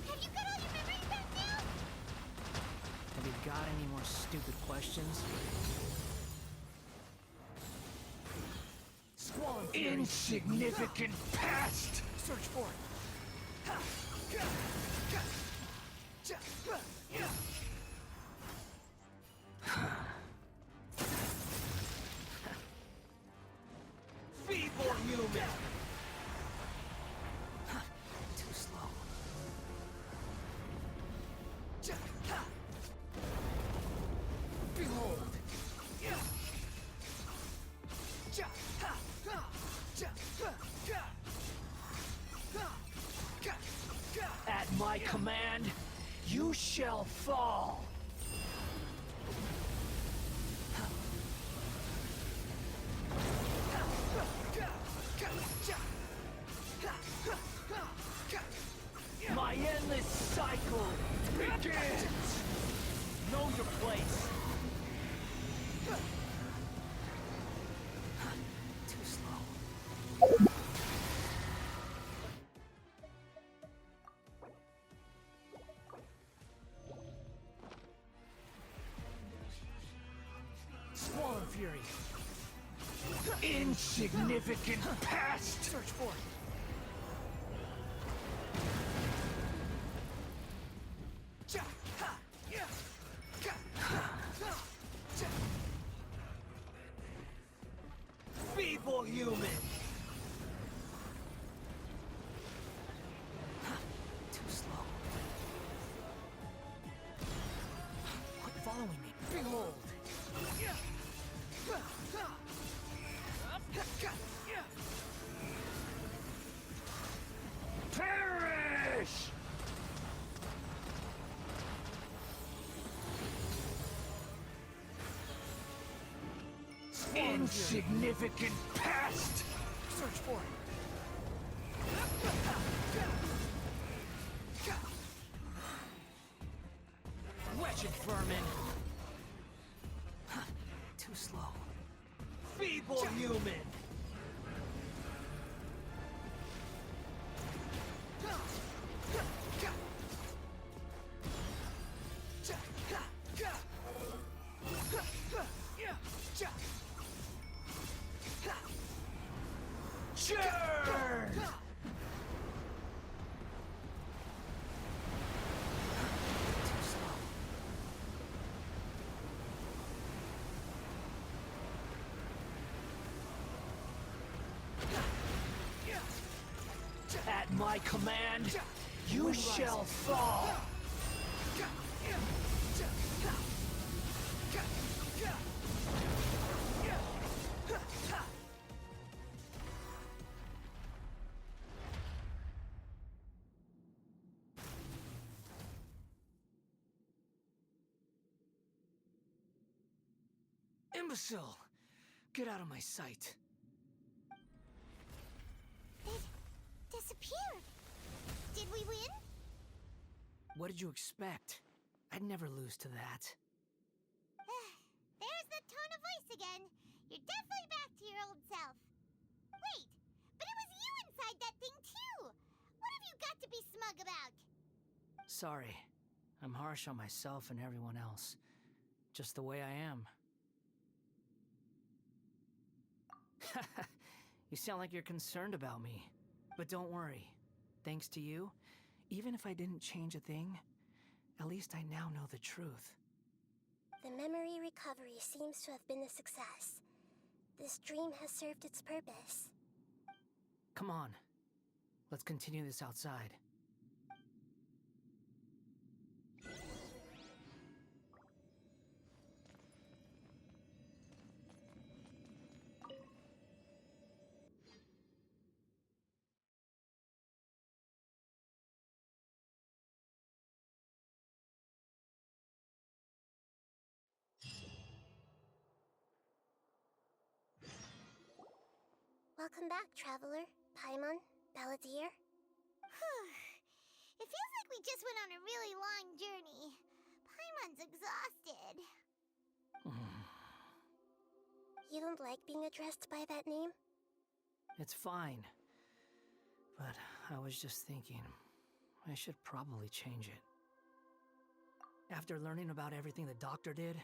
C: Have you got all your memories back now?
D: Have you got any more stupid questions? Squall and insignificant past! Search for it. Feeble human! Too slow. Behold! At my command, you shall fall! My endless cycle begins! Know your place! Too slow. Squall and Fury. Insignificant past! Search for it. Feeble human! following me. Behold!
P: Perish! Insignificant pest!
D: Search for it. Wretched vermin! Too slow.
P: Feeble human! Churn! At my command, you shall fall!
D: Imbecile! Get out of my sight.
C: It disappeared. Did we win?
D: What did you expect? I'd never lose to that.
C: There's the tone of voice again. You're definitely back to your old self. Wait, but it was you inside that thing too. What have you got to be smug about?
D: Sorry. I'm harsh on myself and everyone else. Just the way I am. You sound like you're concerned about me. But don't worry. Thanks to you, even if I didn't change a thing, at least I now know the truth.
E: The memory recovery seems to have been a success. This dream has served its purpose.
D: Come on. Let's continue this outside.
E: Welcome back, traveler. Paimon, Balladeer.
C: It feels like we just went on a really long journey. Paimon's exhausted.
E: You don't like being addressed by that name?
D: It's fine. But I was just thinking, I should probably change it. After learning about everything the doctor did,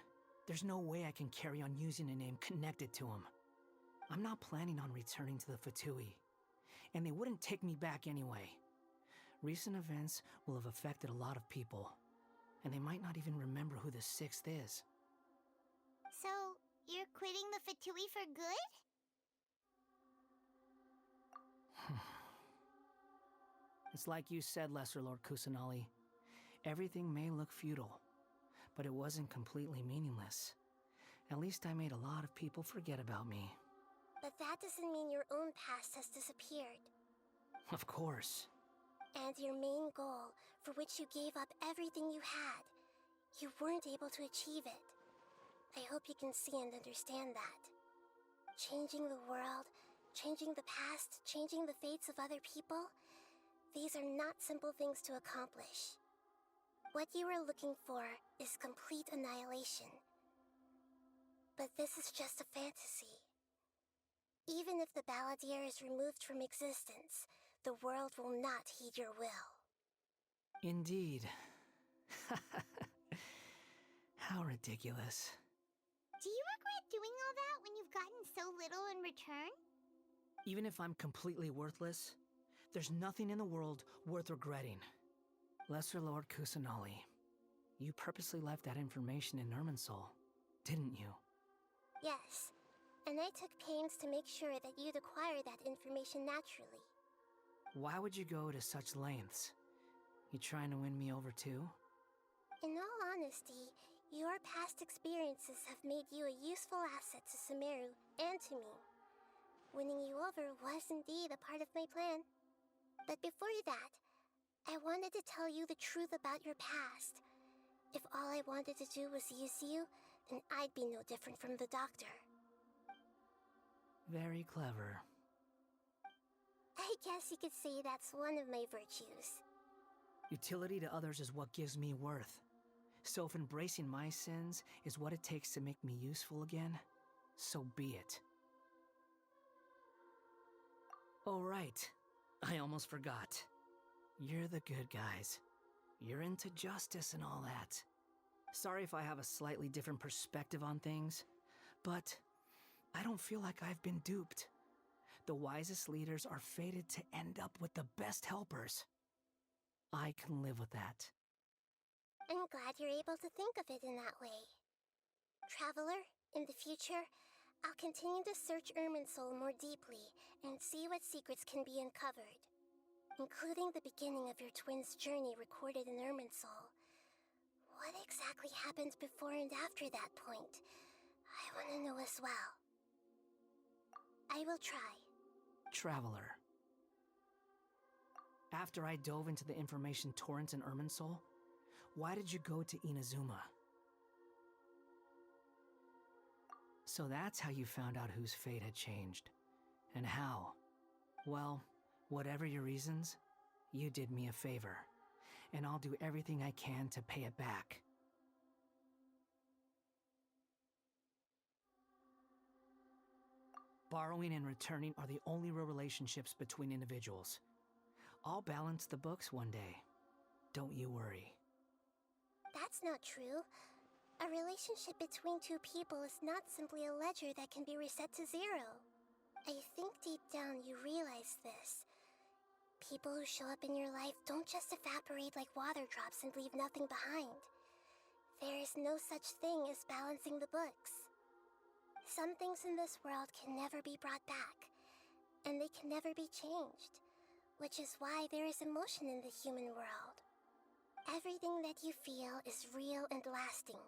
D: there's no way I can carry on using a name connected to him. I'm not planning on returning to the Fatui, and they wouldn't take me back anyway. Recent events will have affected a lot of people, and they might not even remember who the Sixth is.
C: So, you're quitting the Fatui for good?
D: It's like you said, Lesser Lord Kusanali. Everything may look futile, but it wasn't completely meaningless. At least I made a lot of people forget about me.
E: But that doesn't mean your own past has disappeared.
D: Of course.
E: And your main goal, for which you gave up everything you had, you weren't able to achieve it. I hope you can see and understand that. Changing the world, changing the past, changing the fates of other people, these are not simple things to accomplish. What you are looking for is complete annihilation. But this is just a fantasy. Even if the Balladeer is removed from existence, the world will not heed your will.
D: Indeed. How ridiculous.
C: Do you regret doing all that when you've gotten so little in return?
D: Even if I'm completely worthless, there's nothing in the world worth regretting. Lesser Lord Kusanali, you purposely left that information in Irminsul, didn't you?
E: Yes, and I took pains to make sure that you'd acquire that information naturally.
D: Why would you go to such lengths? You trying to win me over too?
E: In all honesty, Your past experiences have made you a useful asset to Sumeru and to me. Winning you over was indeed a part of my plan. But before that, I wanted to tell you the truth about your past. If all I wanted to do was use you, then I'd be no different from the doctor.
D: Very clever.
E: I guess you could say that's one of my virtues.
D: Utility to others is what gives me worth. So if embracing my sins is what it takes to make me useful again, so be it. Oh right, I almost forgot. You're the good guys. You're into justice and all that. Sorry if I have a slightly different perspective on things, but I don't feel like I've been duped. The wisest leaders are fated to end up with the best helpers. I can live with that.
E: I'm glad you're able to think of it in that way. Traveler, in the future, I'll continue to search Irminsul more deeply and see what secrets can be uncovered, including the beginning of your twins' journey recorded in Irminsul. What exactly happened before and after that point? I want to know as well. I will try.
D: Traveler. After I dove into the information torrent in Irminsul, why did you go to Inazuma? So that's how you found out whose fate had changed. And how? Well, whatever your reasons, you did me a favor. And I'll do everything I can to pay it back. Borrowing and returning are the only real relationships between individuals. I'll balance the books one day. Don't you worry.
E: That's not true. A relationship between two people is not simply a ledger that can be reset to zero. I think deep down you realize this. People who show up in your life don't just evaporate like water drops and leave nothing behind. There is no such thing as balancing the books. Some things in this world can never be brought back, and they can never be changed, which is why there is emotion in the human world. Everything that you feel is real and lasting,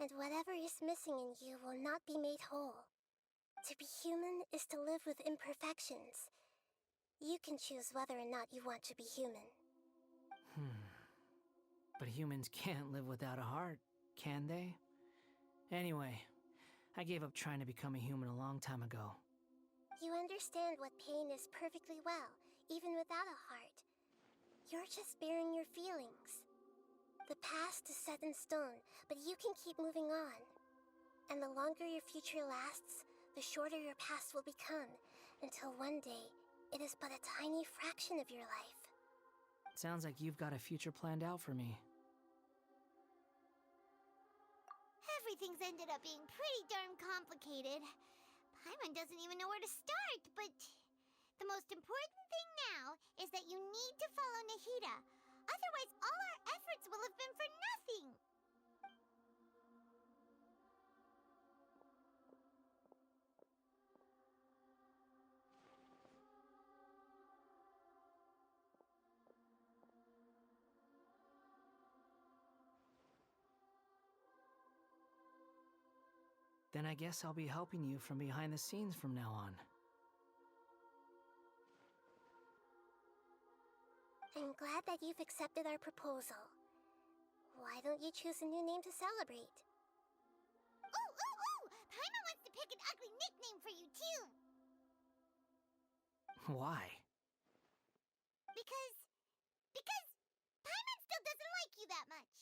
E: and whatever is missing in you will not be made whole. To be human is to live with imperfections. You can choose whether or not you want to be human.
D: But humans can't live without a heart, can they? Anyway, I gave up trying to become a human a long time ago.
E: You understand what pain is perfectly well, even without a heart. You're just bearing your feelings. The past is set in stone, but you can keep moving on. And the longer your future lasts, the shorter your past will become, until one day, it is but a tiny fraction of your life.
D: Sounds like you've got a future planned out for me.
C: Everything's ended up being pretty darn complicated. Paimon doesn't even know where to start, but the most important thing now is that you need to follow Nahida. Otherwise, all our efforts will have been for nothing.
D: Then I guess I'll be helping you from behind the scenes from now on.
E: I'm glad that you've accepted our proposal. Why don't you choose a new name to celebrate?
C: Ooh! Paimon wants to pick an ugly nickname for you, too!
D: Why?
C: Because Paimon still doesn't like you that much.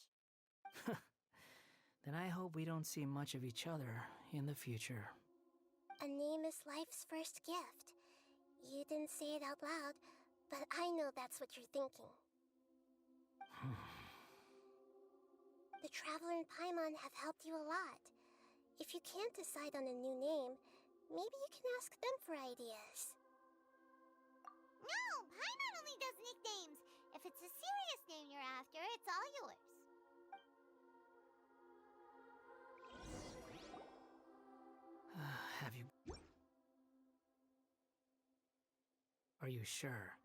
D: Then I hope we don't see much of each other in the future.
E: A name is life's first gift. You didn't say it out loud, but I know that's what you're thinking. The Traveler and Paimon have helped you a lot. If you can't decide on a new name, maybe you can ask them for ideas.
C: No! Paimon only does nicknames! If it's a serious name you're after, it's all yours.
D: Have you... Are you sure?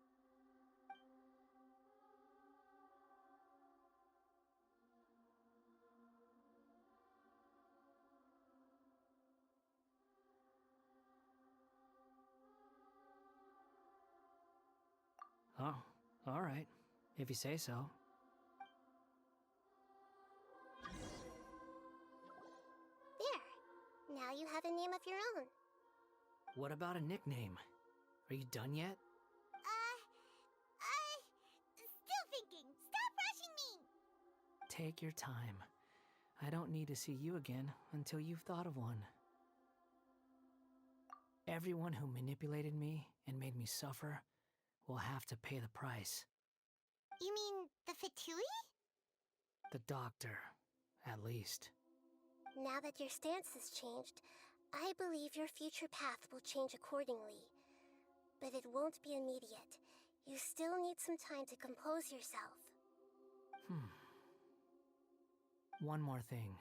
D: Oh, alright. If you say so.
E: There. Now you have a name of your own.
D: What about a nickname? Are you done yet?
C: Still thinking. Stop rushing me!
D: Take your time. I don't need to see you again until you've thought of one. Everyone who manipulated me and made me suffer will have to pay the price.
C: You mean the Fatui?
D: The doctor, at least.
E: Now that your stance has changed, I believe your future path will change accordingly. But it won't be immediate. You still need some time to compose yourself.
D: One more thing.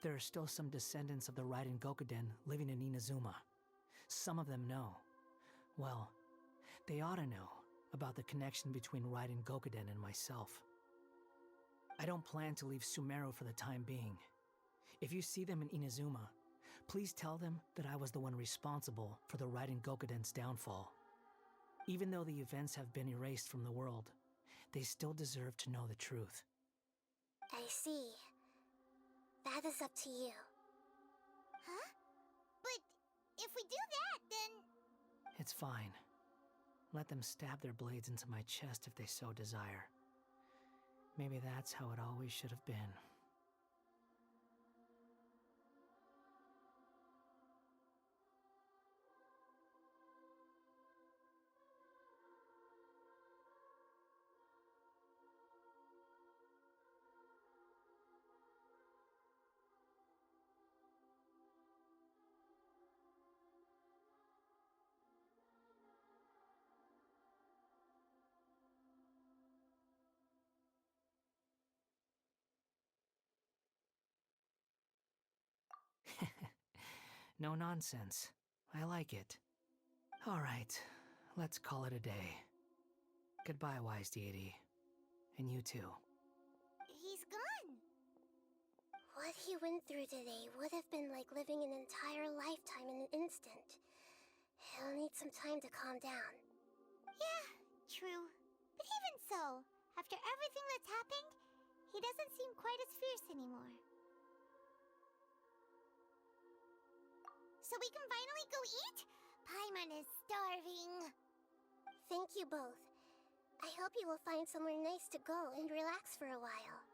D: There are still some descendants of the Raiden Gokuden living in Inazuma. Some of them know. Well, they ought to know about the connection between Raiden Gokuden and myself. I don't plan to leave Sumeru for the time being. If you see them in Inazuma, please tell them that I was the one responsible for the Raiden Gokuden's downfall. Even though the events have been erased from the world, they still deserve to know the truth.
E: I see. That is up to you.
C: Huh? But if we do that, then...
D: It's fine. Let them stab their blades into my chest if they so desire. Maybe that's how it always should have been. No nonsense. I like it. Alright, let's call it a day. Goodbye, wise deity. And you too.
C: He's gone.
E: What he went through today would have been like living an entire lifetime in an instant. He'll need some time to calm down.
C: Yeah, true. But even so, after everything that's happened, he doesn't seem quite as fierce anymore. So we can finally go eat? Paimon is starving.
E: Thank you both. I hope you will find somewhere nice to go and relax for a while.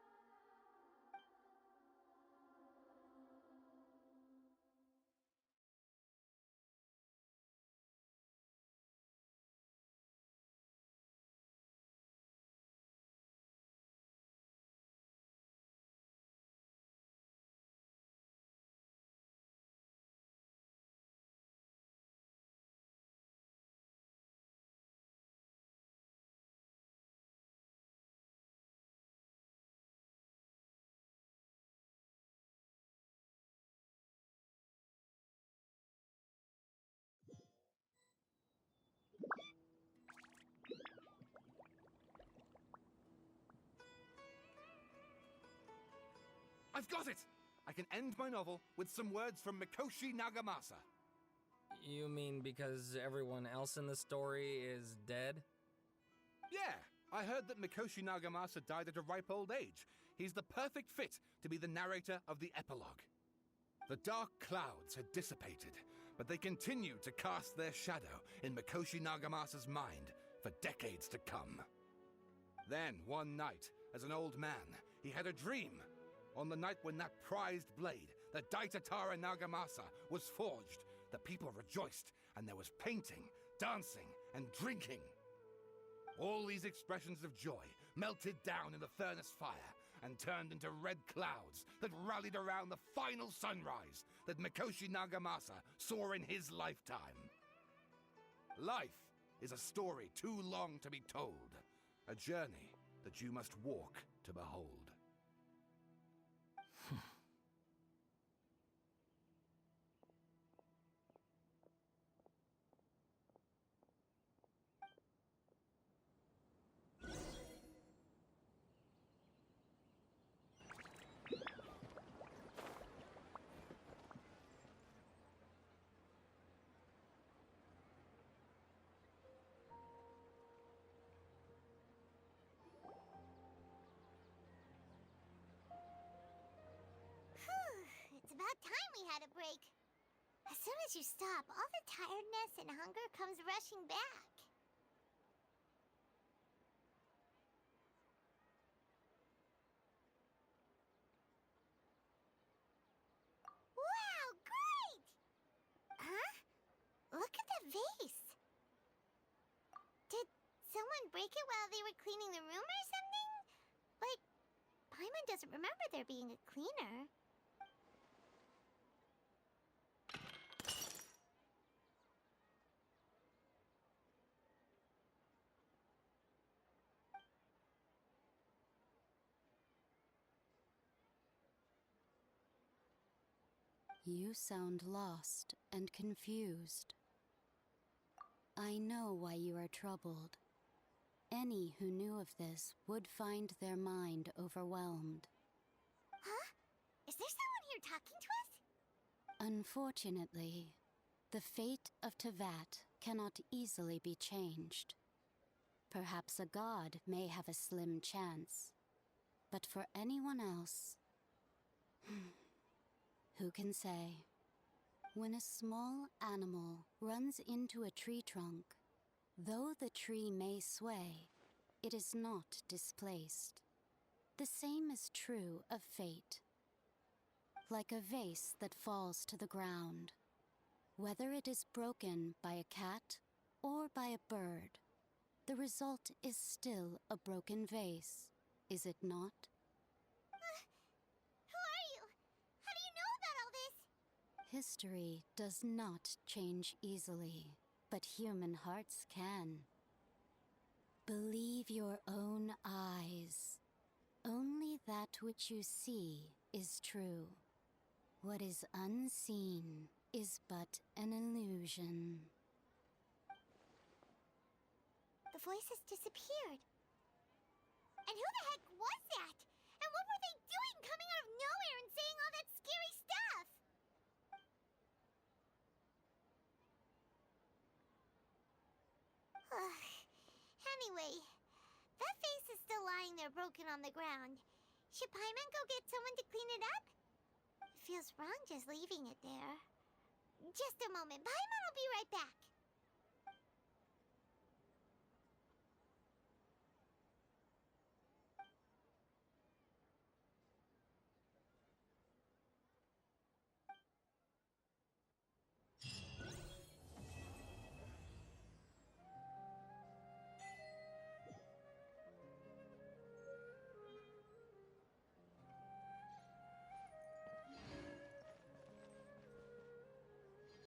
B: I've got it! I can end my novel with some words from Mikoshi Nagamasa.
A: You mean because everyone else in the story is dead?
B: Yeah, I heard that Mikoshi Nagamasa died at a ripe old age. He's the perfect fit to be the narrator of the epilogue. The dark clouds had dissipated, but they continued to cast their shadow in Mikoshi Nagamasa's mind for decades to come. Then, one night, as an old man, he had a dream. On the night when that prized blade, the Daitatara Nagamasa, was forged, the people rejoiced, and there was painting, dancing, and drinking. All these expressions of joy melted down in the furnace fire and turned into red clouds that rallied around the final sunrise that Mikoshi Nagamasa saw in his lifetime. Life is a story too long to be told, a journey that you must walk to behold.
C: about time we had a break. As soon as you stop, all the tiredness and hunger comes rushing back. Wow, great! Huh? Look at the vase. Did someone break it while they were cleaning the room or something? But Paimon doesn't remember there being a cleaner.
S: You sound lost and confused. I know why you are troubled. Any who knew of this would find their mind overwhelmed.
C: Huh? Is there someone here talking to us?
S: Unfortunately, the fate of Tevat cannot easily be changed. Perhaps a god may have a slim chance, but for anyone else, who can say? When a small animal runs into a tree trunk, though the tree may sway, it is not displaced. The same is true of fate. Like a vase that falls to the ground, whether it is broken by a cat or by a bird, the result is still a broken vase, is it not?
C: Who are you? How do you know about all this?
S: History does not change easily, but human hearts can. Believe your own eyes. Only that which you see is true. What is unseen is but an illusion.
C: The voices disappeared. And who the heck was that? And what were they doing coming out of nowhere and saying all that scary stuff? Anyway, that face is still lying there broken on the ground. Should Paimon go get someone to clean it up? It feels wrong just leaving it there. Just a moment. Paimon will be right back.